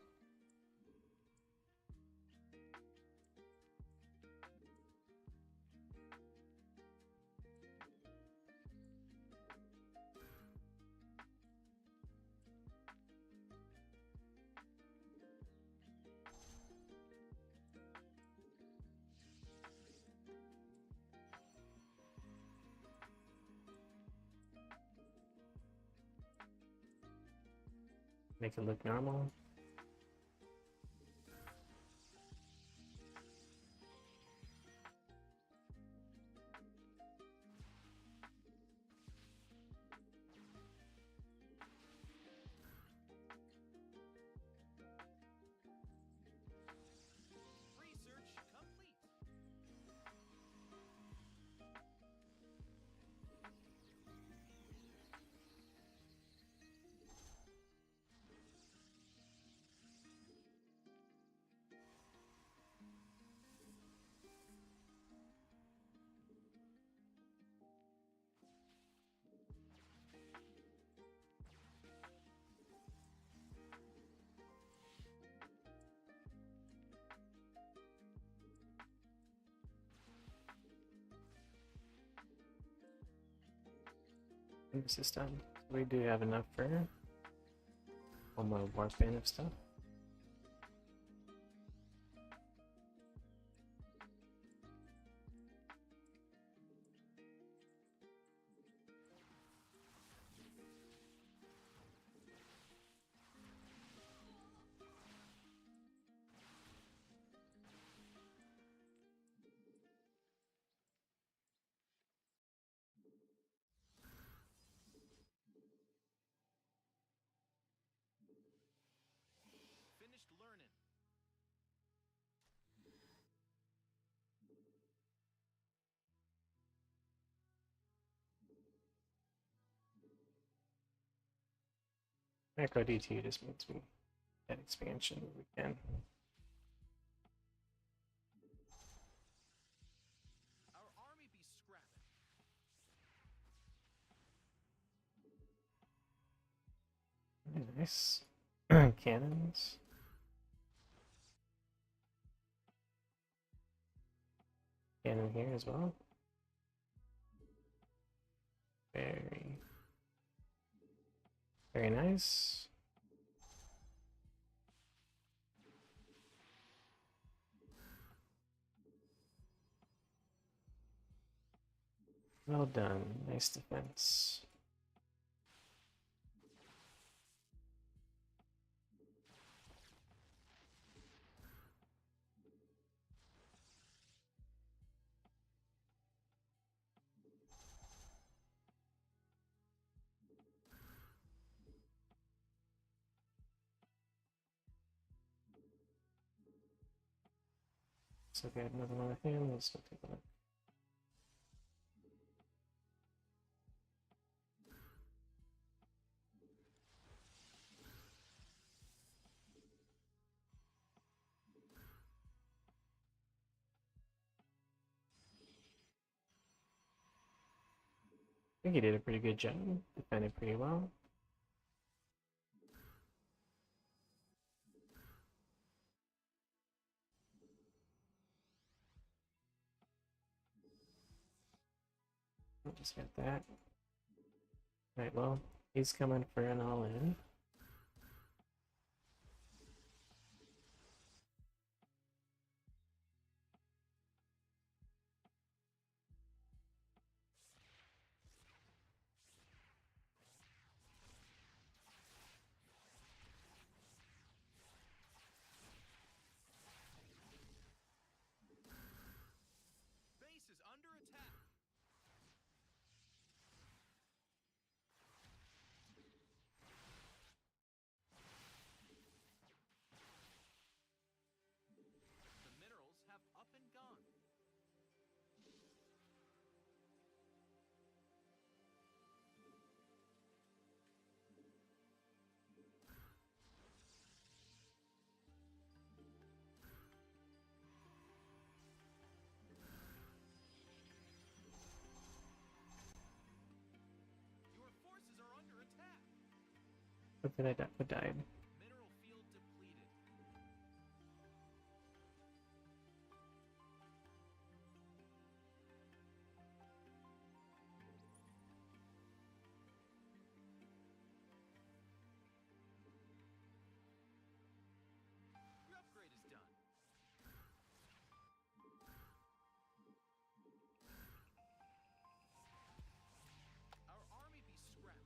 Make it look normal. Research complete. System. We do have enough for one more warp in of stuff. Macro D2 just means we get expansion if we can. Our army be scrapping. Nice. Cannons. Cannon here as well. Very, very nice. Well done. Nice defense. So we had another one with him. Let's go take a look. I think he did a pretty good job. Defended pretty well. Just got that. Right, well, he's coming for an all-in. Base is under attack. The minerals have up and gone. Your forces are under attack. What did I die? What died? Mineral field depleted. Your upgrade is done. Our army be scrapping.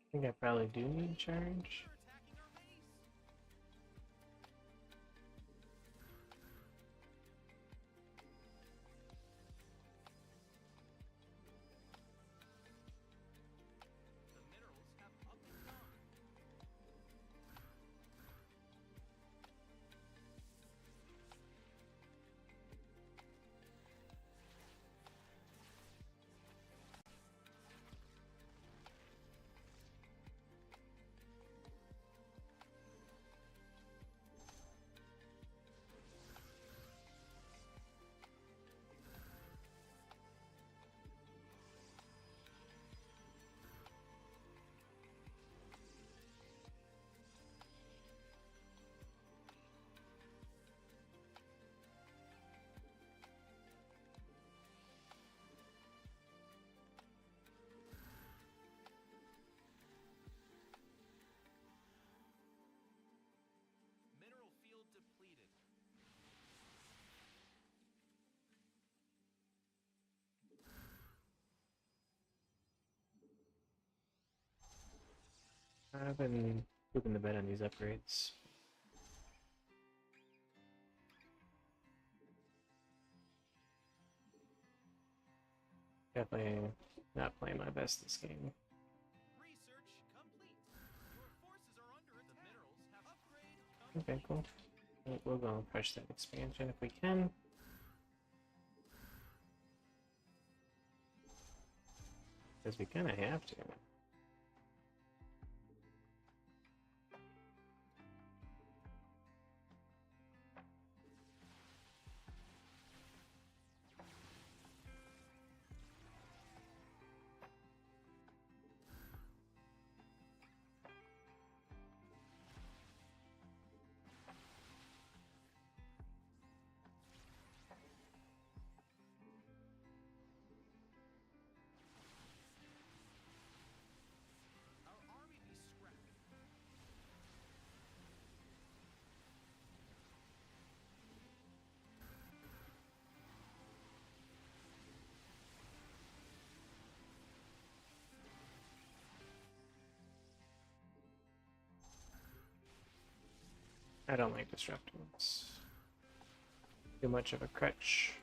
I think I probably do need charge. They're attacking our base. The minerals have up and gone. I've been pooping the bed on these upgrades. Definitely not playing my best this game. Research complete. Your forces are under attack. The minerals have upgrade complete. Okay, cool. We'll go and push that expansion if we can. Because we kind of have to. Our army be scrapped. I don't like disruptors. Too much of a crutch.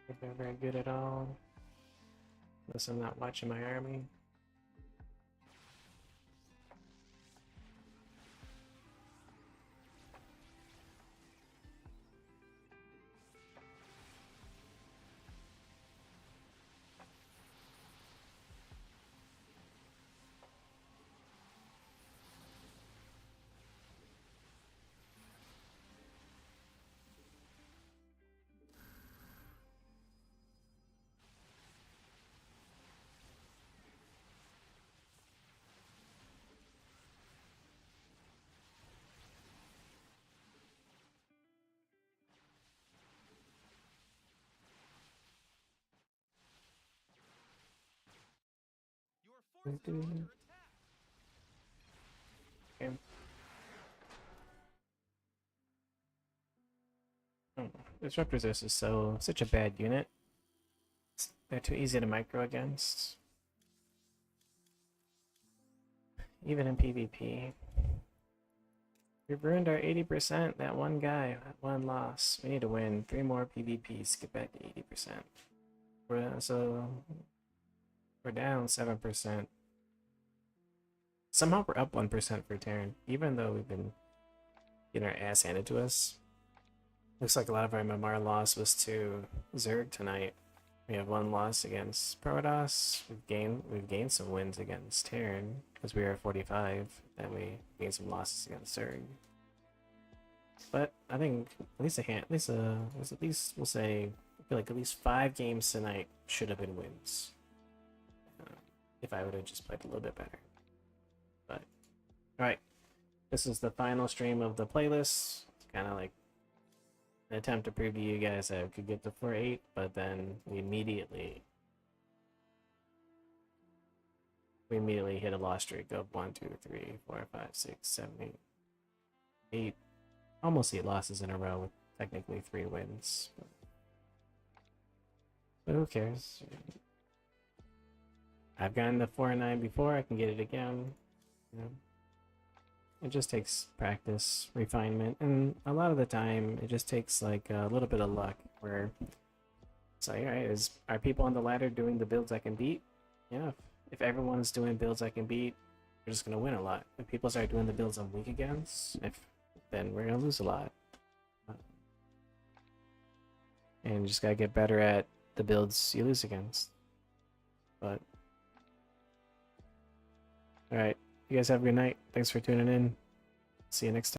If they're very good at all. Unless I'm not watching my army. Your forces are under attack. Okay. Disrupt resist is such a bad unit. They're too easy to micro against. Even in PvP. We've ruined our 80%. That one guy, that one loss. We need to win 3 more PvPs to get back to 80%. We're down 7%. Somehow we're up 1% for Terran, even though we've been getting our ass handed to us. Looks like a lot of our MMR loss was to Zerg tonight. We have 1 loss against Protoss. We've gained some wins against Terran because we were at 45. Then we gained some losses against Zerg. But I think we'll say I feel like at least 5 games tonight should have been wins. If I would have just played a little bit better. But alright. This is the final stream of the playlist. It's kinda like an attempt to prove to you guys that I could get to 4-8, but then we immediately hit a loss streak of 1, 2, 3, 4, 5, 6, 7, 8, almost 8 losses in a row with technically 3 wins. But who cares? I've gotten the 4-9 before, I can get it again. You know? It just takes practice, refinement, and a lot of the time it just takes like a little bit of luck where it's like, alright, are people on the ladder doing the builds I can beat? Yeah, if everyone's doing builds I can beat, we're just gonna win a lot. If people start doing the builds I'm weak against, then we're gonna lose a lot. And you just gotta get better at the builds you lose against. But alright, you guys have a good night. Thanks for tuning in. See you next time.